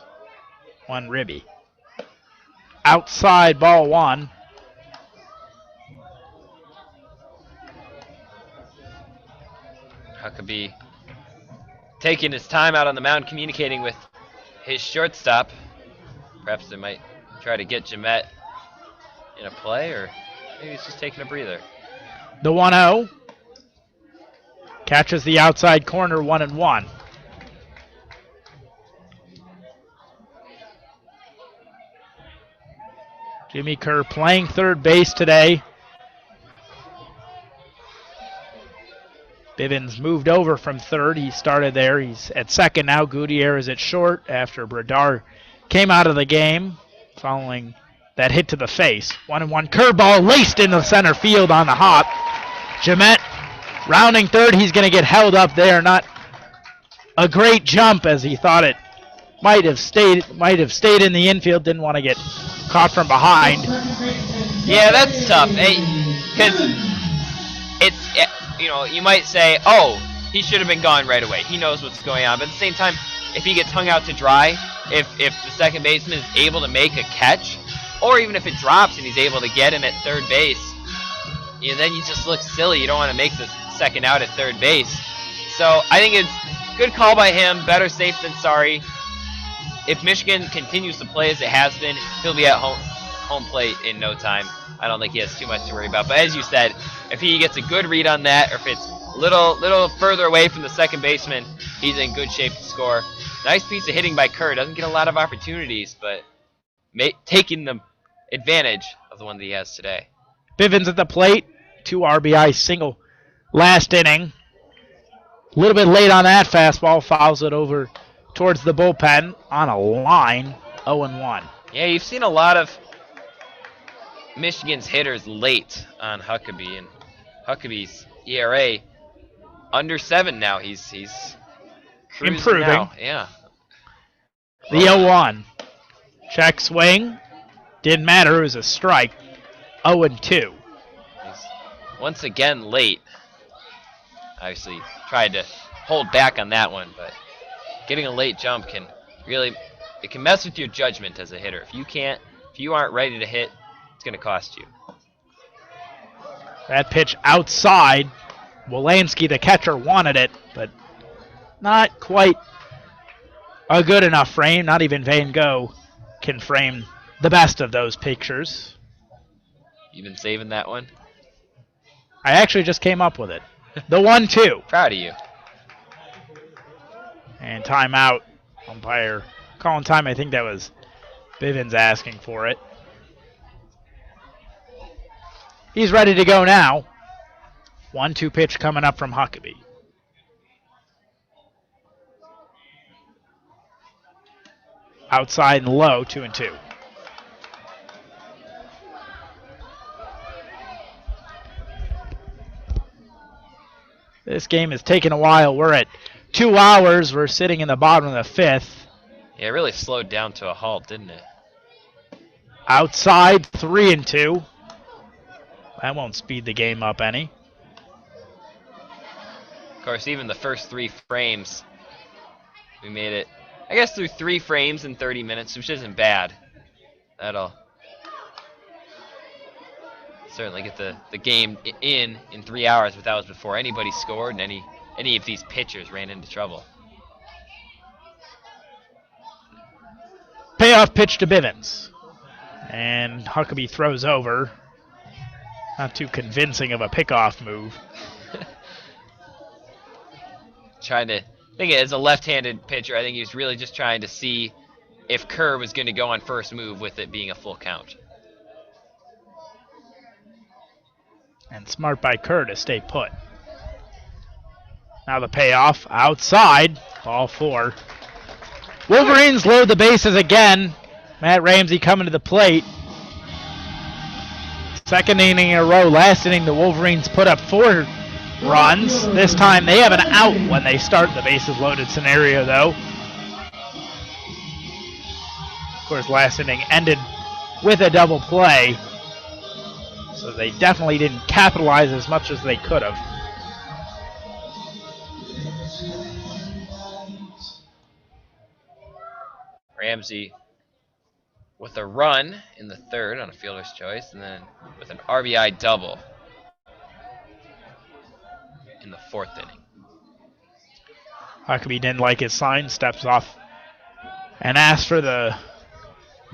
1 ribby. Outside ball 1.
Huckabee taking his time out on the mound, communicating with his shortstop. Perhaps they might try to get Jamet in a play, or maybe he's just taking a breather.
The 1-0. Catches the outside corner, 1-1. Jimmy Kerr playing third base today. Bivens moved over from third. He started there. He's at second now. Gutierrez at short after Bradar came out of the game following that hit to the face. 1-1 curveball laced into center field on the hop. Jemet rounding third. He's going to get held up there. Not a great jump as he thought it might have stayed in the infield. Didn't want to get caught from behind.
Yeah, that's tough. Because it's, you might say, oh, he should have been gone right away. He knows what's going on. But at the same time, if he gets hung out to dry, if the second baseman is able to make a catch, or even if it drops and he's able to get him at third base, then you just look silly. You don't want to make the second out at third base. So I think it's a good call by him. Better safe than sorry. If Michigan continues to play as it has been, he'll be at home plate in no time. I don't think he has too much to worry about. But as you said, if he gets a good read on that, or if it's a little further away from the second baseman, he's in good shape to score. Nice piece of hitting by Kerr. Doesn't get a lot of opportunities, but taking the advantage of the one that he has today.
Bivens at the plate. 2 RBI single last inning. A little bit late on that fastball. Fouls it over towards the bullpen on a line. 0-1.
Yeah, you've seen a lot of Michigan's hitters late on Huckabee, and Huckabee's ERA under 7 now. He's
improving.
Now. Yeah.
The 0-1. Check swing. Didn't matter. It was a strike. 0-2.
He's once again late. Obviously tried to hold back on that one, but getting a late jump can mess with your judgment as a hitter. If you aren't ready to hit, it's going to cost you.
That pitch outside. Wolanski, the catcher, wanted it, but not quite a good enough frame. Not even Van Gogh can frame the best of those pictures.
You been saving that one?
I actually just came up with it. The 1-2.
Proud of you.
And timeout. Umpire calling time. I think that was Bivens asking for it. He's ready to go now. 1-2 pitch coming up from Huckabee. Outside and low, 2-2. This game is taking a while. We're at 2 hours. We're sitting in the bottom of the 5th.
Yeah, it really slowed down to a halt, didn't it?
Outside, 3-2. That won't speed the game up any.
Of course, even the first 3 frames, we made it, I guess, through 3 frames in 30 minutes, which isn't bad at all. Certainly get the game in 3 hours without before anybody scored and any of these pitchers ran into trouble.
Payoff pitch to Bivens. And Huckabee throws over. Not too convincing of a pickoff move.
I think as a left-handed pitcher, I think he was really just trying to see if Kerr was going to go on first move with it being a full count.
And smart by Kerr to stay put. Now the payoff outside. Ball 4. Wolverines load the bases again. Matt Ramsey coming to the plate. Second inning in a row. Last inning, the Wolverines put up 4 runs. This time they have an out when they start the bases loaded scenario, though. Of course, last inning ended with a double play. So they definitely didn't capitalize as much as they could have.
Ramsey with a run in the 3rd on a fielder's choice, and then with an RBI double in the 4th inning.
Huckabee didn't like his sign, steps off and asks for the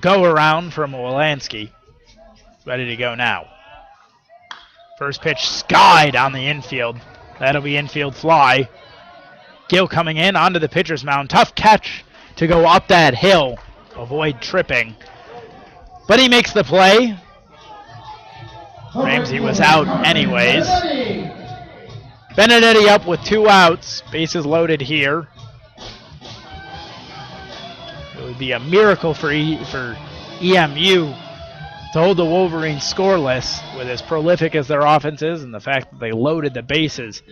go-around from Wolanski. Ready to go now. First pitch sky down the infield. That'll be infield fly. Gill coming in onto the pitcher's mound. Tough catch to go up that hill. Avoid tripping. But he makes the play. Ramsey was out anyways. Benedetti up with 2 outs. Bases loaded here. would be a miracle for EMU to hold the Wolverines scoreless with as prolific as their offense is and the fact that they loaded the bases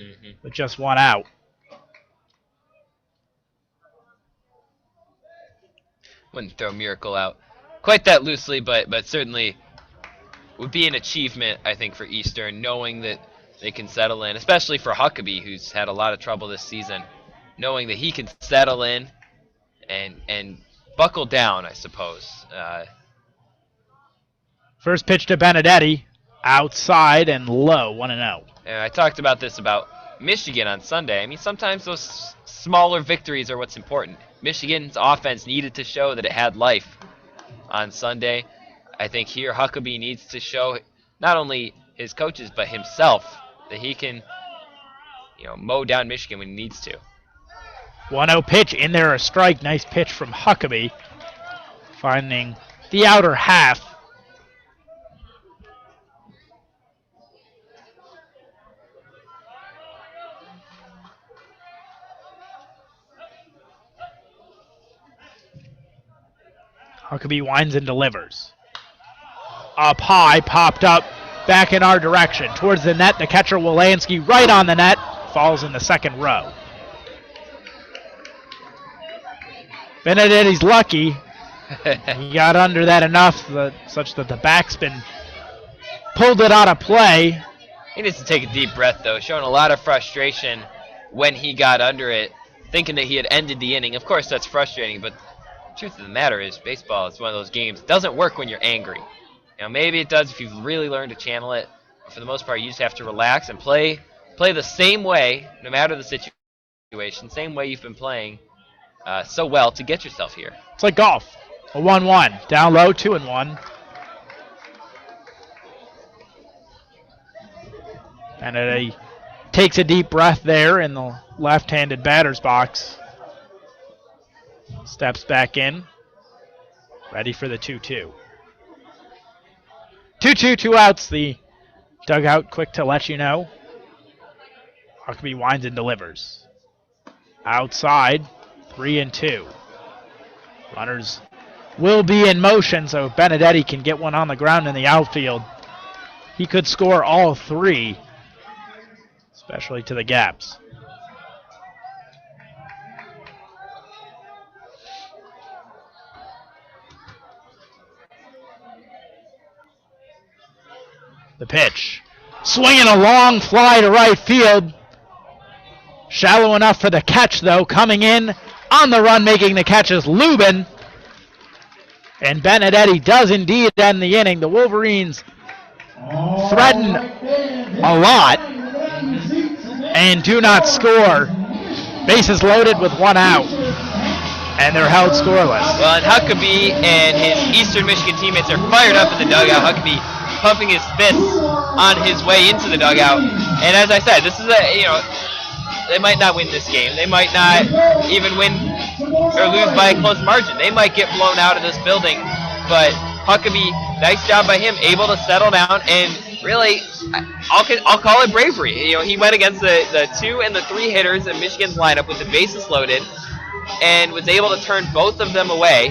with just one out.
Wouldn't throw Miracle out quite that loosely, but certainly would be an achievement, I think, for Eastern, knowing that they can settle in, especially for Huckabee, who's had a lot of trouble this season, knowing that he can settle in and buckle down, I suppose.
First pitch to Benedetti, outside and low, 1-0.
And I talked about this about Michigan on Sunday. I mean, sometimes those smaller victories are what's important. Michigan's offense needed to show that it had life on Sunday. I think here Huckabee needs to show not only his coaches but himself that he can, mow down Michigan when he needs to.
1-0 pitch in there, a strike. Nice pitch from Huckabee, finding the outer half. Huckabee winds and delivers. Up high, popped up, back in our direction. Towards the net, the catcher Wolanski right on the net, falls in the second row. Benedetti's lucky. He got under that enough such that the backspin pulled it out of play.
He needs to take a deep breath, though, showing a lot of frustration when he got under it, thinking that he had ended the inning. Of course, that's frustrating, but the truth of the matter is baseball is one of those games. It doesn't work when you're angry. Maybe it does if you've really learned to channel it. But for the most part, you just have to relax and play the same way, no matter the situation, same way you've been playing so well to get yourself here.
It's like golf. A 1-1. Down low, 2-1. And he takes a deep breath there in the left-handed batter's box. Steps back in. Ready for the 2-2. 2-2, 2 outs. The dugout quick to let you know. Huckabee winds and delivers. Outside, 3-2. Runners will be in motion, so if Benedetti can get one on the ground in the outfield, he could score all three, especially to the gaps. The pitch. Swinging a long fly to right field. Shallow enough for the catch, though. Coming in on the run, making the catch is Lubin. And Benedetti does indeed end the inning. The Wolverines threaten a lot and do not score. Bases loaded with one out. And they're held scoreless.
Well, and Huckabee and his Eastern Michigan teammates are fired up in the dugout. Huckabee pumping his fists on his way into the dugout. And as I said, this is they might not win this game. They might not even win or lose by a close margin. They might get blown out of this building. But Huckabee, nice job by him, able to settle down and really, I'll call it bravery. He went against the 2 and the 3 hitters in Michigan's lineup with the bases loaded and was able to turn both of them away.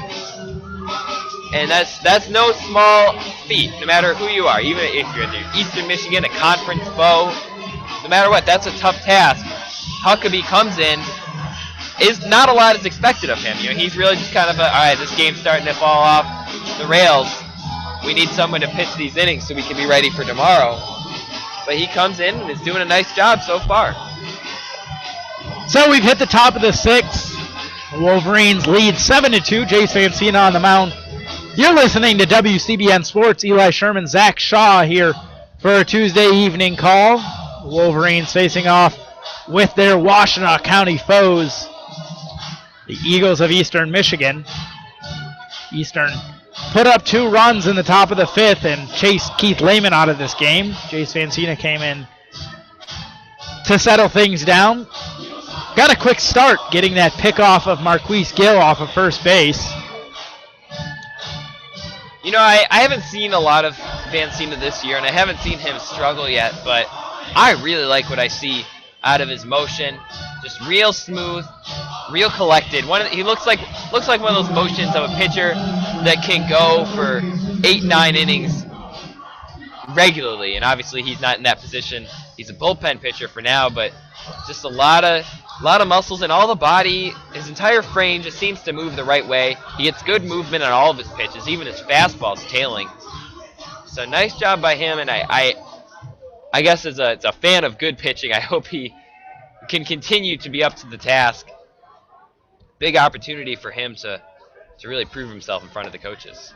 And that's no small feat, no matter who you are. Even if you're in Eastern Michigan, a conference foe, no matter what, that's a tough task. Huckabee comes in, not a lot is expected of him. He's really just kind of all right, this game's starting to fall off the rails. We need someone to pitch these innings so we can be ready for tomorrow. But he comes in and is doing a nice job so far.
So we've hit the top of the 6th. The Wolverines lead 7-2. Jace Fancina on the mound. You're listening to WCBN Sports. Eli Sherman, Zach Shaw here for a Tuesday evening call. The Wolverines facing off with their Washtenaw County foes, the Eagles of Eastern Michigan. Eastern put up 2 runs in the top of the 5th and chased Keith Lehman out of this game. Jace Fancina came in to settle things down. Got a quick start getting that pickoff of Marquise Gill off of first base.
I haven't seen a lot of Fancina this year, and I haven't seen him struggle yet, but I really like what I see out of his motion. Just real smooth, real collected. He looks like one of those motions of a pitcher that can go for 8-9 innings regularly, and obviously he's not in that position. He's a bullpen pitcher for now, but just a lot of muscles and all the body. His entire frame just seems to move the right way. He gets good movement on all of his pitches, even his fastball's tailing. So nice job by him, and I guess as a fan of good pitching, I hope he can continue to be up to the task. Big opportunity for him to really prove himself in front of the coaches.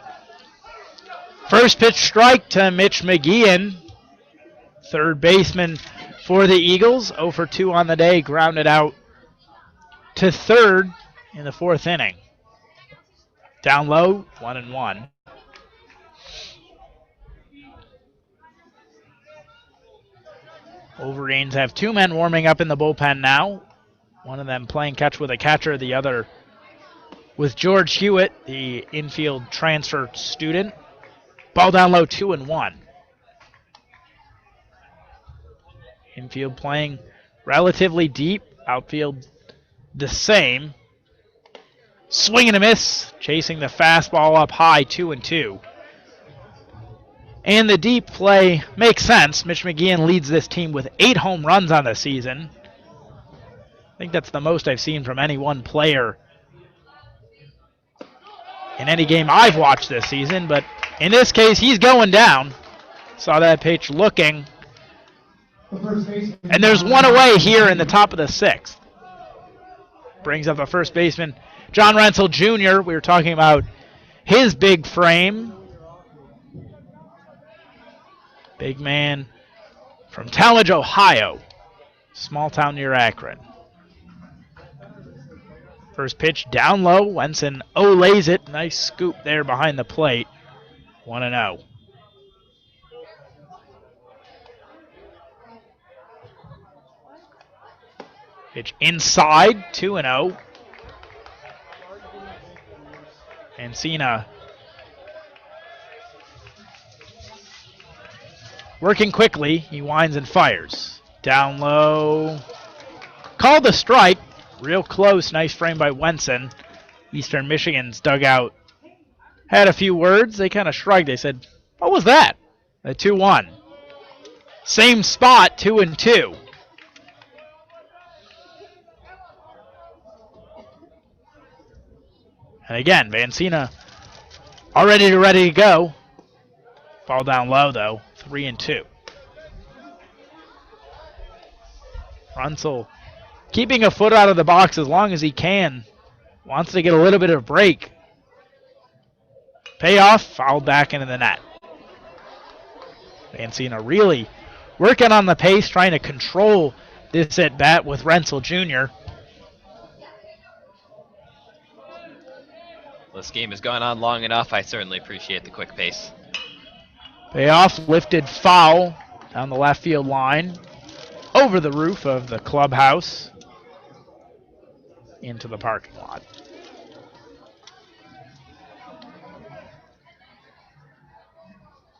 First pitch strike to Mitch McGeehan, third baseman for the Eagles. 0 for 2 on the day, grounded out to third in the fourth inning. Down low, 1-1. Wolverines have two men warming up in the bullpen now. One of them playing catch with a catcher, the other with George Hewitt, the infield transfer student. Ball down low, 2-1. Infield playing relatively deep. Outfield the same. Swing and a miss. Chasing the fastball up high, 2-2. And the deep play makes sense. Mitch McGeehan leads this team with 8 home runs on the season. I think that's the most I've seen from any one player in any game I've watched this season, but in this case, he's going down. Saw that pitch looking. And there's one away here in the top of the 6th. Brings up the first baseman, John Rensel Jr. We were talking about his big frame. Big man from Talmadge, Ohio. Small town near Akron. First pitch down low. Wenson olays it. Nice scoop there behind the plate. 1-0. Pitch inside, 2-0. Mancina working quickly. He winds and fires. Down low. Called the strike. Real close. Nice frame by Wenson. Eastern Michigan's dugout had a few words. They kind of shrugged. They said, what was that? A 2-1. Same spot, 2-2. And again, Mancina ready to go. Ball down low, though. 3-2. Runsell keeping a foot out of the box as long as he can. Wants to get a little bit of break. Payoff, fouled back into the net. Mancina really working on the pace, trying to control this at bat with Rensel Jr.
This game has gone on long enough. I certainly appreciate the quick pace.
Payoff, lifted foul down the left field line, over the roof of the clubhouse, into the parking lot.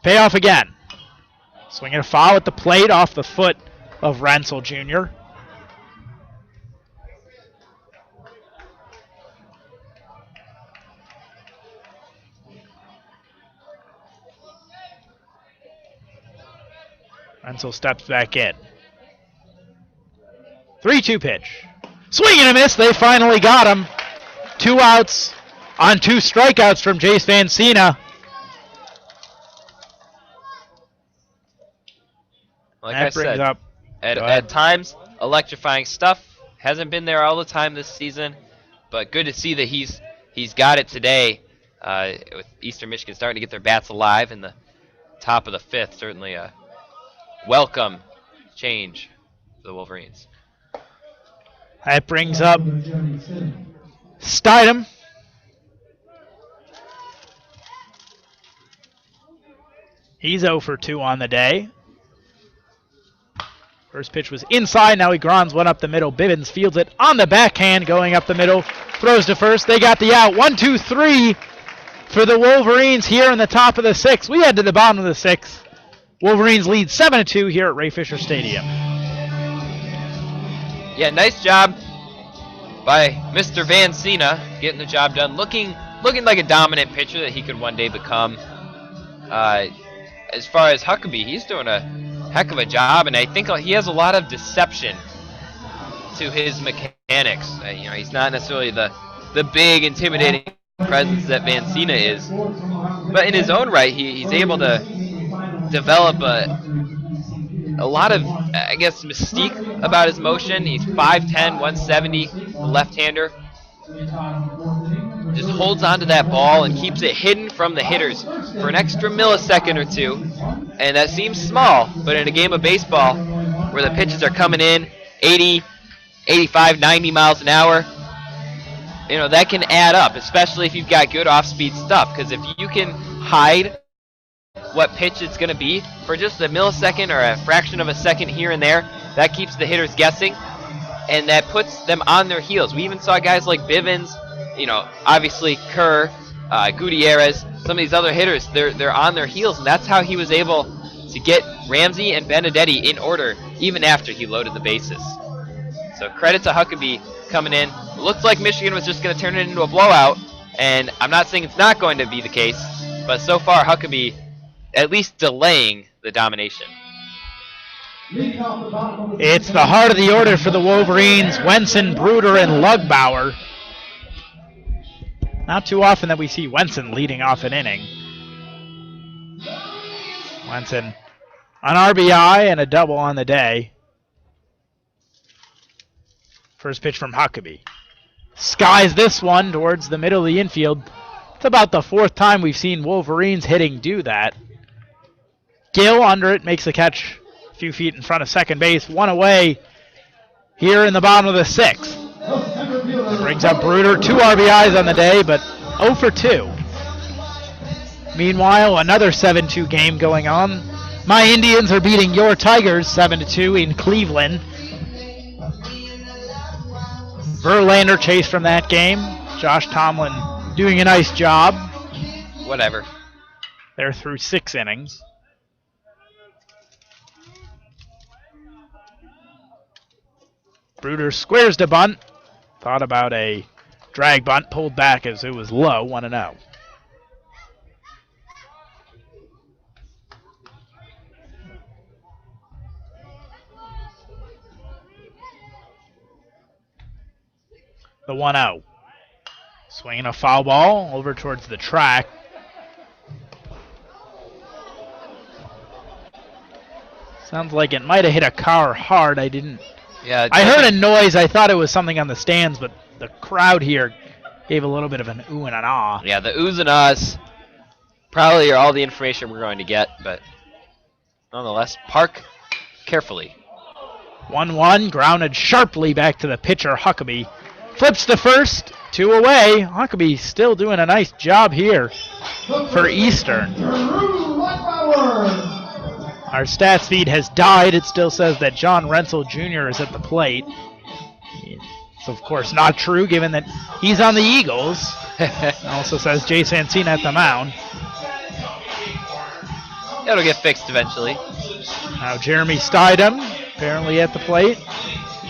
Payoff again. Swinging a foul at the plate off the foot of Rensel Jr. Rensel steps back in. 3-2 pitch. Swing and a miss. They finally got him. 2 outs on 2 strikeouts from Jace Mancina.
Like I said, at times, electrifying stuff. Hasn't been there all the time this season, but good to see that he's got it today. With Eastern Michigan starting to get their bats alive in the top of the 5th, certainly a welcome change for the Wolverines.
That brings up Stidham. He's 0 for 2 on the day. First pitch was inside. Now he grounds one up the middle. Bivens fields it on the backhand, going up the middle. Throws to first. They got the out. 1-2-3 for the Wolverines here in the top of the 6th. We head to the bottom of the 6th. Wolverines lead 7-2 here at Ray Fisher Stadium.
Yeah, nice job by Mr. Van Sina, getting the job done, looking like a dominant pitcher that he could one day become. As far as Huckabee, he's doing a heck of a job, and I think he has a lot of deception to his mechanics. He's not necessarily the big, intimidating presence that Van Sina is, but in his own right, he's able to develop a lot of, I guess, mystique about his motion. He's 5'10", 170, left-hander. Just holds onto that ball and keeps it hidden from the hitters for an extra millisecond or two. And that seems small, but in a game of baseball where the pitches are coming in 80, 85, 90 miles an hour, that can add up, especially if you've got good off-speed stuff. Because if you can hide what pitch it's going to be for just a millisecond or a fraction of a second here and there, that keeps the hitters guessing, and that puts them on their heels. We even saw guys like Bivens, obviously Kerr, Gutierrez, some of these other hitters, they're on their heels, and that's how he was able to get Ramsey and Benedetti in order even after he loaded the bases. So credit to Huckabee coming in. It looked like Michigan was just going to turn it into a blowout, and I'm not saying it's not going to be the case, but so far Huckabee at least delaying the domination.
It's the heart of the order for the Wolverines, Wenson, Bruder, and Lugbauer. Not too often that we see Wenson leading off an inning. Wenson, an RBI and a double on the day. First pitch from Huckabee. Skies this one towards the middle of the infield. It's about the fourth time we've seen Wolverines hitting do that. Gill under it, makes the catch a few feet in front of second base. One away here in the bottom of the sixth. Brings up Bruder, 2 RBIs on the day, but 0 for 2. Meanwhile, another 7-2 game going on. My Indians are beating your Tigers 7-2 in Cleveland. Verlander chased from that game. Josh Tomlin doing a nice job.
Whatever.
They're through 6 innings. Bruder squares to bunt. Thought about a drag bunt, pulled back as it was low, 1-0. The 1-0. Swinging a foul ball over towards the track. Sounds like it might have hit a car hard.
Yeah,
I heard a noise. I thought it was something on the stands, but the crowd here gave a little bit of an ooh and an ah.
Yeah, the oohs and ahs probably are all the information we're going to get, but nonetheless, park carefully.
1-1, grounded sharply back to the pitcher, Huckabee. Flips to first, 2 away. Huckabee still doing a nice job here for Eastern. Our stats feed has died. It still says that John Rensel Jr. is at the plate. It's of course not true given that he's on the Eagles. It also says Jay Sancina at the mound.
It'll get fixed eventually.
Now Jeremy Stidham apparently at the plate.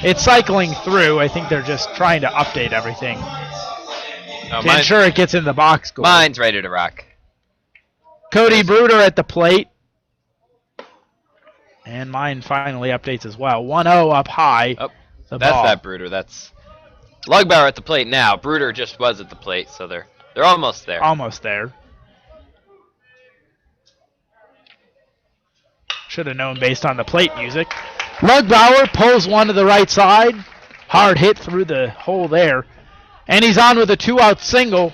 It's cycling through. I think they're just trying to update everything to ensure it gets in the box score.
Mine's ready to rock.
Cody Bruder at the plate. And mine finally updates as well. 1-0 up high.
Oh, that's
ball.
That Bruder. That's Lugbauer at the plate now. Bruder just was at the plate, so they're almost there.
Almost there. Should have known based on the plate music. Lugbauer pulls one to the right side. Hard hit through the hole there. And he's on with a 2-out single.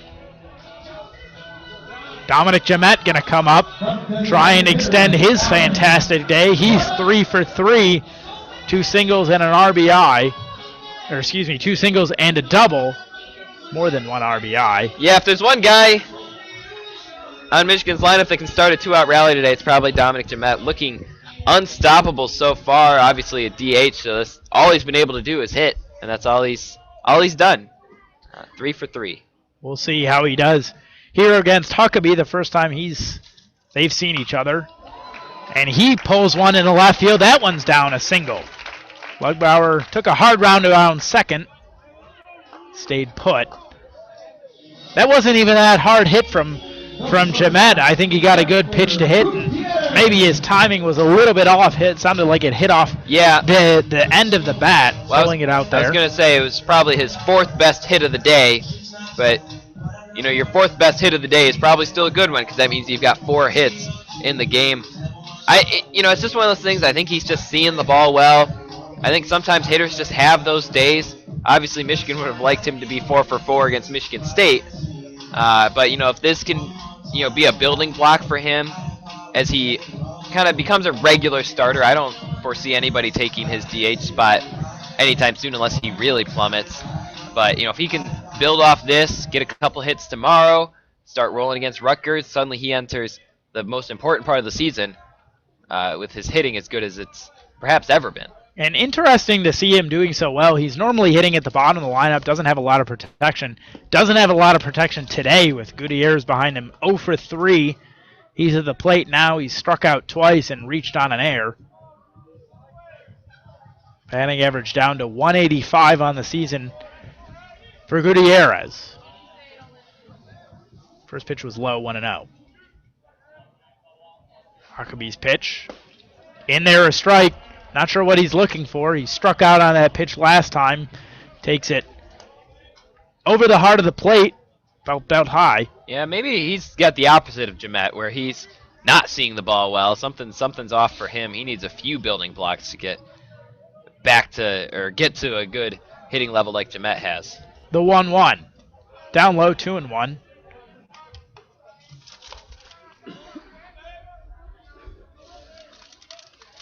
Dominic Jamette going to come up, try and extend his fantastic day. He's 3 for 3, 2 singles and an RBI. Or excuse me, 2 singles and a double. More than 1 RBI.
Yeah, if there's one guy on Michigan's lineup that can start a 2-out rally today, it's probably Dominic Jamette, looking unstoppable so far. Obviously a DH, so that's all he's been able to do is hit, and that's all he's done. 3 for 3.
We'll see how he does here against Huckabee, the first time they've seen each other. And he pulls one in the left field. That one's down, a single. Lugbauer took a hard round around second. stayed put. That wasn't even that hard hit from Jemet. I think he got a good pitch to hit. And maybe his timing was a little bit off. It sounded like it hit off the end of the bat, throwing it out there.
I was going to say it was probably his 4th best hit of the day, but your 4th best hit of the day is probably still a good one because that means you've got 4 hits in the game. It's just one of those things. I think he's just seeing the ball well. I think sometimes hitters just have those days. Obviously, Michigan would have liked him to be 4 for 4 against Michigan State. But if this can, be a building block for him as he kind of becomes a regular starter, I don't foresee anybody taking his DH spot anytime soon unless he really plummets. But if he can build off this, get a couple hits tomorrow, start rolling against Rutgers, suddenly he enters the most important part of the season with his hitting as good as it's perhaps ever been.
And interesting to see him doing so well. He's normally hitting at the bottom of the lineup, doesn't have a lot of protection. Doesn't have a lot of protection today with Gutierrez behind him. 0 for 3. He's at the plate now. He's struck out twice and reached on an error. Batting average down to 185 on the season for Gutierrez. First pitch was low, 1-0. Huckabee's pitch. In there, a strike. Not sure what he's looking for. He struck out on that pitch last time. Takes it over the heart of the plate. Felt high.
Yeah, maybe he's got the opposite of Jemet, where he's not seeing the ball well. Something's off for him. He needs a few building blocks to get back to or get to a good hitting level like Jemet has.
The 1-1. Down low, 2-1.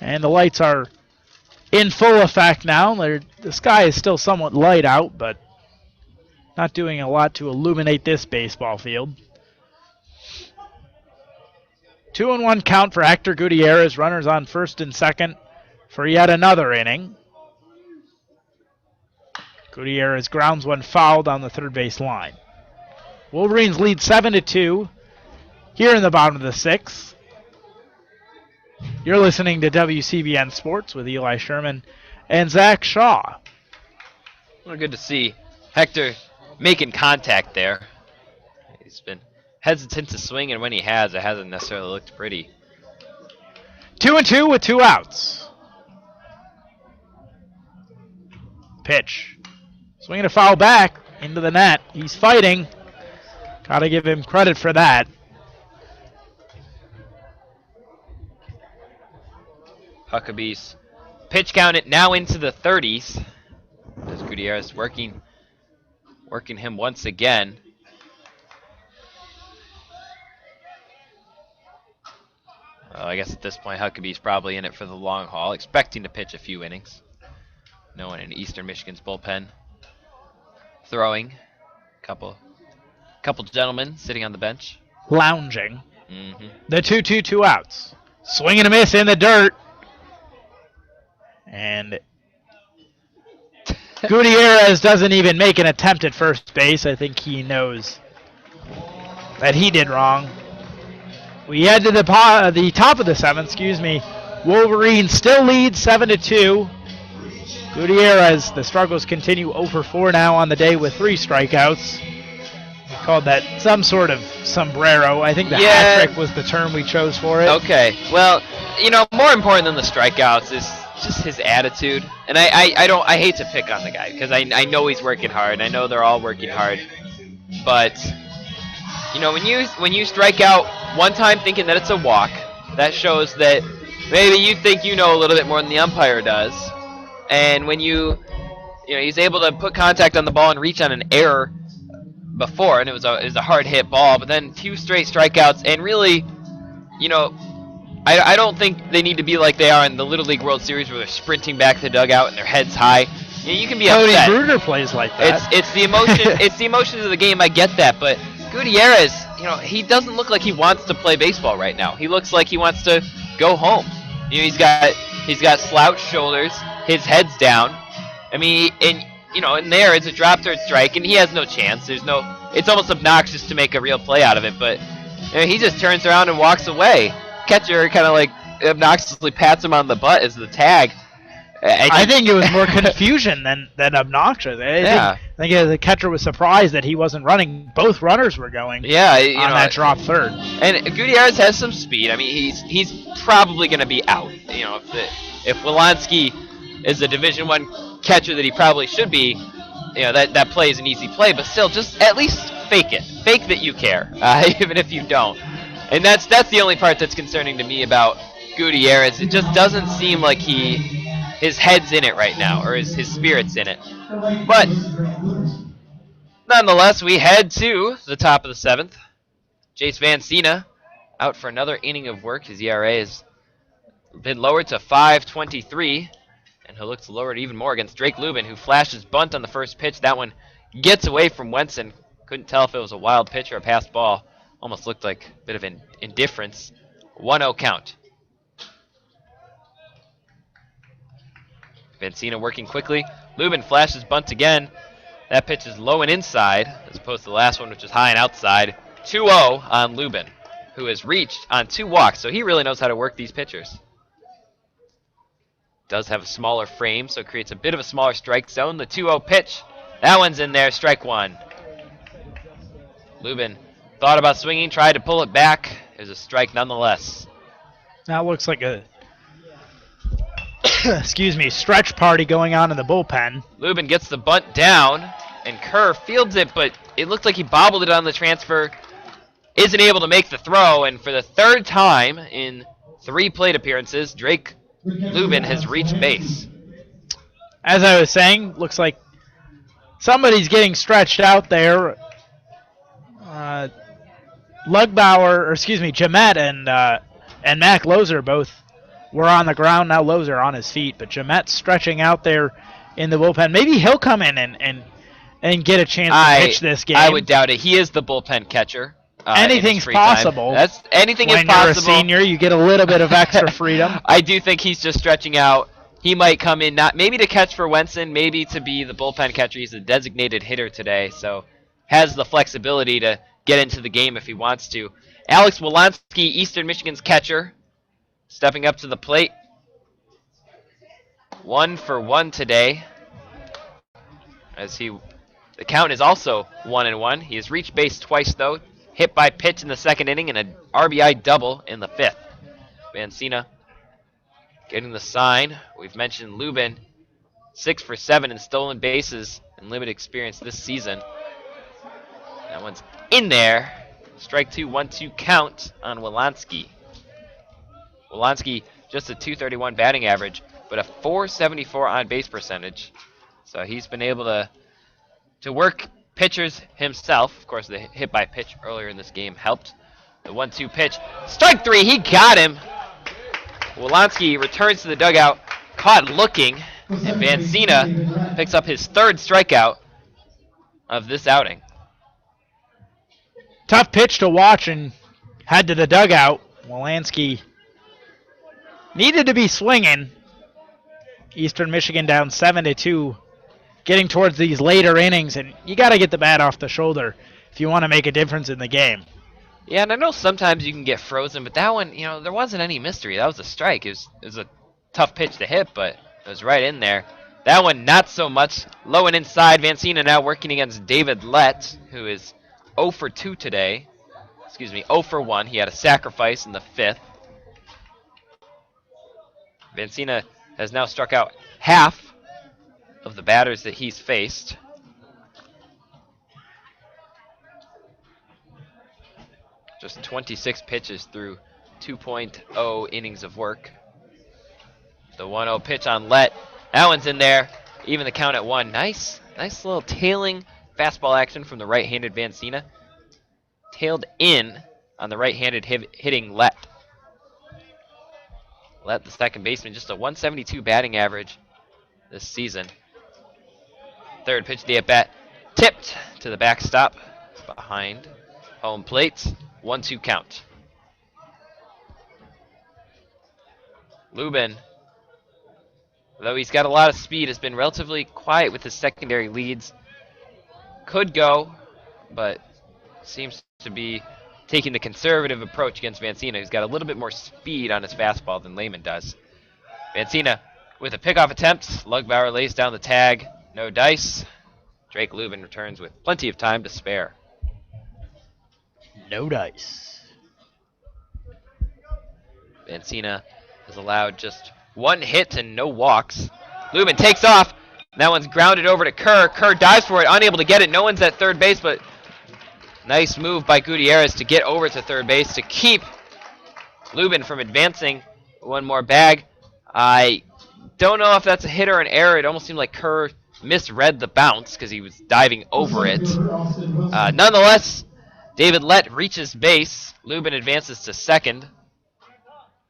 And the lights are in full effect now. The sky is still somewhat light out, but not doing a lot to illuminate this baseball field. 2-1 count for Hector Gutierrez. Runners on first and second for yet another inning. Gutierrez grounds one foul down the third base line. Wolverines lead 7-2 here in the bottom of the 6th. You're listening to WCBN Sports with Eli Sherman and Zach Shaw.
Well, good to see Hector making contact there. He's been hesitant to swing, and when he has, it hasn't necessarily looked pretty.
2-2 with 2 outs. Pitch. Swinging a foul back into the net. He's fighting. Got to give him credit for that.
Huckabee's pitch count it now into the 30s. As Gutierrez working him once again. Well, I guess at this point Huckabee's probably in it for the long haul, expecting to pitch a few innings. No one in Eastern Michigan's bullpen throwing. Couple gentlemen sitting on the bench.
Lounging. The 2-2, 2 outs. Swing and a miss in the dirt. And Gutierrez doesn't even make an attempt at first base. I think he knows that he did wrong. We head to the top of the 7th, Wolverines still lead 7-2. Gutierrez, the struggles continue. 0 for 4 now on the day with 3 strikeouts. We called that some sort of sombrero. I think the hat trick was the term we chose for it.
Okay. Well, more important than the strikeouts is just his attitude. And I hate to pick on the guy because I know he's working hard. I know they're all working hard. But when you strike out one time thinking that it's a walk, that shows that maybe you think you know a little bit more than the umpire does. And when he's able to put contact on the ball and reach on an error before, and it was a hard hit ball, but then 2 straight strikeouts, and really, I don't think they need to be like they are in the Little League World Series where they're sprinting back to the dugout and their heads high. You can be upset.
Cody Bruder plays like that.
It's the emotion. It's the emotions of the game. I get that, but Gutierrez, he doesn't look like he wants to play baseball right now. He looks like he wants to go home. He's got slouched shoulders. His head's down. I mean, and there it's a drop third strike, and he has no chance. It's almost obnoxious to make a real play out of it, but he just turns around and walks away. Catcher kind of like obnoxiously pats him on the butt as the tag.
I think it was more confusion than obnoxious. I think I think the catcher was surprised that he wasn't running. Both runners were going
Yeah,
on that drop third.
And Gutierrez has some speed. I mean, he's probably going to be out. If Wolanski is a Division I catcher that he probably should be, that play is an easy play. But still, just at least fake it. Fake that you care, even if you don't. And that's the only part that's concerning to me about Gutierrez. It just doesn't seem like his head's in it right now, or his spirit's in it. But nonetheless, we head to the top of the 7th. Jace Vancina out for another inning of work. His ERA has been lowered to 5.23, and he'll look to lower it even more against Drake Lubin, who flashed his bunt on the first pitch. That one gets away from Wenson. Couldn't tell if it was a wild pitch or a passed ball. Almost looked like a bit of indifference. 1-0 count. Vancina working quickly. Lubin flashes bunt again. That pitch is low and inside, as opposed to the last one, which is high and outside. 2-0 on Lubin, who has reached on 2 walks, so he really knows how to work these pitchers. Does have a smaller frame, so it creates a bit of a smaller strike zone. The 2-0 pitch, that one's in there, strike 1. Lubin thought about swinging, tried to pull it back. There's a strike nonetheless.
That looks like a stretch party going on in the bullpen.
Lubin gets the bunt down, and Kerr fields it, but it looked like he bobbled it on the transfer. Isn't able to make the throw, and for the 3rd time in 3 plate appearances, Drake Lubin has reached base.
As I was saying, looks like somebody's getting stretched out there. Jemet and Mac Lozer both were on the ground. Now Lozer on his feet, but Jemet's stretching out there in the bullpen. Maybe he'll come in and get a chance to pitch this game.
I would doubt it. He is the bullpen catcher.
Anything's possible.
Anything is possible.
When you're a senior, you get a little bit of extra freedom.
I do think he's just stretching out. He might come in maybe to catch for Wenson, maybe to be the bullpen catcher. He's a designated hitter today, so has the flexibility to get into the game if he wants to. Alex Wolanski, Eastern Michigan's catcher, stepping up to the plate. 1 for 1 today. The count is also 1-1. He has reached base twice, though. Hit by pitch in the 2nd inning and an RBI double in the 5th. Vancina getting the sign. We've mentioned Lubin, 6 for 7 in stolen bases and limited experience this season. That one's in there. Strike 2, 1-2 count on Wolanski. Wolanski just a .231 batting average, but a .474 on base percentage. So he's been able to work pitchers himself. Of course, the hit by pitch earlier in this game helped. The 1-2 pitch. Strike 3, he got him. Wolanski returns to the dugout, caught looking, and Vancina picks up his 3rd strikeout of this outing.
Tough pitch to watch and head to the dugout. Wolanski needed to be swinging. Eastern Michigan down 7-2. Getting towards these later innings, and you got to get the bat off the shoulder if you want to make a difference in the game.
Yeah, and I know sometimes you can get frozen, but that one, there wasn't any mystery. That was a strike. It was a tough pitch to hit, but it was right in there. That one, not so much. Low and inside. Vancina now working against David Lett, who is 0 for 2 today. 0 for 1. He had a sacrifice in the 5th. Vancina has now struck out half of the batters that he's faced. Just 26 pitches through 2.0 innings of work. The 1-0 pitch on Lett. That one's in there. Even the count at 1. Nice little tailing fastball action from the right-handed Vancina. Tailed in on the right-handed hitting Lett. Lett, the second baseman, just a 172 batting average this season. 3rd pitch of the at-bat, tipped to the backstop behind home plate. 1-2 count. Lubin, though he's got a lot of speed, has been relatively quiet with his secondary leads. Could go, but seems to be taking the conservative approach against Vancina, who's got a little bit more speed on his fastball than Lehman does. Vancina with a pickoff attempt. Lugbauer lays down the tag. No dice. Drake Lubin returns with plenty of time to spare.
No dice.
Vancina has allowed just one hit and no walks. Lubin takes off. That one's grounded over to Kerr. Kerr dives for it, unable to get it. No one's at third base, but nice move by Gutierrez to get over to third base to keep Lubin from advancing. One more bag. I don't know if that's a hit or an error. It almost seemed like Kerr misread the bounce because he was diving over it. Nonetheless, David Lett reaches base. Lubin advances to second.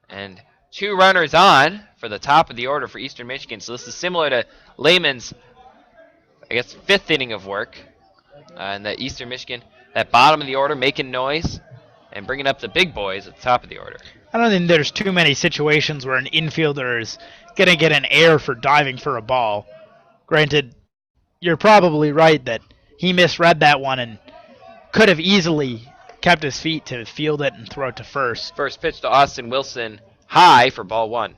And 2 runners on for the top of the order for Eastern Michigan. So this is similar to Lehman's, I guess, 5th inning of work. And the Eastern Michigan, that bottom of the order, making noise and bringing up the big boys at the top of the order.
I don't think there's too many situations where an infielder is going to get an error for diving for a ball. Granted, you're probably right that he misread that one and could have easily kept his feet to field it and throw it to first.
First pitch to Austin Wilson, high for ball 1.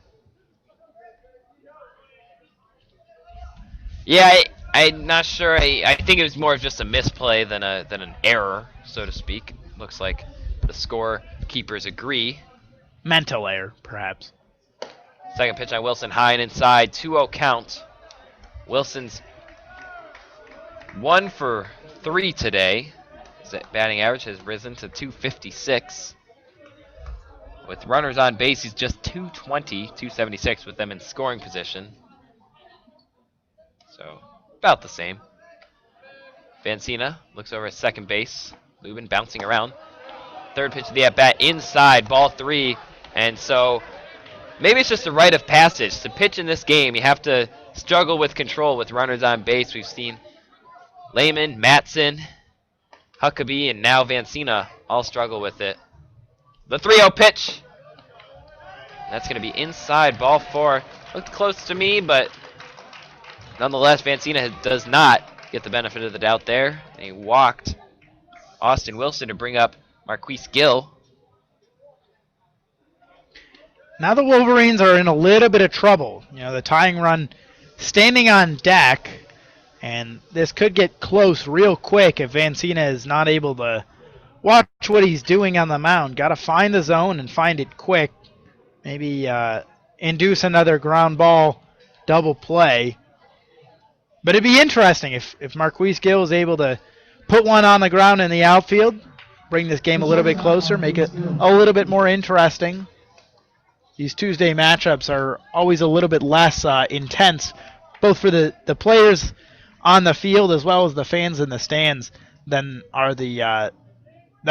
Yeah, I'm not sure. I think it was more of just a misplay than an error, so to speak. Looks like the scorekeepers agree.
Mental error, perhaps.
Second pitch on Wilson, high and inside, 2-0 count. Wilson's 1 for 3 today. His batting average has risen to 256. With runners on base, he's just 220, 276 with them in scoring position. So, about the same. Vancina looks over at second base. Lubin bouncing around. Third pitch of the at-bat inside, ball 3. And so, maybe it's just a rite of passage. To pitch in this game, you have to struggle with control with runners on base. We've seen Lehman, Matson, Huckabee, and now Vancina all struggle with it. The 3-0 pitch. That's going to be inside, ball 4. Looked close to me, but nonetheless, Vancina does not get the benefit of the doubt there. And he walked Austin Wilson to bring up Marquise Gill.
Now the Wolverines are in a little bit of trouble. You know, the tying run standing on deck, and this could get close real quick if Vancina is not able to watch what he's doing on the mound. Got to find the zone and find it quick. Maybe induce another ground ball double play. But it'd be interesting if Marquise Gill is able to put one on the ground in the outfield, bring this game a little bit closer, make it a little bit more interesting. These Tuesday matchups are always a little bit less intense, both for the players on the field as well as the fans in the stands, than are the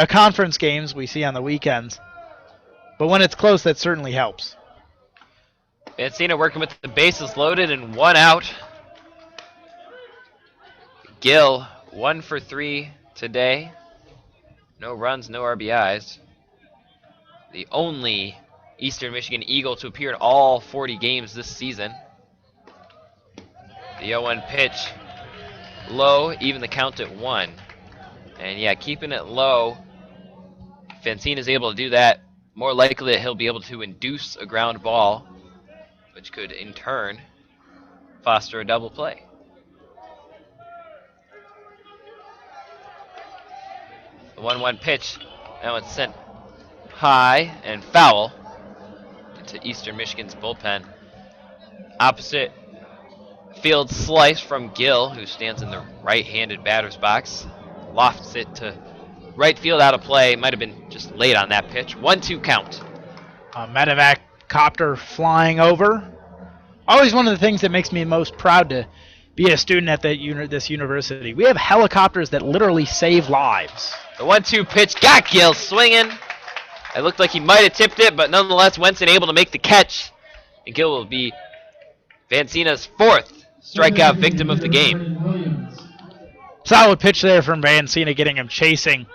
conference games we see on the weekends. But when it's close, that certainly helps.
Vancina working with the bases loaded and 1 out. Gill, 1 for 3 today. No runs, no RBIs. The only Eastern Michigan Eagle to appear in all 40 games this season. The 0-1 pitch, low, even the count at 1. And yeah, keeping it low, if Vancina is able to do that, more likely that he'll be able to induce a ground ball, which could in turn foster a double play. The 1-1 pitch, that one's sent high and foul into Eastern Michigan's bullpen. Opposite field slice from Gill, who stands in the right-handed batter's box. Lofts it to right field, out of play. Might have been just late on that pitch. 1-2 count.
Medevac copter flying over. Always one of the things that makes me most proud to be a student at this university. We have helicopters that literally save lives.
The 1-2 pitch got Gill swinging. It looked like he might have tipped it, but nonetheless, Wenson able to make the catch. And Gill will be Vancina's 4th strikeout victim of the game.
Solid pitch there from Vancina, getting him chasing.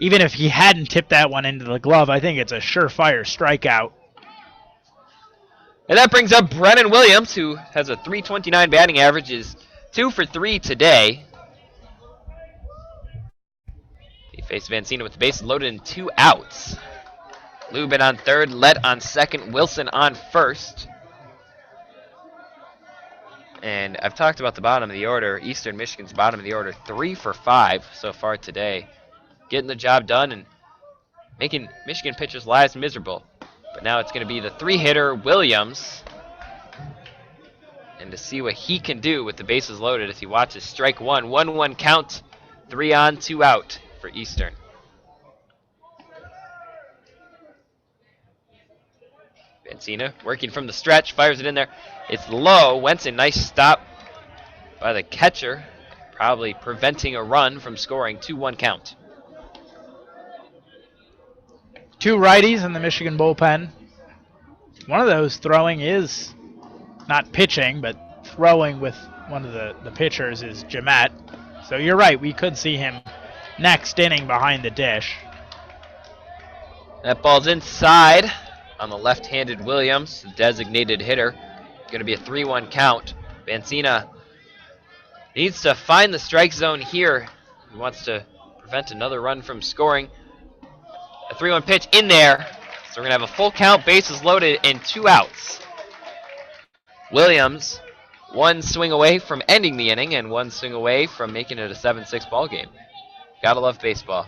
Even if he hadn't tipped that one into the glove, I think it's a surefire strikeout.
And that brings up Brennan Williams, who has a .329 batting average, is 2 for 3 today. He faced Vancina with the bases loaded and 2 outs. Lubin on third, Lett on second, Wilson on first. And I've talked about the bottom of the order. Eastern Michigan's bottom of the order, 3 for 5 so far today. Getting the job done and making Michigan pitchers' lives miserable. But now it's going to be the 3-hitter, Williams. And to see what he can do with the bases loaded as he watches strike one. 1-1 count, 3 on, 2 out for Eastern. Bencina working from the stretch, fires it in there. It's low. Wenson, nice stop by the catcher, probably preventing a run from scoring. 2-1 count.
2 righties in the Michigan bullpen. One of those throwing is not pitching, but throwing with one of the pitchers is Jamet. So you're right, we could see him next inning behind the dish.
That ball's inside on the left-handed Williams, the designated hitter. Going to be a 3-1 count. Bencina needs to find the strike zone here. He wants to prevent another run from scoring. A 3-1 pitch in there. So we're going to have a full count, bases loaded, and 2 outs. Williams, 1 swing away from ending the inning and 1 swing away from making it a 7-6 ball game. Gotta love baseball.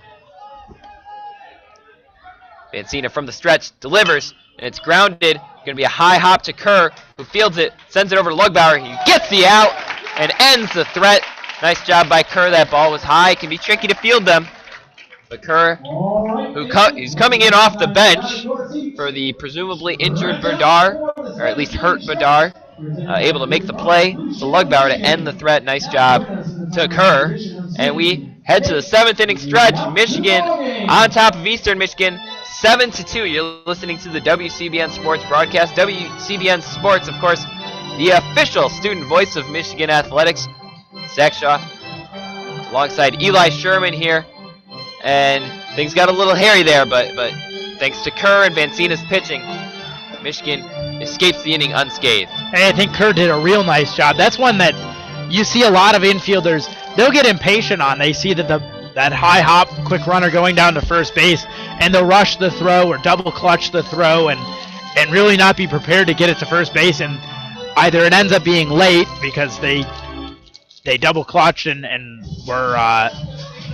Bencina from the stretch delivers, and it's grounded. Going to be a high hop to Kerr, who fields it, sends it over to Lugbauer. He gets the out and ends the threat. Nice job by Kerr. That ball was high. It can be tricky to field them. But Kerr, he's coming in off the bench for the presumably injured Bedard, or at least hurt Bedard, able to make the play. So Lugbauer to end the threat. Nice job to Kerr. And we head to the 7th inning stretch. Michigan on top of Eastern Michigan, 7-2. You're listening to the WCBN Sports broadcast. WCBN Sports, of course, the official student voice of Michigan athletics. Zach Shaw alongside Eli Sherman here. And things got a little hairy there, but thanks to Kerr and Bencina's pitching, Michigan escapes the inning unscathed.
Hey, I think Kerr did a real nice job. That's one that you see a lot of infielders, they'll get impatient on. They see that that high hop, quick runner going down to first base, and they'll rush the throw or double clutch the throw and really not be prepared to get it to first base. And either it ends up being late because they double clutched and were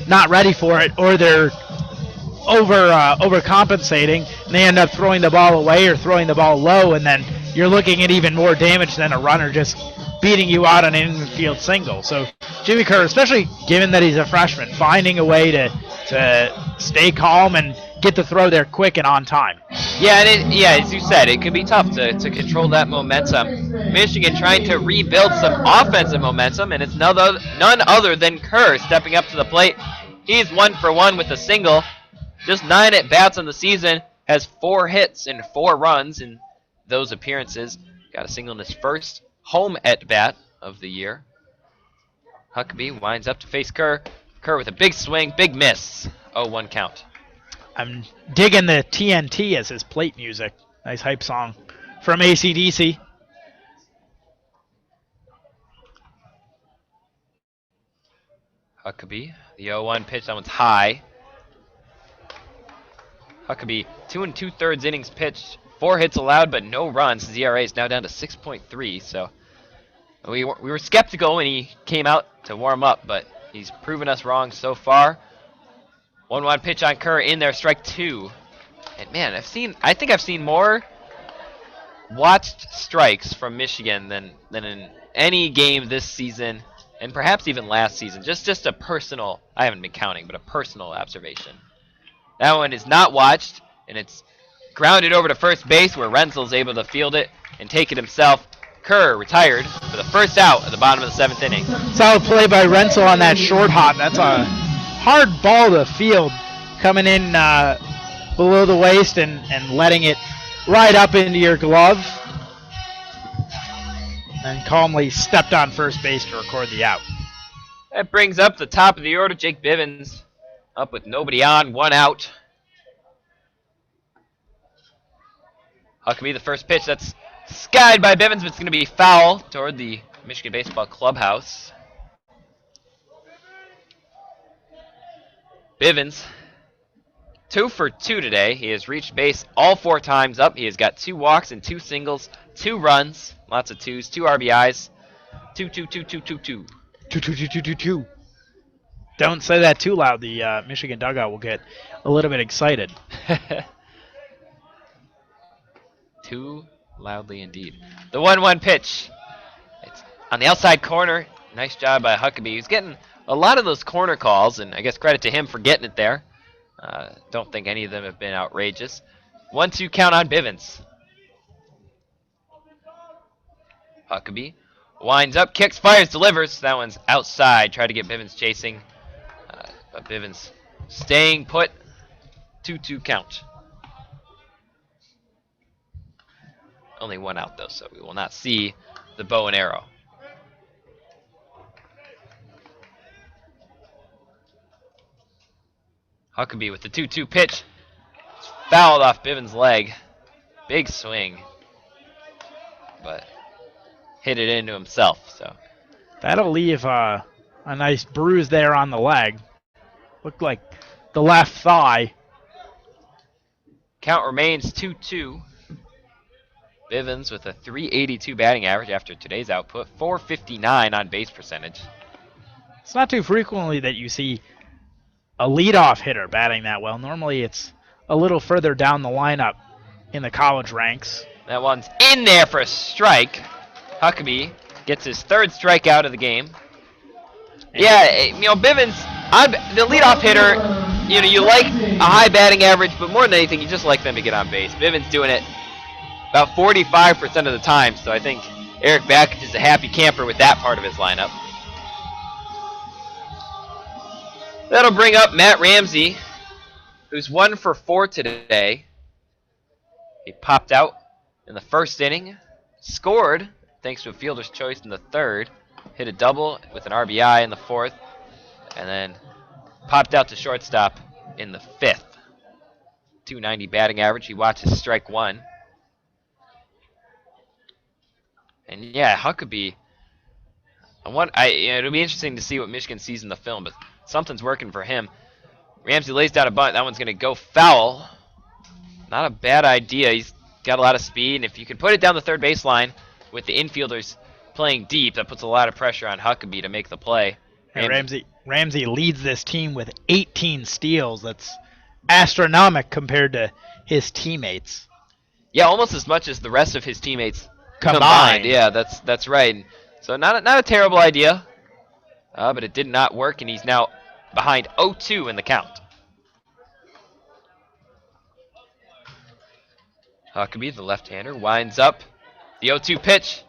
not ready for it, or they're overcompensating and they end up throwing the ball away or throwing the ball low, and then you're looking at even more damage than a runner just beating you out on an infield single. So Jimmy Kerr, especially given that he's a freshman, finding a way to stay calm and get the throw there quick and on time.
Yeah, and as you said, it can be tough to control that momentum. Michigan trying to rebuild some offensive momentum, and it's none other than Kerr stepping up to the plate. He's 1 for 1 with a single. Just 9 at-bats on the season, has 4 hits and 4 runs in those appearances. Got a single in his first home at-bat of the year. Huckabee winds up to face Kerr. Kerr with a big swing, big miss. 0-1 count.
I'm digging the TNT as his plate music. Nice hype song from AC/DC.
Huckabee, the 0-1 pitch, that one's high. Huckabee, 2 2/3 innings pitched, 4 hits allowed, but no runs. His ERA is now down to 6.3, so we were skeptical when he came out to warm up, but he's proven us wrong so far. 1-1 pitch on Kerr in there, strike 2. And man, I think I've seen more watched strikes from Michigan than in any game this season, and perhaps even last season. Just a personal, I haven't been counting, but a personal observation. That one is not watched, and it's grounded over to first base where Renzel's able to field it and take it himself. Kerr retired for the first out at the bottom of the 7th inning.
Solid play by Renzel on that short hop. That's a hard ball to field, coming in below the waist and letting it right up into your glove. And calmly stepped on first base to record the out.
That brings up the top of the order. Jake Bivens up with nobody on, 1 out. Huckabee, the first pitch, that's skied by Bivens, but it's going to be foul toward the Michigan Baseball clubhouse. Bivens, 2 for 2 today. He has reached base all 4 times up. He has got 2 walks and 2 singles, 2 runs, lots of 2s, 2 RBIs, 2-2-2-2-2-2.
2-2-2-2-2-2. Don't say that too loud. The Michigan dugout will get a little bit excited.
Too loudly indeed. The 1-1 pitch. It's on the outside corner. Nice job by Huckabee. He's getting a lot of those corner calls, and I guess credit to him for getting it there. Don't think any of them have been outrageous. 1-2 count on Bivens. Huckabee winds up, kicks, fires, delivers. That one's outside. Tried to get Bivens chasing, but Bivens staying put. 2-2 count. Only one out, though, so we will not see the bow and arrow. Huckabee with the 2-2 pitch. It's fouled off Bivens' leg. Big swing. But hit it into himself. So
that'll leave a nice bruise there on the leg. Looked like the left thigh.
Count remains 2-2. Bivens with a .382 batting average after today's output. .459 on base percentage.
It's not too frequently that you see a leadoff hitter batting that well. Normally it's a little further down the lineup in the college ranks.
That one's in there for a strike. Huckabee gets his third strikeout of the game. Yeah, Bivens, the leadoff hitter, you like a high batting average, but more than anything, you just like them to get on base. Bivens doing it about 45% of the time, so I think Eric Backich is a happy camper with that part of his lineup. That'll bring up Matt Ramsey, who's 1 for 4 today. He popped out in the first inning, scored thanks to a fielder's choice in the third, hit a double with an RBI in the fourth, and then popped out to shortstop in the fifth. .290 batting average. He watches strike one. And yeah, Huckabee. It'll be interesting to see what Michigan sees in the film, but something's working for him. Ramsey lays down a bunt. That one's going to go foul. Not a bad idea. He's got a lot of speed, and if you can put it down the third baseline with the infielders playing deep, that puts a lot of pressure on Huckabee to make the play.
Ramsey leads this team with 18 steals. That's astronomical compared to his teammates.
Yeah, almost as much as the rest of his teammates
combined.
Yeah, that's right. So not a terrible idea, but it did not work, and he's now behind 0-2 in the count. Huckabee, the left-hander, winds up. The 0-2 pitch,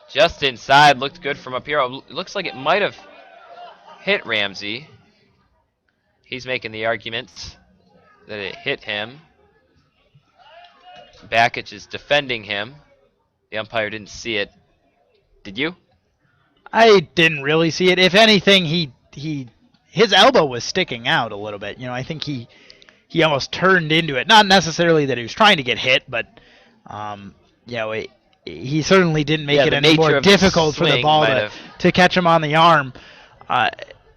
just inside, looked good from up here. It looks like it might have hit Ramsey. He's making the argument that it hit him. Backich is defending him. The umpire didn't see it. Did you?
I didn't really see it. If anything, his elbow was sticking out a little bit. I think he almost turned into it. Not necessarily that he was trying to get hit, but he certainly didn't make it any more difficult for the ball to catch him on the arm.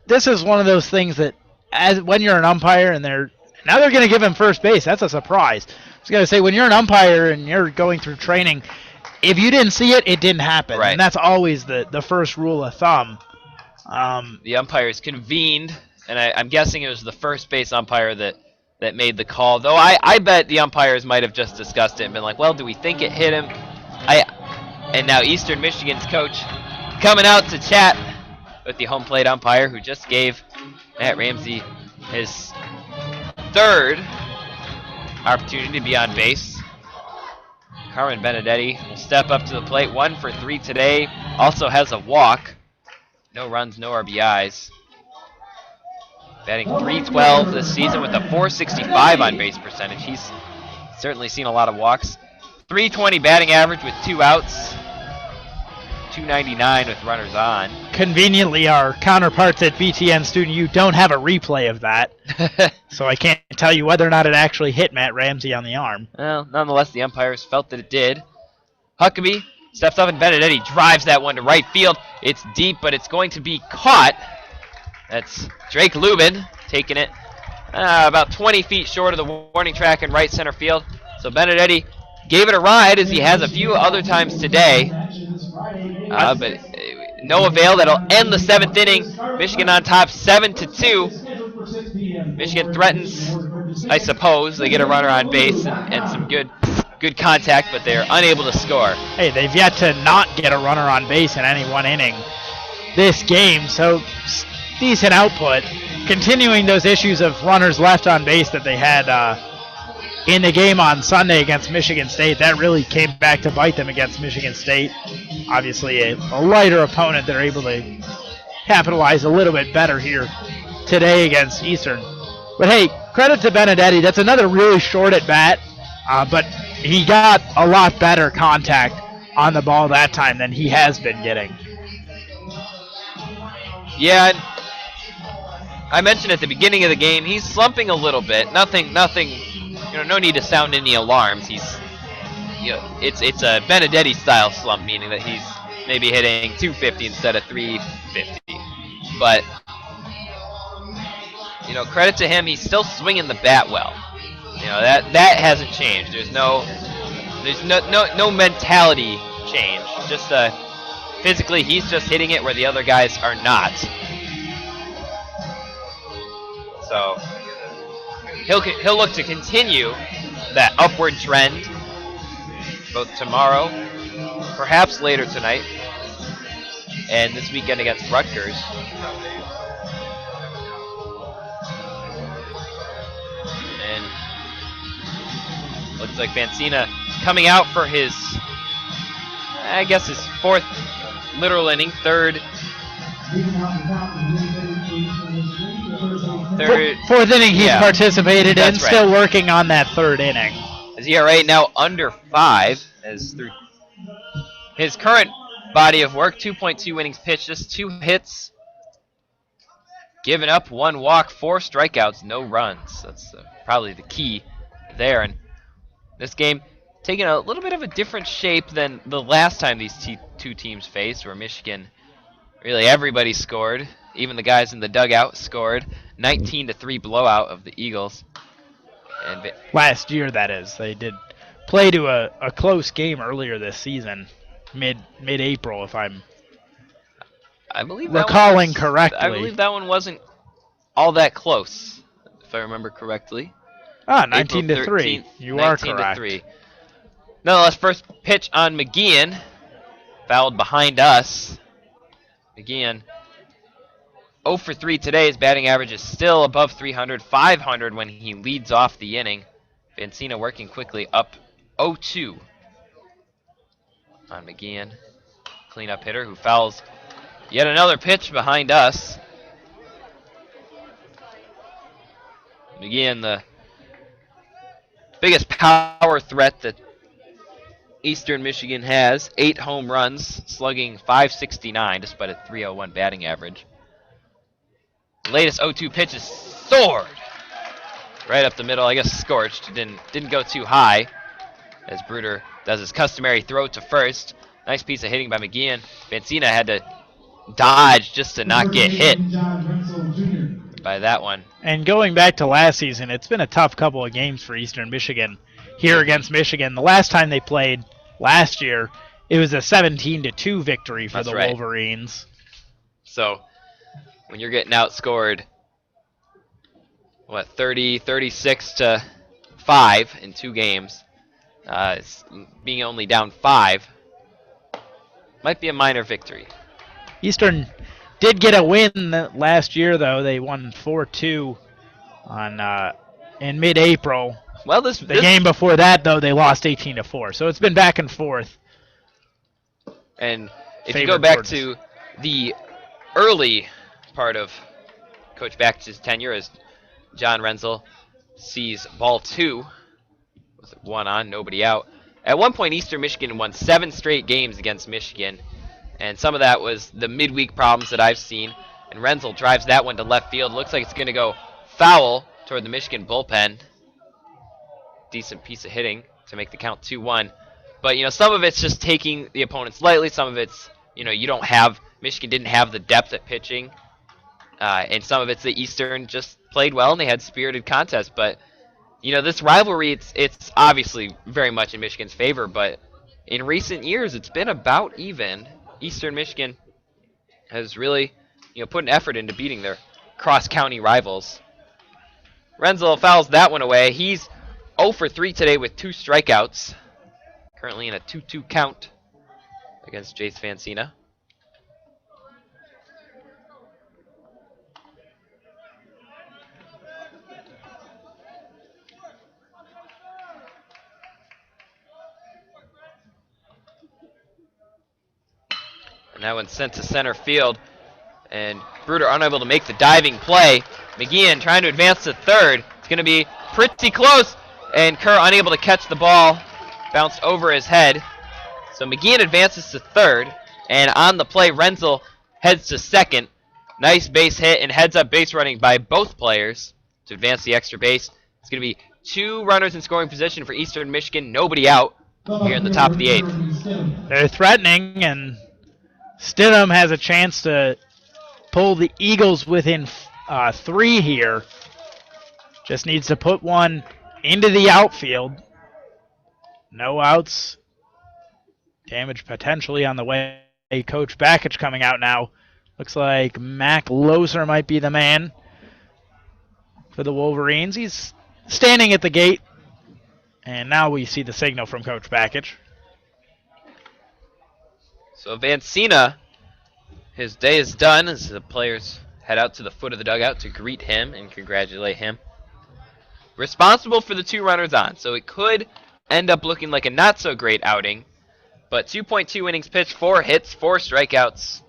This is one of those things that, when you're an umpire and they're going to give him first base, that's a surprise. I was going to say, when you're an umpire and you're going through training, if you didn't see it, it didn't happen.
Right.
And that's always the first rule of thumb.
The umpires convened, and I'm guessing it was the first base umpire that made the call. Though I bet the umpires might have just discussed it and been like, well, do we think it hit him? And now Eastern Michigan's coach coming out to chat with the home plate umpire, who just gave Matt Ramsey his third opportunity to be on base. Carmen Benedetti will step up to the plate. 1 for 3 today. Also has a walk. No runs, no RBIs. Batting .312 this season with a .465 on base percentage. He's certainly seen a lot of walks. .320 batting average with 2 outs. .299 with runners on.
Conveniently, our counterparts at BTN Student U don't have a replay of that, so I can't tell you whether or not it actually hit Matt Ramsey on the arm.
Well, nonetheless, the umpires felt that it did. Huckabee steps up, and Benedetti drives that one to right field. It's deep, but it's going to be caught. That's Drake Lubin taking it about 20 feet short of the warning track in right center field. So Benedetti gave it a ride, as he has a few other times today. But No avail. That'll end the 7th inning. Michigan on top 7-2. Michigan threatens, I suppose. They get a runner on base and some good contact, but they're unable to score.
Hey, they've yet to not get a runner on base in any one inning this game, so decent output. Continuing those issues of runners left on base that they had in the game on Sunday against Michigan State. That really came back to bite them against Michigan State. Obviously a lighter opponent. They're able to capitalize a little bit better here today against Eastern. But hey, credit to Benedetti. That's another really short at bat, but he got a lot better contact on the ball that time than he has been getting.
Yeah, I mentioned at the beginning of the game, he's slumping a little bit. Nothing. No need to sound any alarms. It's a Benedetti style slump, meaning that he's maybe hitting 250 instead of 350. But credit to him, he's still swinging the bat well. That hasn't changed. There's no mentality change. Just physically, he's just hitting it where the other guys are not. So he'll look to continue that upward trend both tomorrow, perhaps later tonight, and this weekend against Rutgers. And looks like Vancina coming out for his 4th literal inning, third.
Fourth inning he's participated in,
right.
Still working on that 3rd inning.
His ERA now under 5, as through his current body of work, 2.2 innings pitched, just 2 hits, given up 1 walk, 4 strikeouts, no runs. That's probably the key there. And this game taking a little bit of a different shape than the last time these two teams faced, where Michigan, really everybody scored. Even the guys in the dugout scored. 19-3 blowout of the Eagles. And
last year, that is. They did play to a close game earlier this season, mid-April, if I'm recalling correctly.
I believe that one wasn't all that close, if I remember correctly.
19-3. You are correct.
19-3. Nonetheless, first pitch on McGeehan. Fouled behind us. McGeehan 0 for 3 today. His batting average is still above 300, 500 when he leads off the inning. Vancina working quickly up 0-2 on McGeehan. Cleanup hitter who fouls yet another pitch behind us. McGeehan, the biggest power threat that Eastern Michigan has. 8 home runs, slugging .569 despite a .301 batting average. The latest 0-2 pitch is soared right up the middle. I guess scorched. Didn't go too high as Bruder does his customary throw to first. Nice piece of hitting by McGeehan. Vancina had to dodge just to not get hit by that one.
And going back to last season, it's been a tough couple of games for Eastern Michigan here against Michigan. The last time they played last year, it was a 17-2 victory for the Wolverines.
So when you're getting outscored, 36-5 in 2 games, being only down 5 might be a minor victory.
Eastern did get a win last year, though. They won 4-2 in mid-April.
Well,
the game before that, though, they lost 18-4. So it's been back and forth.
And if you go back to the early part of Coach Bakch's tenure, as John Renzel sees ball 2 with 1 on, nobody out. At one point, Eastern Michigan won 7 straight games against Michigan, and some of that was the midweek problems that I've seen. And Renzel drives that one to left field. Looks like it's going to go foul toward the Michigan bullpen. Decent piece of hitting to make the count 2-1. But, some of it's just taking the opponents lightly. Some of it's, Michigan didn't have the depth at pitching. And some of it's that Eastern just played well and they had spirited contests. But, this rivalry, it's obviously very much in Michigan's favor. But in recent years, it's been about even. Eastern Michigan has really, put an effort into beating their cross-county rivals. Renzel fouls that one away. He's 0 for 3 today with 2 strikeouts. Currently in a 2-2 count against Jace Fancina. And that one's sent to center field. And Bruder unable to make the diving play. McGeehan trying to advance to third. It's going to be pretty close. And Kerr unable to catch the ball. Bounced over his head. So McGeehan advances to third. And on the play, Renzel heads to second. Nice base hit and heads-up base running by both players to advance the extra base. It's going to be 2 runners in scoring position for Eastern Michigan. Nobody out here in the top of the 8th.
They're threatening, and Stidham has a chance to pull the Eagles within 3 here. Just needs to put one into the outfield. No outs. Damage potentially on the way. Coach Bakich coming out now. Looks like Mac Loser might be the man for the Wolverines. He's standing at the gate. And now we see the signal from Coach Bakich.
So Vancina, his day is done as the players head out to the foot of the dugout to greet him and congratulate him. Responsible for the 2 runners on, so it could end up looking like a not-so-great outing. But 2.2 innings pitched, 4 hits, 4 strikeouts,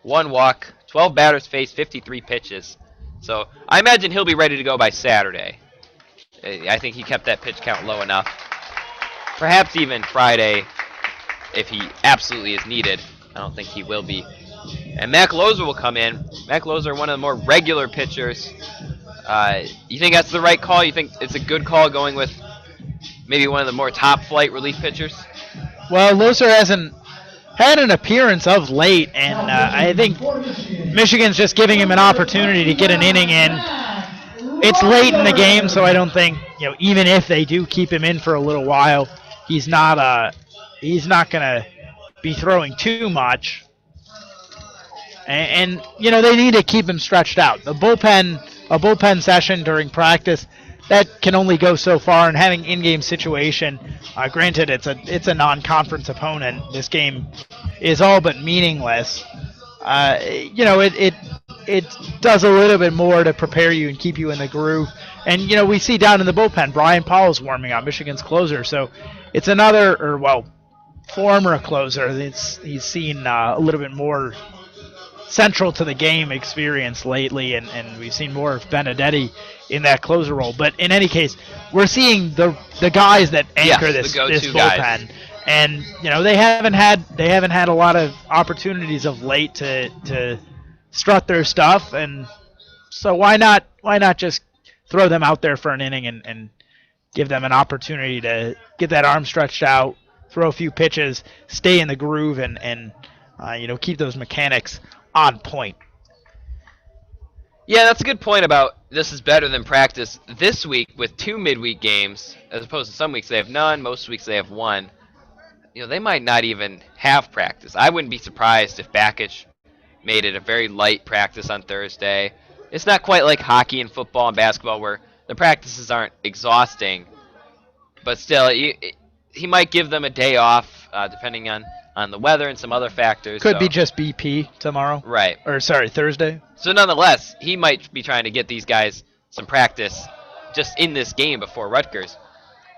1 walk, 12 batters faced, 53 pitches. So I imagine he'll be ready to go by Saturday. I think he kept that pitch count low enough. Perhaps even Friday if he absolutely is needed. I don't think he will be. And Mac Loser will come in. Mac Loser, one of the more regular pitchers. You think that's the right call? You think it's a good call going with maybe one of the more top-flight relief pitchers?
Well, Loser hasn't had an appearance of late, and I think Michigan's just giving him an opportunity to get an inning in. It's late in the game, so I don't think, even if they do keep him in for a little while, he's not going to be throwing too much. And they need to keep him stretched out. A bullpen session during practice, that can only go so far, and having in-game situation, granted it's a non-conference opponent, this game is all but meaningless. It does a little bit more to prepare you and keep you in the groove. And we see down in the bullpen, Brian Powell's warming up, Michigan's closer, so it's another, former closer. He's seen a little bit more central to the game experience lately, and we've seen more of Benedetti in that closer role. But in any case, we're seeing the guys that anchor this bullpen, guys. And they haven't had a lot of opportunities of late to strut their stuff, and so why not just throw them out there for an inning and give them an opportunity to get that arm stretched out, throw a few pitches, stay in the groove, and keep those mechanics on point.
Yeah, that's a good point about this is better than practice. This week with 2 midweek games, as opposed to some weeks they have none, most weeks they have 1. They might not even have practice. I wouldn't be surprised if Bakich made it a very light practice on Thursday. It's not quite like hockey and football and basketball where the practices aren't exhausting, but still, he might give them a day off depending on the weather and some other factors.
Could be just BP tomorrow.
Right.
Or, sorry, Thursday.
So nonetheless, he might be trying to get these guys some practice just in this game before Rutgers.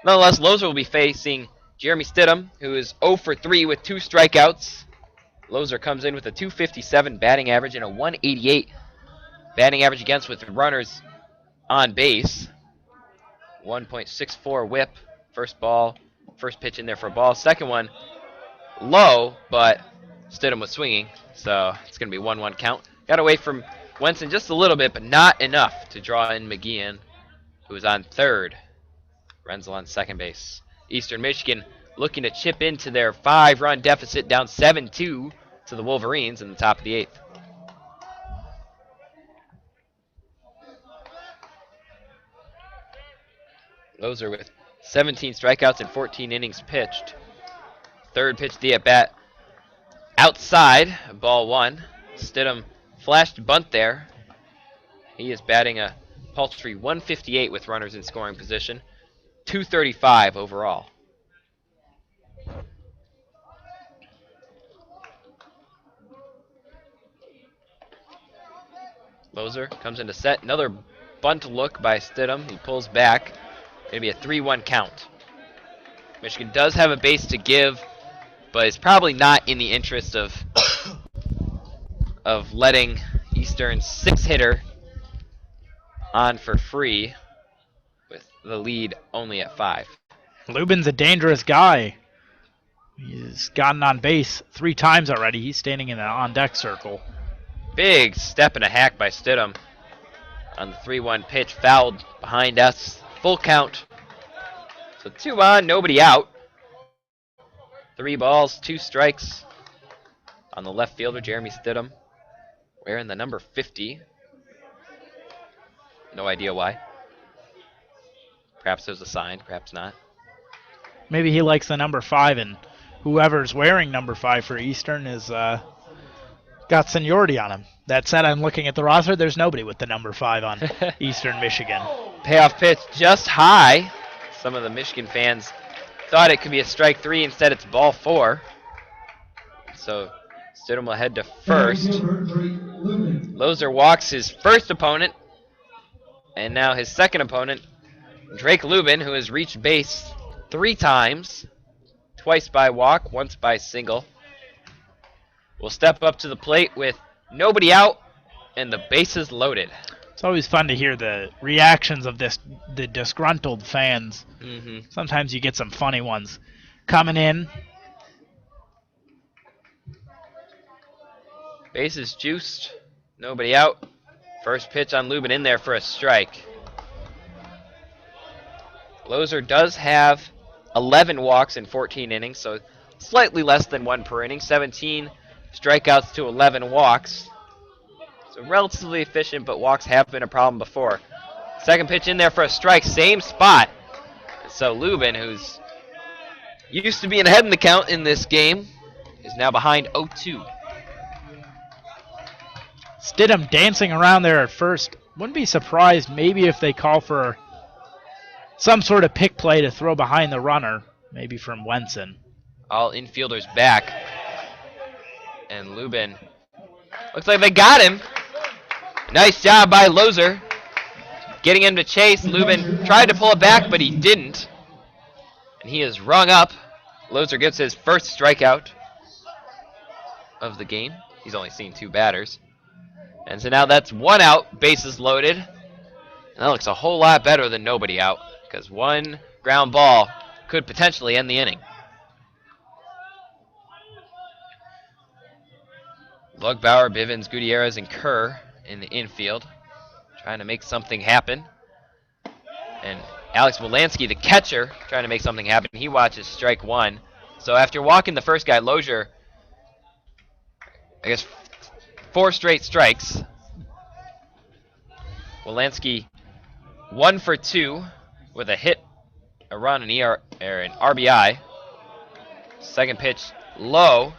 Nonetheless, Loser will be facing Jeremy Stidham, who is 0 for 3 with 2 strikeouts. Loser comes in with a .257 batting average and a .188 batting average against with runners on base. 1.64 whip. First pitch in there for a ball. Second one low, but Stidham was swinging, so it's going to be 1-1 count. Got away from Wenson just a little bit, but not enough to draw in McGeehan, who is on third. Renzel on second base. Eastern Michigan looking to chip into their 5-run deficit, down 7-2 to the Wolverines in the top of the 8th. Loser with 17 strikeouts and 14 innings pitched. Third pitch, the at-bat outside, ball 1. Stidham flashed bunt there. He is batting a paltry 158 with runners in scoring position. 235 overall. Loser comes into set. Another bunt look by Stidham. He pulls back. Going to be a 3-1 count. Michigan does have a base to give, but it's probably not in the interest of letting Eastern's 6-hitter on for free with the lead only at 5.
Lubin's a dangerous guy. He's gotten on base 3 times already. He's standing in the on-deck circle.
Big step and a hack by Stidham on the 3-1 pitch, fouled behind us. Full count. So 2 on, nobody out. 3 balls, 2 strikes on the left fielder, Jeremy Stidham, wearing the number 50. No idea why. Perhaps there's a sign, perhaps not.
Maybe he likes the number 5, and whoever's wearing number 5 for Eastern is got seniority on him. That said, I'm looking at the roster. There's nobody with the number 5 on Eastern Michigan.
Payoff pitch just high. Some of the Michigan fans thought it could be a strike 3. Instead, it's ball 4. So Stidham will head to first. Loser walks his first opponent, and now his second opponent, Drake Lubin, who has reached base 3 times, twice by walk, once by single. Will step up to the plate with nobody out and the bases loaded.
It's always fun to hear the reactions of the disgruntled fans. Sometimes you get some funny ones coming in.
Bases juiced, nobody out. First pitch on Lubin in there for a strike. Loser does have 11 walks in 14 innings, so slightly less than 1 per inning. 17 strikeouts to 11 walks. So relatively efficient, but walks have been a problem before. Second pitch in there for a strike, same spot. So Lubin, who's used to being ahead in the count in this game, is now behind 0-2.
Stidham dancing around there at first. Wouldn't be surprised maybe if they call for some sort of pick play to throw behind the runner, maybe from Wenson.
All infielders back. And Lubin, looks like they got him. Nice job by Loser. Getting him to chase. Lubin tried to pull it back, but he didn't. And he is rung up. Loser gets his first strikeout of the game. He's only seen 2 batters. And so now that's 1 out, bases loaded. And that looks a whole lot better than nobody out, because 1 ground ball could potentially end the inning. Lugbauer, Bivens, Gutierrez, and Kerr in the infield, trying to make something happen. And Alex Wolanski, the catcher, trying to make something happen. He watches strike 1. So after walking the first guy, Lozier, I guess 4 straight strikes. Wolanski 1 for 2 with a hit, a run, an RBI. Second pitch low.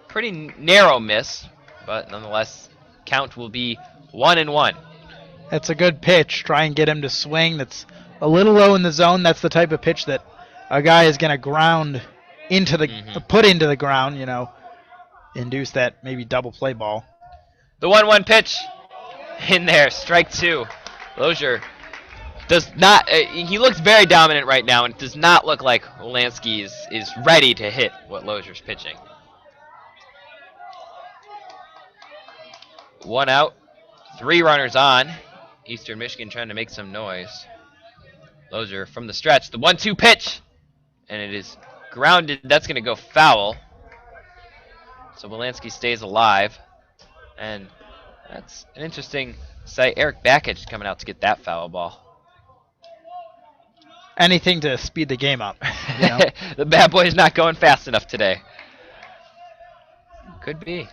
Pretty narrow miss, but nonetheless, count will be 1-1.
That's a good pitch. Try and get him to swing. That's a little low in the zone. That's the type of pitch that a guy is going to ground into the put into the ground, induce that maybe double play ball.
The 1-1 pitch in there, strike 2. Lozier does not, he looks very dominant right now, and it does not look like Wolanski is ready to hit what Lozier's pitching. 1 out, 3 runners on. Eastern Michigan trying to make some noise. Lozier from the stretch, the 1-2 pitch, and it is grounded. That's going to go foul. So Wolanski stays alive, and that's an interesting sight. Eric Bakich coming out to get that foul ball.
Anything to speed the game up.
The bad boy is not going fast enough today. Could be.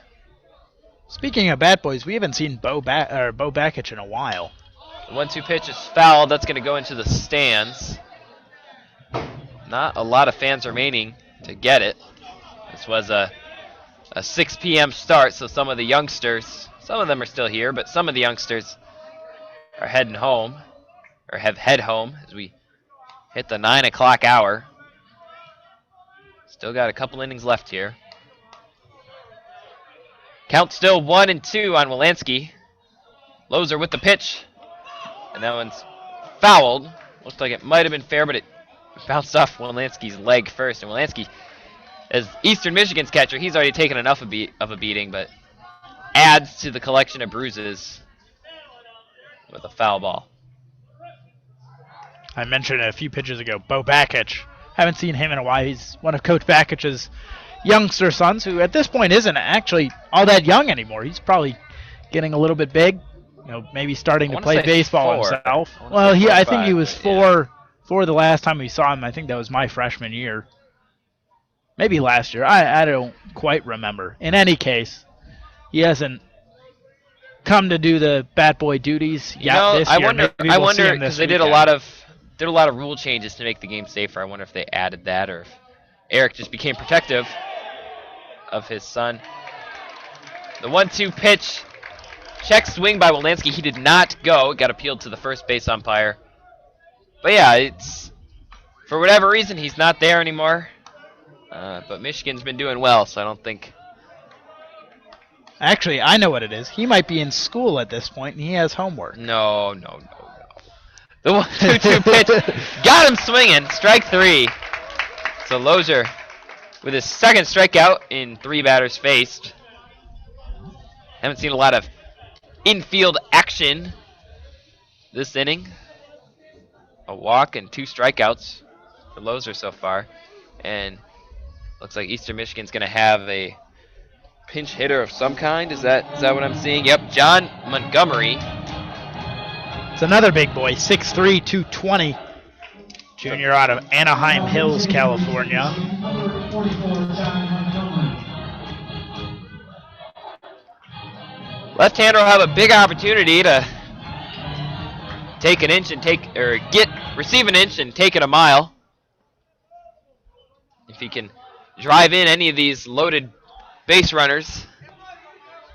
Speaking of bat boys, we haven't seen Bo Bakich in a while.
The 1-2 pitch is fouled. That's going to go into the stands. Not a lot of fans remaining to get it. This was a a 6 p.m. start, so some of the youngsters, some of them are still here, but some of the youngsters are heading home, or have head home as we hit the 9 o'clock hour. Still got a couple innings left here. Count still 1-2 on Wilansky. Lozer with the pitch, and that one's fouled. Looks like it might have been fair, but it bounced off Wilansky's leg first, and Wilansky, as Eastern Michigan's catcher, he's already taken enough of a beating, but adds to the collection of bruises with a foul ball.
I mentioned it a few pitches ago, Bo Bakic. Haven't seen him in a while. He's one of Coach Bakic's youngster sons, who at this point isn't actually all that young anymore. He's probably getting a little bit big, maybe starting to play baseball himself. Well, I think he was four the last time we saw him. I think that was my freshman year. Maybe last year. I don't quite remember. In any case, he hasn't come to do the bat boy duties yet this year.
I wonder because they did a lot of rule changes to make the game safer. I wonder if they added that or if Eric just became protective of his son. The 1-2 pitch. Check swing by Wilansky. He did not go. It got appealed to the first base umpire. But yeah, it's for whatever reason he's not there anymore. But Michigan's been doing well, so I don't think.
Actually, I know what it is. He might be in school at this point, and he has homework.
No. The 1-2 pitch got him swinging. Strike 3. So Lozier with his second strikeout in 3 batters faced. Haven't seen a lot of infield action this inning. A walk and 2 strikeouts for Lozier so far. And looks like Eastern Michigan's going to have a pinch hitter of some kind. Is that what I'm seeing? Yep, John Montgomery.
It's another big boy, 6'3", 220. Junior out of Anaheim Hills, California.
Left-hander will have a big opportunity to take an inch and receive an inch and take it a mile. If he can drive in any of these loaded base runners.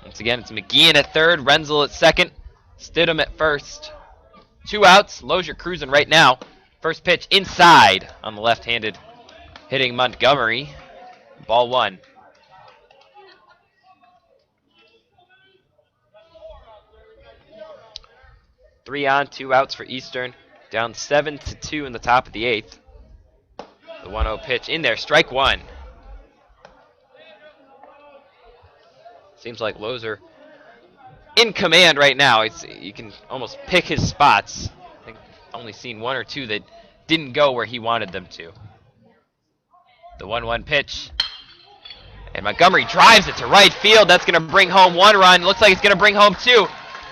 Once again, it's McGeehan at third, Renzel at second, Stidham at first. 2 outs, Lozier cruising right now. First pitch inside on the left-handed hitting Montgomery. Ball 1. Three on, 2 outs for Eastern. Down 7-2 in the top of the 8th. The 1-0 pitch in there, strike 1. Seems like Lozier in command right now. You can almost pick his spots. I think only seen 1 or 2 that didn't go where he wanted them to. The 1-1 pitch. And Montgomery drives it to right field. That's going to bring home 1 run. Looks like it's going to bring home 2.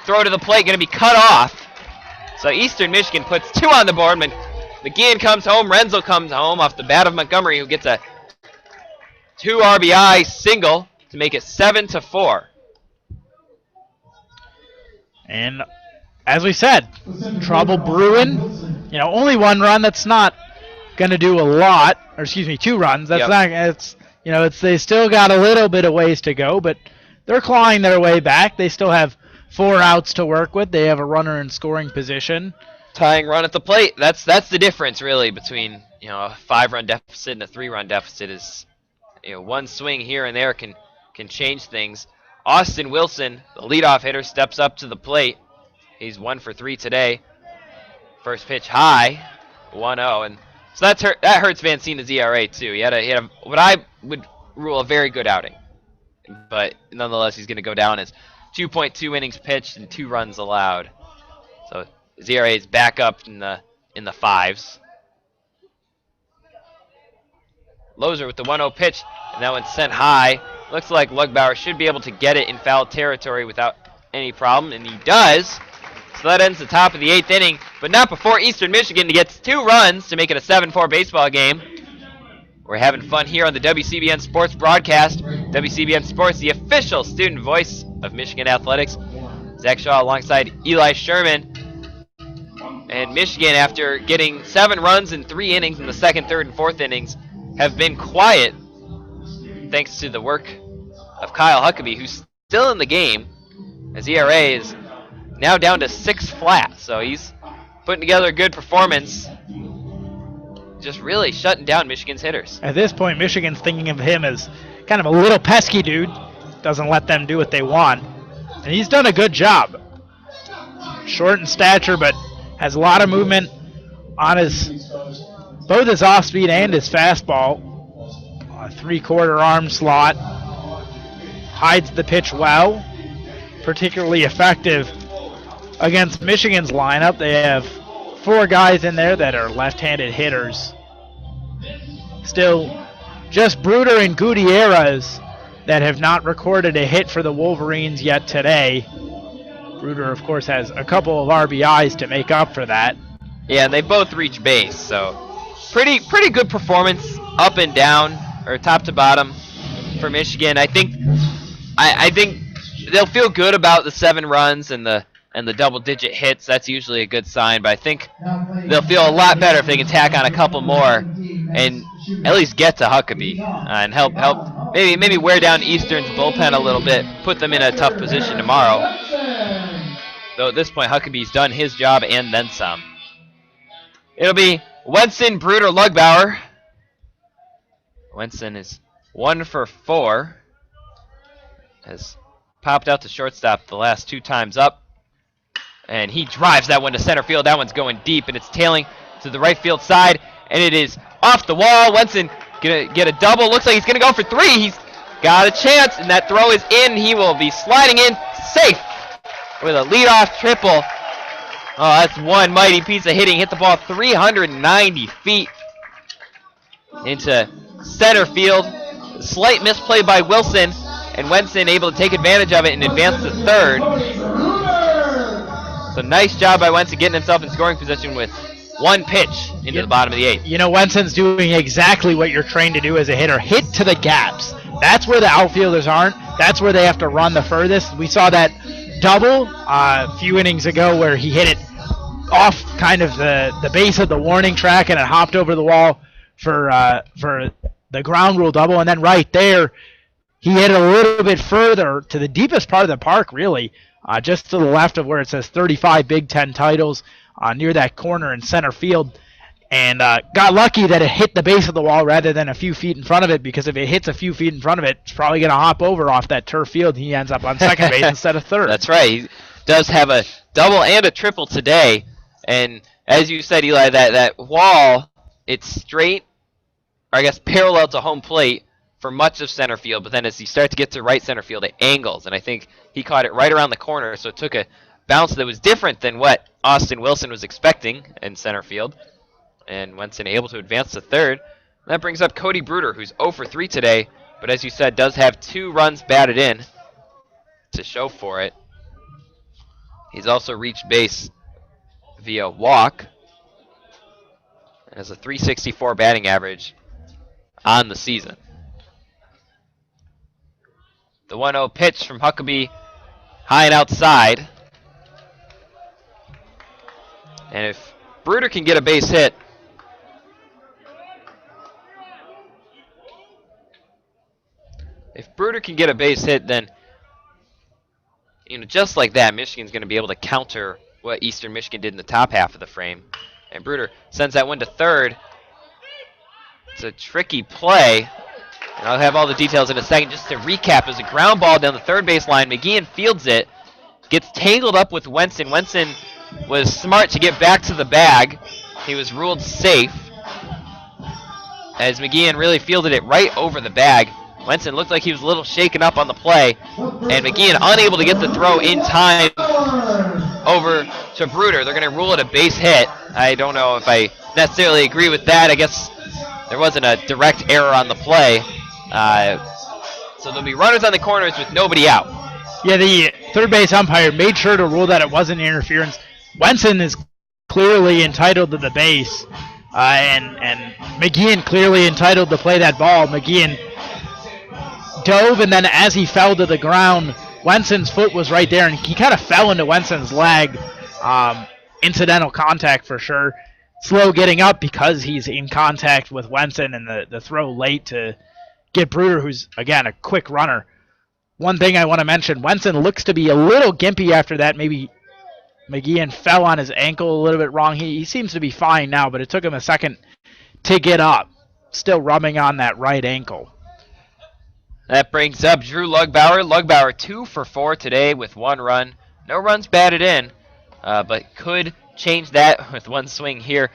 Throw to the plate, going to be cut off. So Eastern Michigan puts 2 on the board. McGeehan comes home. Renzel comes home off the bat of Montgomery, who gets a 2 RBI single to make it 7-4.
And as we said, trouble brewing. Only 1 run. That's not going to do a lot. Or excuse me, 2 runs. That's not. It's they still got a little bit of ways to go, but they're clawing their way back. They still have 4 outs to work with. They have a runner in scoring position.
Tying run at the plate. That's the difference really between a 5-run deficit and a 3-run deficit. Is 1 swing here and there can change things. Austin Wilson, the leadoff hitter, steps up to the plate. He's 1 for 3 today. First pitch high, 1-0, and so that hurts Vancina's ERA too. He had a what I would rule a very good outing, but nonetheless he's going to go down as 2.2 innings pitched and 2 runs allowed. So his ERA is back up in the 5s. Lozier with the 1-0 pitch, and that one's sent high. Looks like Lugbauer should be able to get it in foul territory without any problem, and he does. So that ends the top of the 8th inning, but not before Eastern Michigan gets 2 runs to make it a 7-4 baseball game. We're having fun here on the WCBN Sports broadcast. WCBN Sports, the official student voice of Michigan athletics. Zach Shaw alongside Eli Sherman. And Michigan, after getting 7 runs in 3 innings in the 2nd, 3rd, and 4th innings, have been quiet thanks to the work of Kyle Huckabee, who's still in the game. His ERA is now down to 6 flat, so he's putting together a good performance. Just really shutting down Michigan's hitters.
At this point, Michigan's thinking of him as kind of a little pesky dude. Doesn't let them do what they want. And he's done a good job. Short in stature, but has a lot of movement on both his off-speed and his fastball. A 3/4 arm slot. Hides the pitch well. Particularly effective against Michigan's lineup. They have 4 guys in there that are left-handed hitters. Still, just Bruder and Gutierrez that have not recorded a hit for the Wolverines yet today. Bruder, of course, has a couple of RBIs to make up for that.
Yeah, and they both reach base, so pretty good performance up and down, or top to bottom for Michigan. I think they'll feel good about the 7 runs and the double-digit hits. That's usually a good sign, but I think they'll feel a lot better if they can tack on a couple more and at least get to Huckabee and help maybe wear down Eastern's bullpen a little bit, put them in a tough position tomorrow. Though at this point, Huckabee's done his job and then some. It'll be Wenson, Bruder, Lugbauer. Wenson is 1 for 4. Has popped out to shortstop the last 2 times up. And he drives that one to center field. That one's going deep, and it's tailing to the right field side. And it is off the wall. Wenson gonna get a double. Looks like he's gonna go for 3. He's got a chance, and that throw is in. He will be sliding in safe with a leadoff triple. Oh, that's one mighty piece of hitting. Hit the ball 390 feet into center field. Slight misplay by Wilson, and Wenson able to take advantage of it and advance to third. So nice job by Wenson getting himself in scoring position with 1 pitch into the bottom of the 8th.
You know, Wenson's doing exactly what you're trained to do as a hitter. Hit to the gaps. That's where the outfielders aren't. That's where they have to run the furthest. We saw that double a few innings ago where he hit it off kind of the base of the warning track and it hopped over the wall for the ground rule double. And then right there, he hit it a little bit further to the deepest part of the park, really, just to the left of where it says 35 Big Ten titles, near that corner in center field. And got lucky that it hit the base of the wall rather than a few feet in front of it, because if it hits a few feet in front of it, it's probably going to hop over off that turf field. He ends up on second base instead of third.
That's right. He does have a double and a triple today. And as you said, Eli, that wall, it's straight, or I guess parallel to home plate for much of center field. But then as you start to get to right center field, it angles. And I think he caught it right around the corner, so it took a bounce that was different than what Austin Wilson was expecting in center field. And Wenson able to advance to third. That brings up Cody Bruder, who's 0 for 3 today, but as you said, does have 2 runs batted in to show for it. He's also reached base via walk and has a .364 batting average on the season. The 1-0 pitch from Huckabee, high and outside. And if Bruder can get a base hit, then, just like that, Michigan's going to be able to counter what Eastern Michigan did in the top half of the frame. And Bruder sends that one to third. It's a tricky play. And I'll have all the details in a second. Just to recap, there's a ground ball down the third base line. McGeehan fields it, gets tangled up with Wenson. Wenson was smart to get back to the bag. He was ruled safe, as McGeehan really fielded it right over the bag. Wenson looked like he was a little shaken up on the play, and McGeehan unable to get the throw in time over to Bruder. They're going to rule it a base hit. I don't know if I necessarily agree with that. I guess there wasn't a direct error on the play. So there'll be runners on the corners with nobody out.
Yeah, the third base umpire made sure to rule that it wasn't interference. Wenson is clearly entitled to the base, and McGeehan clearly entitled to play that ball. McGeehan dove, and then as he fell to the ground, Wenson's foot was right there, and he kind of fell into Wenson's leg. Incidental contact for sure. Slow getting up because he's in contact with Wenson, and the throw late to get Bruder, who's, again, a quick runner, one thing I want to mention, Wenson looks to be a little gimpy after that. Maybe McGeehan fell on his ankle a little bit wrong. He seems to be fine now, but it took him a second to get up. Still rubbing on that right ankle.
That brings up Drew Lugbauer. Lugbauer 2 for 4 today with 1 run. No runs batted in, but could change that with one swing here.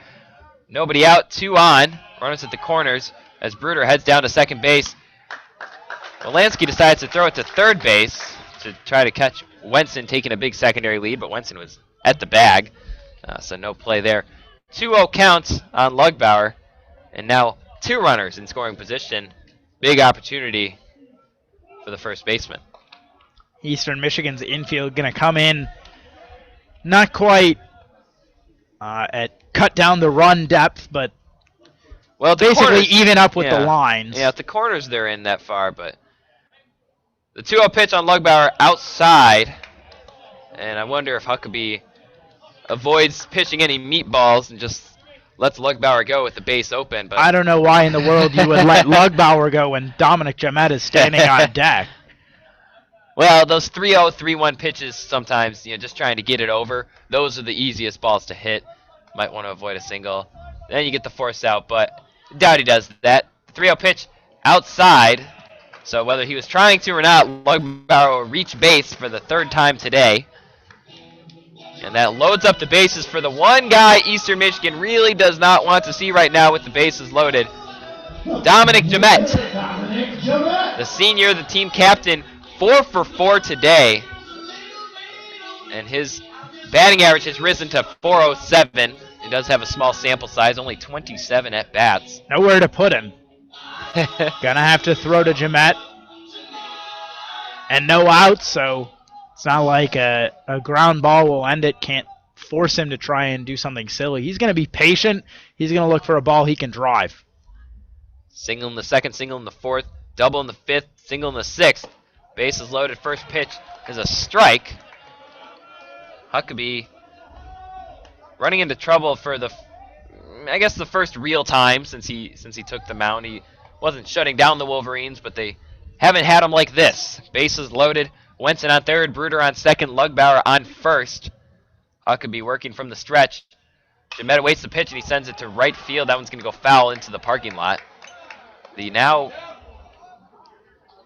Nobody out, 2 on. Runners at the corners as Bruder heads down to second base. Wolanski decides to throw it to third base to try to catch Wenson, taking a big secondary lead, but Wenson was at the bag, so no play there. 2-0 counts on Lugbauer, and now 2 runners in scoring position. Big opportunity for the first baseman.
Eastern Michigan's infield going to come in not quite at cut down the run depth, but
well,
basically
corners,
even up with the lines.
Yeah, at the corners they're in that far, but the 2-0 pitch on Lugbauer outside, and I wonder if Huckabee avoids pitching any meatballs and just lets Lugbauer go with the base open. But
I don't know why in the world you would let Lugbauer go when Dominic Jamet is standing on deck.
Well, those 3-0, 3-1 pitches sometimes, just trying to get it over, those are the easiest balls to hit. Might want to avoid a single. Then you get the force out, but doubt he does that. 3-0 pitch outside. So whether he was trying to or not, Lugbauer will reach base for the 3rd time today. And that loads up the bases for the one guy Eastern Michigan really does not want to see right now with the bases loaded. Dominic Jamet, the senior, the team captain, 4 for 4 today. And his batting average has risen to .407. He does have a small sample size, only 27 at-bats.
Nowhere to put him. Gonna have to throw to Jamet. And no outs, so it's not like a ground ball will end it. Can't force him to try and do something silly. He's going to be patient. He's going to look for a ball he can drive.
Single in the 2nd, single in the 4th, double in the 5th, single in the 6th. Bases loaded, first pitch is a strike. Huckabee running into trouble for the first real time since he took the mound. He wasn't shutting down the Wolverines, but they haven't had him like this. Bases loaded. Wenson on 3rd, Bruder on 2nd, Lugbauer on 1st. Huckabee working from the stretch. Jamet waits the pitch and he sends it to right field. That one's going to go foul into the parking lot. The now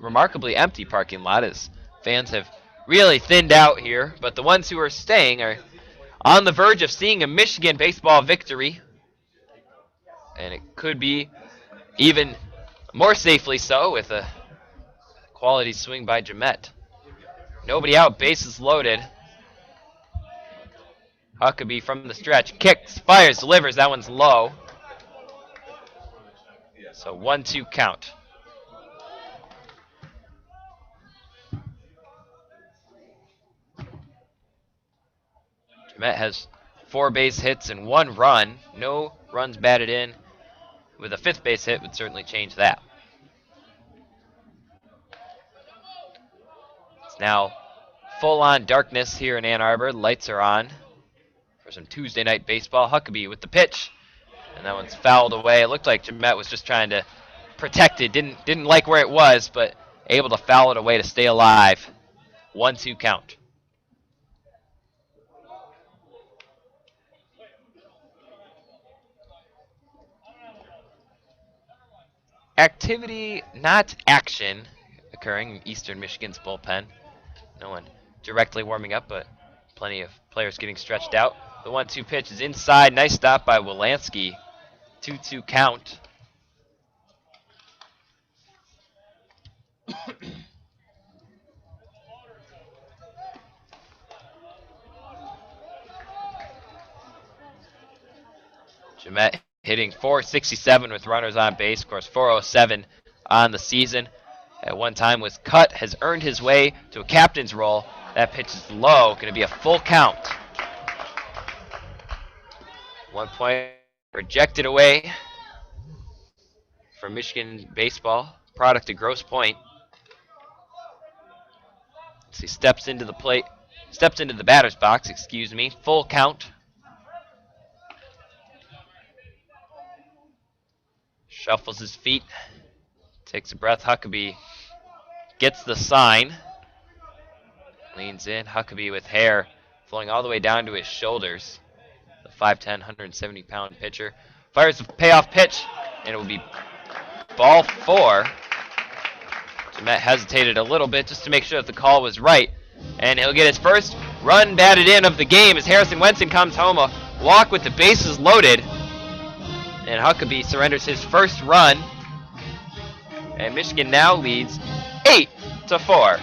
remarkably empty parking lot as fans have really thinned out here, but the ones who are staying are on the verge of seeing a Michigan baseball victory, and it could be even more safely so with a quality swing by Jamet. Nobody out, bases loaded. Huckabee from the stretch, kicks, fires, delivers. That one's low. So 1-2 count. Jamet has 4 base hits and 1 run. No runs batted in. With a 5th base hit would certainly change that. It's now full-on darkness here in Ann Arbor. Lights are on for some Tuesday night baseball. Huckabee with the pitch, and that one's fouled away. It looked like Jamet was just trying to protect it. Didn't like where it was, but able to foul it away to stay alive. 1-2 count. Activity, not action, occurring in Eastern Michigan's bullpen. No one directly warming up, but plenty of players getting stretched out. The 1-2 pitch is inside. Nice stop by Wolanski. 2-2 count. Jamet hitting .467 with runners on base. Of course, .407 on the season. At one time was cut, has earned his way to a captain's role. That pitch is low, going to be a full count. 1 point rejected away from Michigan baseball, product of Grosse Pointe. As he steps into the batter's box, full count. Shuffles his feet, takes a breath. Huckabee gets the sign. Leans in. Huckabee with hair flowing all the way down to his shoulders. The 5'10", 170-pound pitcher. Fires a payoff pitch, and it will be ball 4. Jemet hesitated a little bit just to make sure that the call was right. And he'll get his first run batted in of the game as Harrison Wenson comes home. A walk with the bases loaded. And Huckabee surrenders his first run. And Michigan now leads 8-4.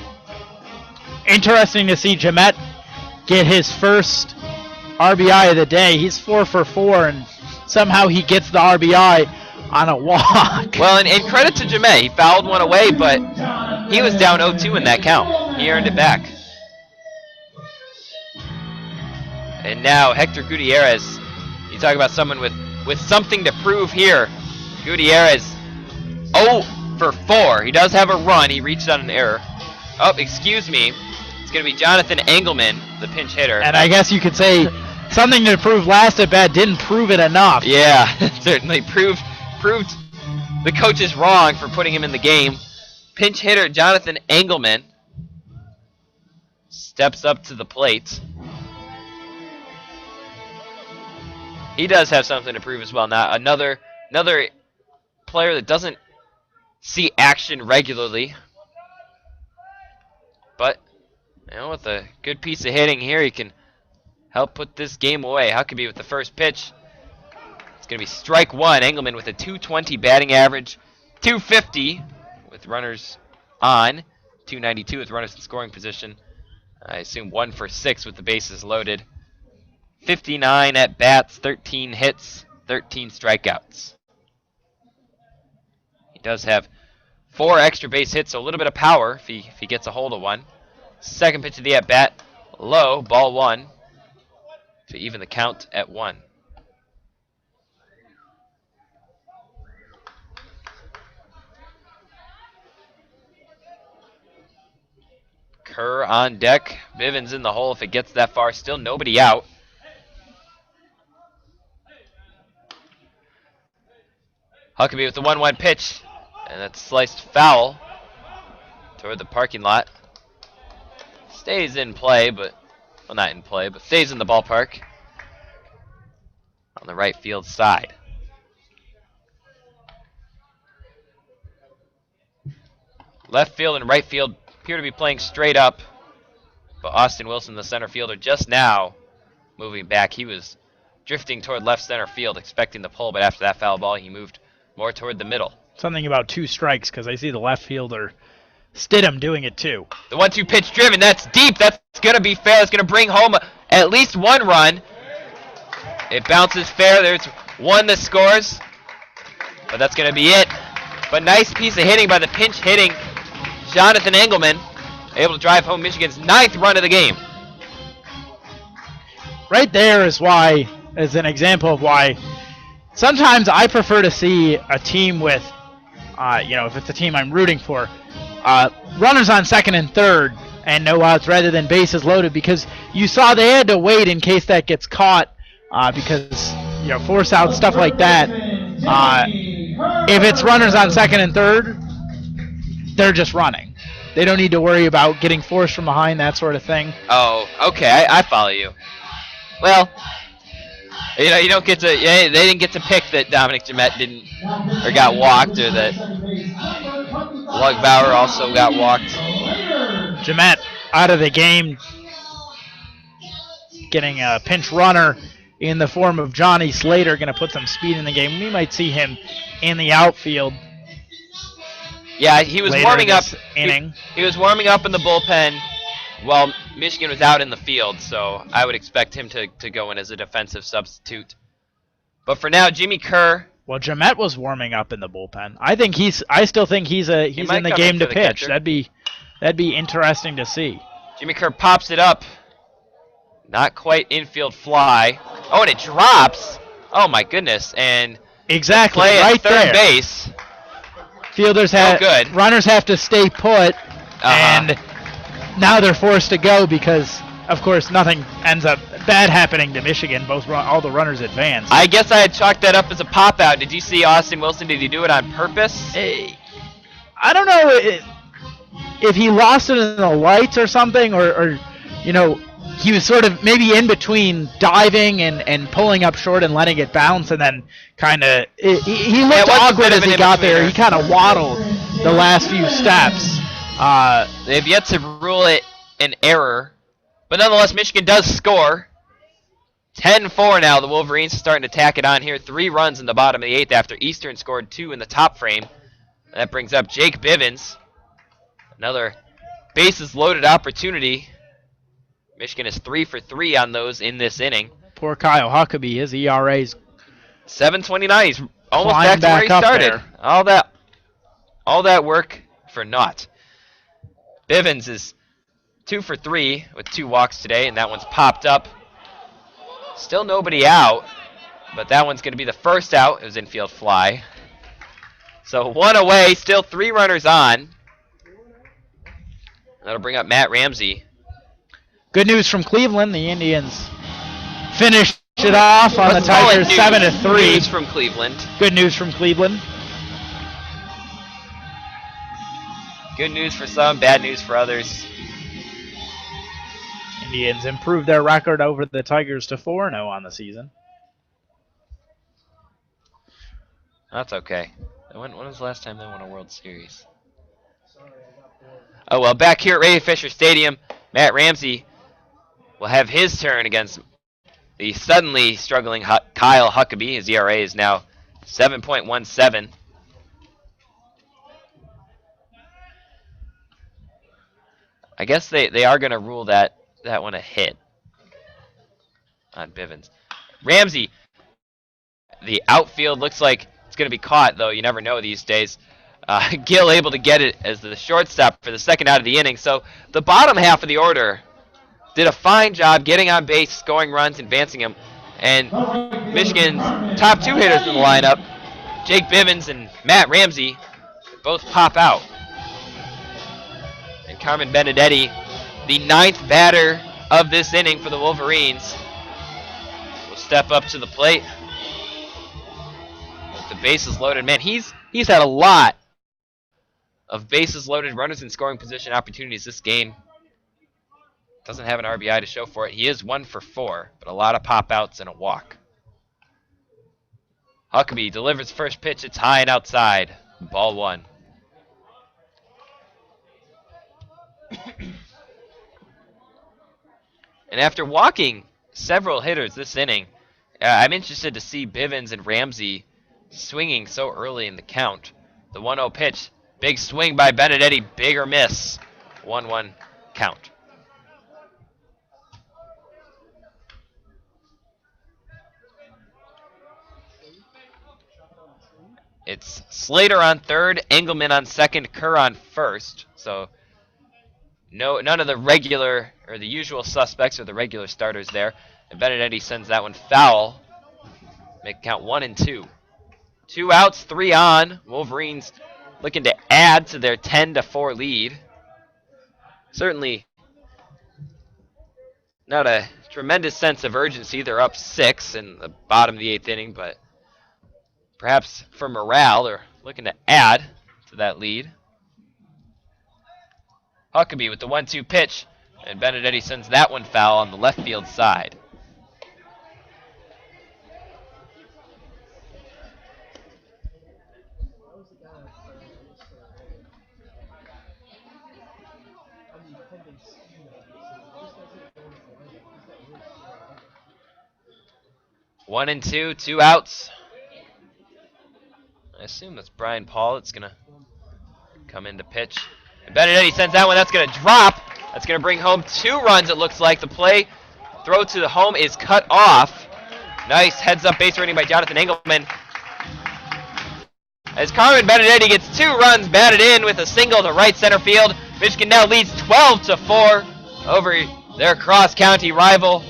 Interesting to see Jemet get his first RBI of the day. He's 4 for 4, and somehow he gets the RBI on a walk.
Well, and credit to Jemet. He fouled one away, but he was down 0-2 in that count. He earned it back. And now Hector Gutierrez. You talk about someone with something to prove here. Gutierrez 0 for 4. He does have a run. He reached on an error. Oh, excuse me. It's going to be Jonathan Engelman, the pinch hitter.
And I guess you could say something to prove last at bat didn't prove it enough.
Yeah, certainly proved the coaches wrong for putting him in the game. Pinch hitter Jonathan Engelman steps up to the plate. He does have something to prove as well. Now another player that doesn't see action regularly, but with a good piece of hitting here, he can help put this game away. Huckabee with the first pitch. It's going to be strike 1. Engelman with a .220 batting average, .250 with runners on, .292 with runners in scoring position. I assume 1 for 6 with the bases loaded. 59 at bats, 13 hits, 13 strikeouts. He does have 4 extra base hits, so a little bit of power if he gets a hold of one. Second pitch of the at bat, low, ball 1 to even the count at 1. Kerr on deck. Bivens in the hole if it gets that far. Still nobody out. Huckabee with the 1-1 pitch. And that's sliced foul toward the parking lot. Stays in play, but, well, not in play, but stays in the ballpark on the right field side. Left field and right field appear to be playing straight up, but Austin Wilson, the center fielder, just now moving back. He was drifting toward left center field, expecting the pull, but after that foul ball, he moved more toward the middle.
Something about 2 strikes, because I see the left fielder Stidham doing it too.
The 1-2 pitch driven, that's deep, that's going to be fair, it's going to bring home at least 1 run. It bounces fair, there's 1 that scores, but that's going to be it. But nice piece of hitting by the pinch hitting Jonathan Engelman, able to drive home Michigan's 9th run of the game.
Right there is an example of why sometimes I prefer to see a team with, if it's a team I'm rooting for, runners on second and third and no outs rather than bases loaded, because you saw they had to wait in case that gets caught, because force out stuff like that. If it's runners on second and third, they're just running. They don't need to worry about getting forced from behind, that sort of thing.
Oh, okay, I follow you. Well, you don't get to. They didn't get to pick that Dominic Jemet didn't or got walked, or that Lug Bauer also got walked.
Jemet out of the game, getting a pinch runner in the form of Johnny Slater, going to put some speed in the game. We might see him in the outfield.
Yeah, he was warming up.
Inning.
He was warming up in the bullpen while Michigan was out in the field, so I would expect him to go in as a defensive substitute. But for now, Jimmy Kerr.
Well, Jemet was warming up in the bullpen. I still think he's in the game to pitch. That'd be interesting to see.
Jimmy Kerr pops it up. Not quite infield fly. Oh, and it drops. Oh my goodness! And
exactly
play
right
at third
there.
base.
Fielders runners have to stay put, and now they're forced to go because, of course, nothing ends up bad happening to Michigan. All the runners advance.
I guess I had chalked that up as a pop out. Did you see Austin Wilson? Did he do it on purpose?
I don't know. if he lost it in the lights or something, or you know, he was sort of maybe in between diving and pulling up short and letting it bounce, and then kind of he looked awkward as he got there. He kind of waddled the last few steps.
They've yet to rule it an error, but nonetheless, Michigan does score. 10-4 now. The Wolverines are starting to tack it on here. 3 runs in the bottom of the 8th after Eastern scored 2 in the top frame. That brings up Jake Bivens. Another bases loaded opportunity. Michigan is 3 for 3 on those in this inning.
Poor Kyle Huckabee. His ERA's
7.29. He's almost back to where he started.
There.
All that work for naught. Bivens is 2 for 3 with 2 walks today, and that one's popped up. Still nobody out, but that one's going to be the first out. It was infield fly. So 1 away, still 3 runners on. That'll bring up Matt Ramsey.
Good news from Cleveland. The Indians finished it off on the Tigers 7-3.
Good news from Cleveland.
Good news from Cleveland.
Good news for some, bad news for others.
Indians improved their record over the Tigers to 4-0 on the season.
That's okay. When was the last time they won a World Series? Oh, well, back here at Ray Fisher Stadium, Matt Ramsey will have his turn against the suddenly struggling Kyle Huckabee. His ERA is now 7.17. I guess they are going to rule that one a hit on Bivens. Ramsey, the outfield looks like it's going to be caught, though you never know these days. Gill able to get it as the shortstop for the second out of the inning. So the bottom half of the order did a fine job getting on base, scoring runs, advancing them. And Michigan's top 2 hitters in the lineup, Jake Bivens and Matt Ramsey, both pop out. And Carmen Benedetti, the 9th batter of this inning for the Wolverines, will step up to the plate. With the bases loaded, man, he's had a lot of bases loaded, runners in scoring position opportunities this game. Doesn't have an RBI to show for it. He is 1 for 4, but a lot of pop outs and a walk. Huckabee delivers first pitch. It's high and outside. Ball 1. And after walking several hitters this inning, I'm interested to see Bivens and Ramsey swinging so early in the count. The 1-0 pitch. Big swing by Benedetti. Bigger miss. 1-1 count. It's Slater on third, Engelman on second, Kerr on first. So none of the regular or the usual suspects or the regular starters there. And Benedetti sends that one foul. Make count 1-2. 2 outs, 3 on. Wolverines looking to add to their 10-4 lead. Certainly not a tremendous sense of urgency. They're up 6 in the bottom of the 8th inning, but perhaps for morale, they're looking to add to that lead. Huckabee with the 1-2 pitch, and Benedetti sends that one foul on the left field side. One and two, 2 outs. I assume that's Brian Paul that's going to come in to pitch. And Benedetti sends that one. That's going to drop. That's going to bring home 2 runs, it looks like. The play, throw to the home is cut off. Nice heads-up base running by Jonathan Engelman. As Carmen Benedetti gets 2 runs batted in with a single to right center field. Michigan now leads 12-4 over their cross-county rival.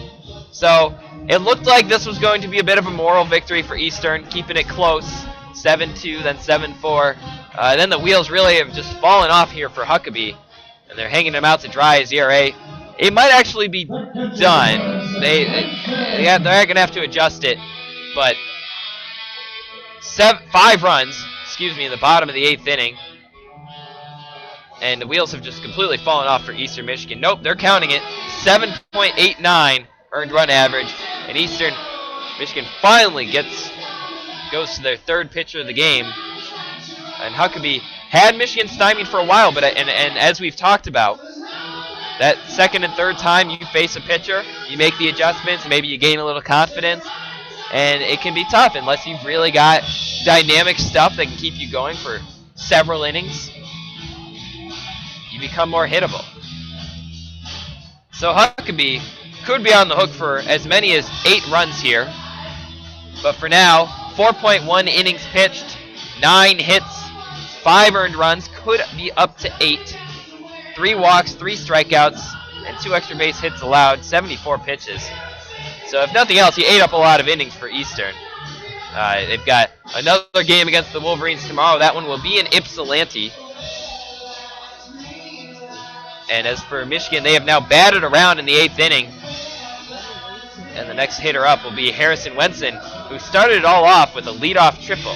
So it looked like this was going to be a bit of a moral victory for Eastern, keeping it close. 7-2, then 7-4. Then the wheels really have just fallen off here for Huckabee, and they're hanging him out to dry. His ERA, it might actually be done. They're going to have to adjust it, but 5 runs, in the bottom of the 8th inning, and the wheels have just completely fallen off for Eastern Michigan. Nope, they're counting it. 7.89 earned run average, and Eastern Michigan finally goes to their third pitcher of the game. And Huckabee had Michigan stymied for a while, but and as we've talked about, that second and third time you face a pitcher, you make the adjustments, maybe you gain a little confidence, and it can be tough unless you've really got dynamic stuff that can keep you going for several innings. You become more hittable. So Huckabee could be on the hook for as many as 8 runs here, but for now, 4.1 innings pitched, 9 hits, 5 earned runs, could be up to 8. 3 walks, 3 strikeouts, and 2 extra base hits allowed, 74 pitches. So if nothing else, he ate up a lot of innings for Eastern. They've got another game against the Wolverines tomorrow. That one will be in Ypsilanti. And as for Michigan, they have now batted around in the 8th inning. And the next hitter up will be Harrison Wenson, who started it all off with a leadoff triple.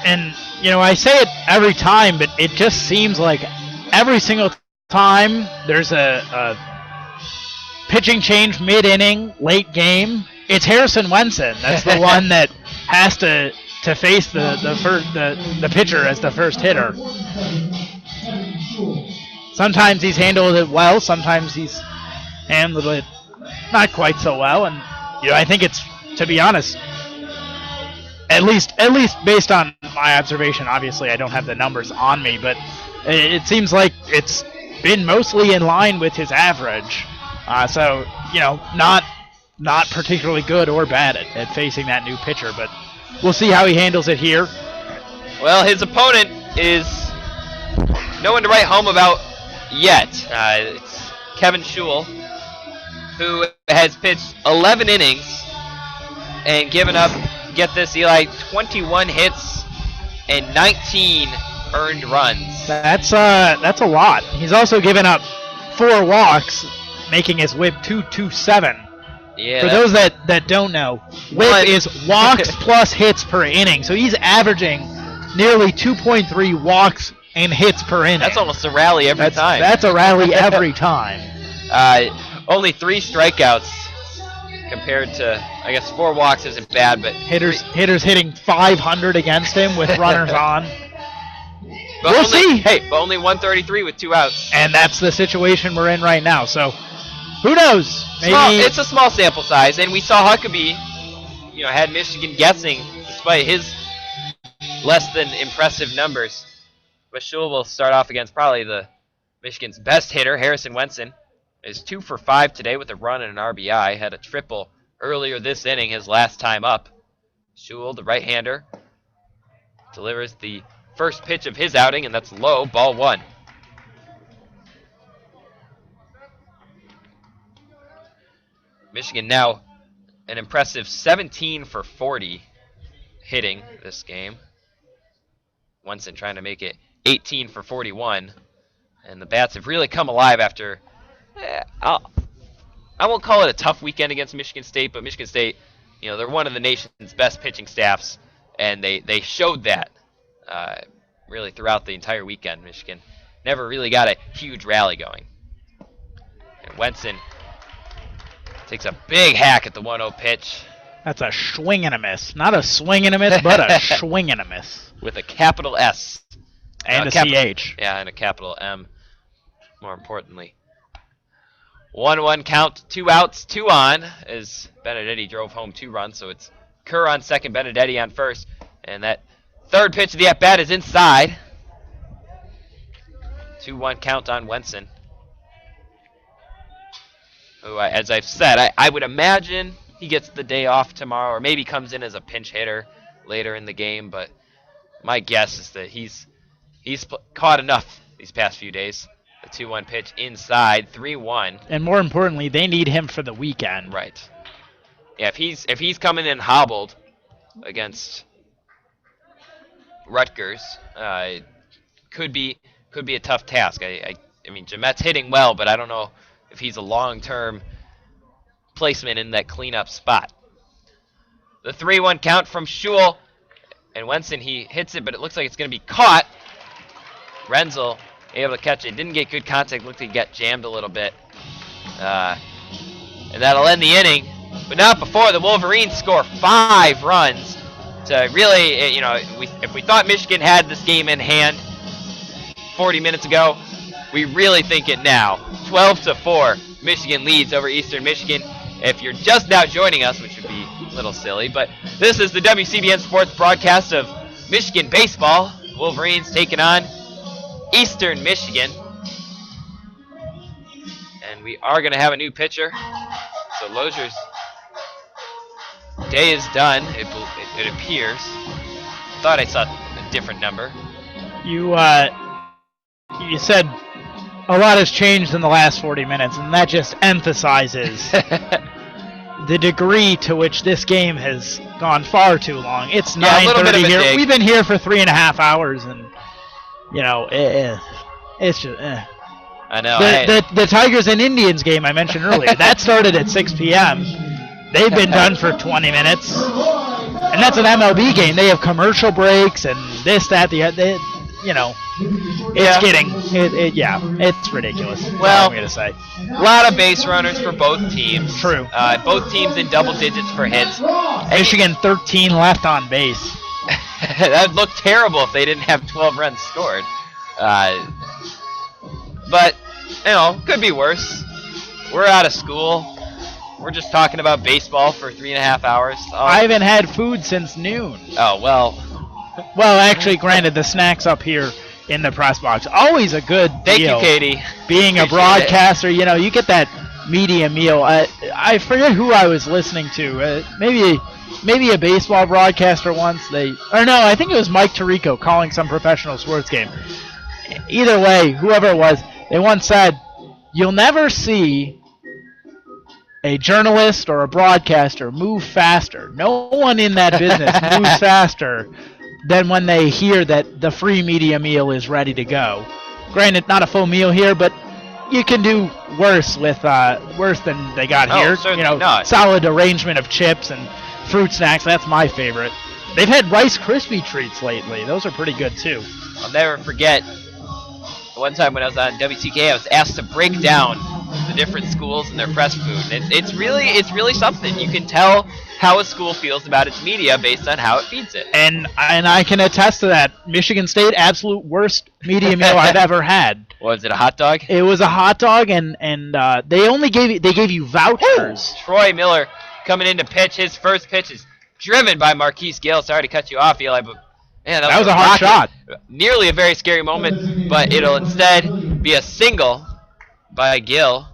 And, you know, I say it every time, but it just seems like every single time there's a pitching change mid-inning, late game, it's Harrison Wenson. That's the one that has to face the pitcher as the first hitter. Sometimes he's handled it well, sometimes he's handled it not quite so well, and you know, I think it's, to be honest, at least based on my observation, obviously I don't have the numbers on me, but it seems like it's been mostly in line with his average. So, you know, not particularly good or bad at facing that new pitcher, but we'll see how he handles it here.
Well, his opponent is no one to write home about yet. It's Kevin Schewel, who has pitched 11 innings and given up, get this, Eli, 21 hits and 19 earned runs.
That's a lot. He's also given up 4 walks, making his WHIP 2.27.
Yeah,
for those that don't know, WHIP is walks plus hits per inning. So he's averaging nearly 2.3 walks and hits per inning.
That's almost a rally every time.
That's a rally every time.
Only 3 strikeouts compared to, I guess 4 walks isn't bad, but
hitters hitting 500 against him with runners on.
But
we'll see.
Hey, but only 133 with 2 outs.
And that's the situation we're in right now. So who knows? Maybe
it's a small sample size, and we saw Huckabee, you know, had Michigan guessing despite his less than impressive numbers. But Schewel will start off against probably Michigan's best hitter, Harrison Wenson. Is 2 for 5 today with a run and an RBI. Had a triple earlier this inning, his last time up. Schewel, the right-hander, delivers the first pitch of his outing, and that's low, ball 1. Michigan now an impressive 17 for 40 hitting this game. Wenson trying to make it 18 for 41. And the bats have really come alive after, I won't call it a tough weekend against Michigan State, but Michigan State, you know, they're one of the nation's best pitching staffs, and they showed that really throughout the entire weekend. Michigan never really got a huge rally going. And Wenson takes a big hack at the 1-0 pitch.
That's a swing and a miss. Not a swing and a miss, but a swing and a miss.
With a capital S.
And a CH.
Yeah, and a capital M, more importantly. 1-1 count, 2 outs, 2 on, as Benedetti drove home 2 runs, so it's Kerr on second, Benedetti on first, and that third pitch of the at-bat is inside. 2-1 count on Wenson, who, as I've said, I would imagine he gets the day off tomorrow, or maybe comes in as a pinch hitter later in the game, but my guess is that he's caught enough these past few days. The 2-1 pitch inside, 3-1.
And more importantly, they need him for the weekend.
Right. Yeah, if he's coming in hobbled against Rutgers, could be a tough task. I mean, Jemet's hitting well, but I don't know if he's a long-term placement in that cleanup spot. The 3-1 count from Schewel, And Wenson, he hits it, but it looks like it's going to be caught. Renzel able to catch it. Didn't get good contact. Looked like he got jammed a little bit. And that'll end the inning. But not before the Wolverines score 5 runs to really, if we thought Michigan had this game in hand 40 minutes ago, we really think it now. 12-4, Michigan leads over Eastern Michigan. If you're just now joining us, which would be a little silly, but this is the WCBN Sports broadcast of Michigan Baseball. Wolverines taking on Eastern Michigan. And we are going to have a new pitcher. So Lozier's day is done, it appears. Thought I saw a different number.
You said a lot has changed in the last 40 minutes, and that just emphasizes the degree to which this game has gone far too long. It's 9:30 here.
Dig.
We've been here for 3.5 hours, and it's just.
I know.
The Tigers and Indians game I mentioned earlier, that started at 6 p.m. They've been done for 20 minutes, and that's an MLB game. They have commercial breaks and this, that, the other. It's ridiculous.
Well,
I'm gonna say
a lot of base runners for both teams.
True.
Both teams in double digits for hits.
Michigan 13 left on base.
That'd look terrible if they didn't have 12 runs scored. But could be worse. We're out of school. We're just talking about baseball for 3.5 hours.
I haven't had food since noon.
Oh, well.
Well, actually, granted, the snacks up here in the press box. Always a good deal.
Thank you, Katie.
Being a broadcaster, you get that media meal. I forget who I was listening to. Maybe a baseball broadcaster once. I think it was Mike Tirico calling some professional sports game. Either way, whoever it was, they once said, you'll never see a journalist or a broadcaster move faster. No one in that business moves faster than when they hear that the free media meal is ready to go. Granted, not a full meal here, but you can do worse with worse than they got here.
Not.
Solid arrangement of chips and fruit snacks. That's my favorite. They've had Rice Krispie treats lately. Those are pretty good too.
I'll never forget one time when I was on WTK, I was asked to break down the different schools and their press food. It's really something. You can tell how a school feels about its media based on how it feeds it.
And I can attest to that. Michigan State, absolute worst media meal I've ever had.
Was it a hot dog?
It was a hot dog, and they gave you vouchers.
Troy Miller coming in to pitch. His first pitch is driven by Marquise Gill. Sorry to cut you off, Eli, but man, that was a
hard shot.
Nearly a very scary moment, but it'll instead be a single by Gill,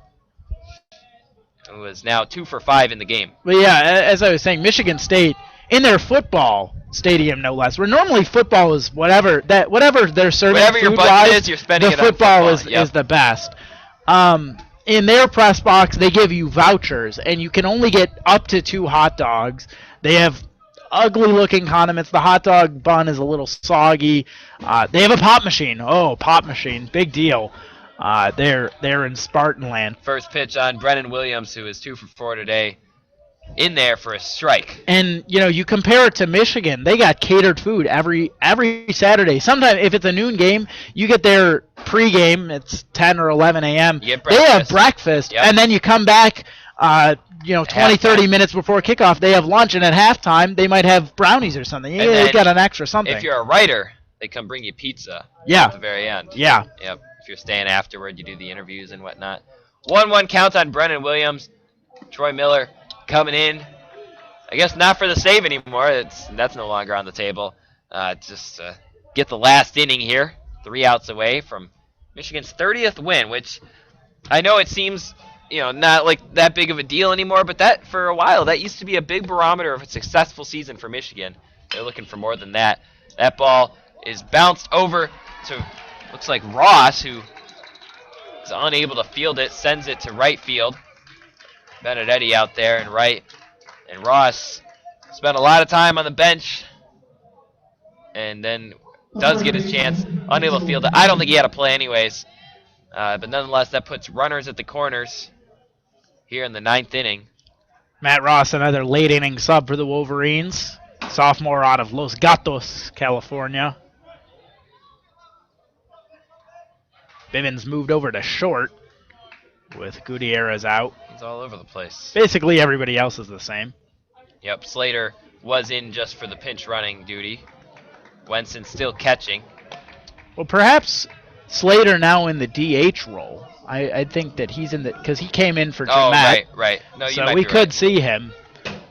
who is now 2 for 5 in the game.
But yeah, as I was saying, Michigan State in their football stadium, no less. Where normally football is whatever they're serving.
Whatever your budget is, you're spending it on
football.
Is
the best. In their press box, they give you vouchers, and you can only get up to 2 hot dogs. They have ugly-looking condiments. The hot dog bun is a little soggy. They have a pop machine. Oh, pop machine, big deal. They're in Spartanland.
First pitch on Brennan Williams, who is 2 for 4 today, in there for a strike.
And you compare it to Michigan. They got catered food every Saturday. Sometimes if it's a noon game, you get their pregame. It's 10 or 11 a.m.
You get breakfast.
They have breakfast,
Yep.
and then you come back. 20, 30 minutes before kickoff, they have lunch, and at halftime, they might have brownies or something. They got an extra something.
If you're a writer, they come bring you pizza
Yeah.
at the very end.
Yeah.
Yep. If you're staying afterward, you do the interviews and whatnot. 1-1 count on Brennan Williams. Troy Miller coming in. I guess not for the save anymore. That's no longer on the table. Just get the last inning here. 3 outs away from Michigan's 30th win, which I know it seems not like that big of a deal anymore, but that for a while that used to be a big barometer of a successful season for Michigan. They're looking for more than that. That ball is bounced over to, looks like Ross, who is unable to field it, sends it to right field. Benedetti out there in right, and Ross spent a lot of time on the bench and then does get his chance, unable to field it. I don't think he had a play anyways, but nonetheless that puts runners at the corners here in the 9th inning.
Matt Ross, another late inning sub for the Wolverines. sophomore out of Los Gatos, California. Bivens moved over to short with Gutierrez out.
He's all over the place.
Basically, everybody else is the same.
Yep, Slater was in just for the pinch running duty. Wenson still catching.
Well, perhaps Slater now in the DH role. I think that he's in the because he came in for Jeanette.
Right. No, you
so
might
we
be
could
right.
see him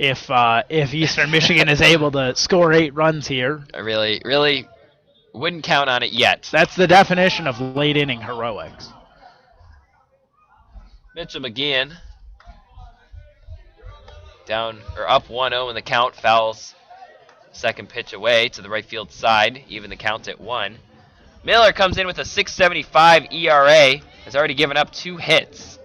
if Eastern Michigan is able to score 8 runs here.
I really wouldn't count on it yet.
That's the definition of late inning heroics.
Mitchell McGeehan down or up 1-0 in the count, fouls second pitch away to the right field side, even the count at 1. Miller comes in with a 6.75 ERA, has already given up 2 hits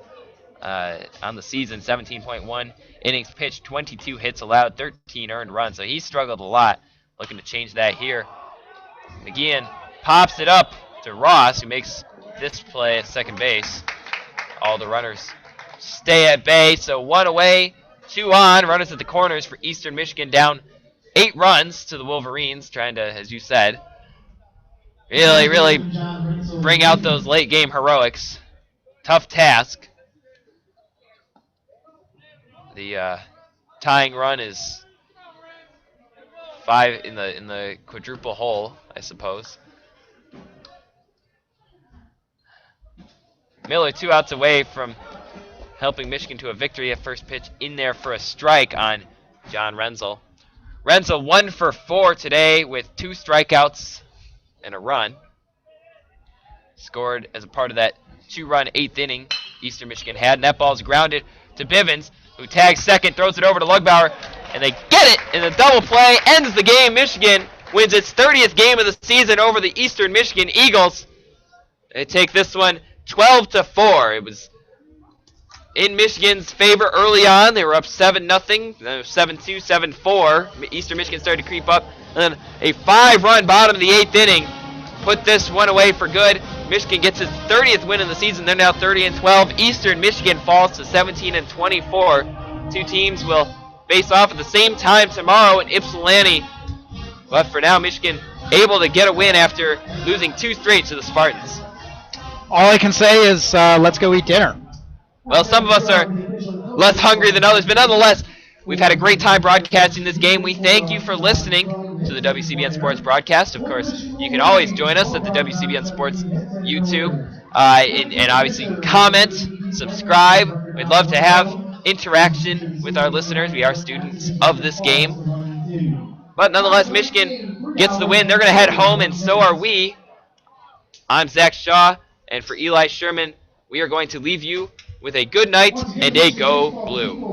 on the season, 17.1 innings pitched, 22 hits allowed, 13 earned runs, so he struggled a lot. Looking to change that here. McGeehan pops it up to Ross, who makes this play at second base. All the runners stay at bay, so 1 away, 2 on. Runners at the corners for Eastern Michigan, down 8 runs to the Wolverines, trying to, as you said, really bring out those late game heroics. Tough task. The tying run is 5 in the quadruple hole, I suppose. Miller 2 outs away from helping Michigan to a victory at first pitch, in there for a strike on John Renzel. Renzel 1 for 4 today with 2 strikeouts and a run. Scored as a part of that 2-run 8th inning Eastern Michigan had. And that ball's grounded to Bivens, who tags second, throws it over to Lugbauer, and they get it, and the double play ends the game. Michigan wins its 30th game of the season over the Eastern Michigan Eagles. They take this one 12-4. It was in Michigan's favor early on. They were up 7-0, 7-2, 7-4. Eastern Michigan started to creep up, and then a 5-run bottom of the 8th inning put this one away for good. Michigan gets its 30th win of the season. They're now 30-12. Eastern Michigan falls to 17-24. 2 teams will face off at the same time tomorrow in Ypsilanti. But for now, Michigan able to get a win after losing 2 straight to the Spartans.
All I can say is let's go eat dinner.
Well, some of us are less hungry than others, but nonetheless, we've had a great time broadcasting this game. We thank you for listening to the WCBN Sports broadcast. Of course, you can always join us at the WCBN Sports YouTube, and obviously comment, subscribe. We'd love to have interaction with our listeners. We are students of this game. But nonetheless, Michigan gets the win. They're going to head home, and so are we. I'm Zach Shaw, and for Eli Sherman, we are going to leave you with a good night and a Go Blue.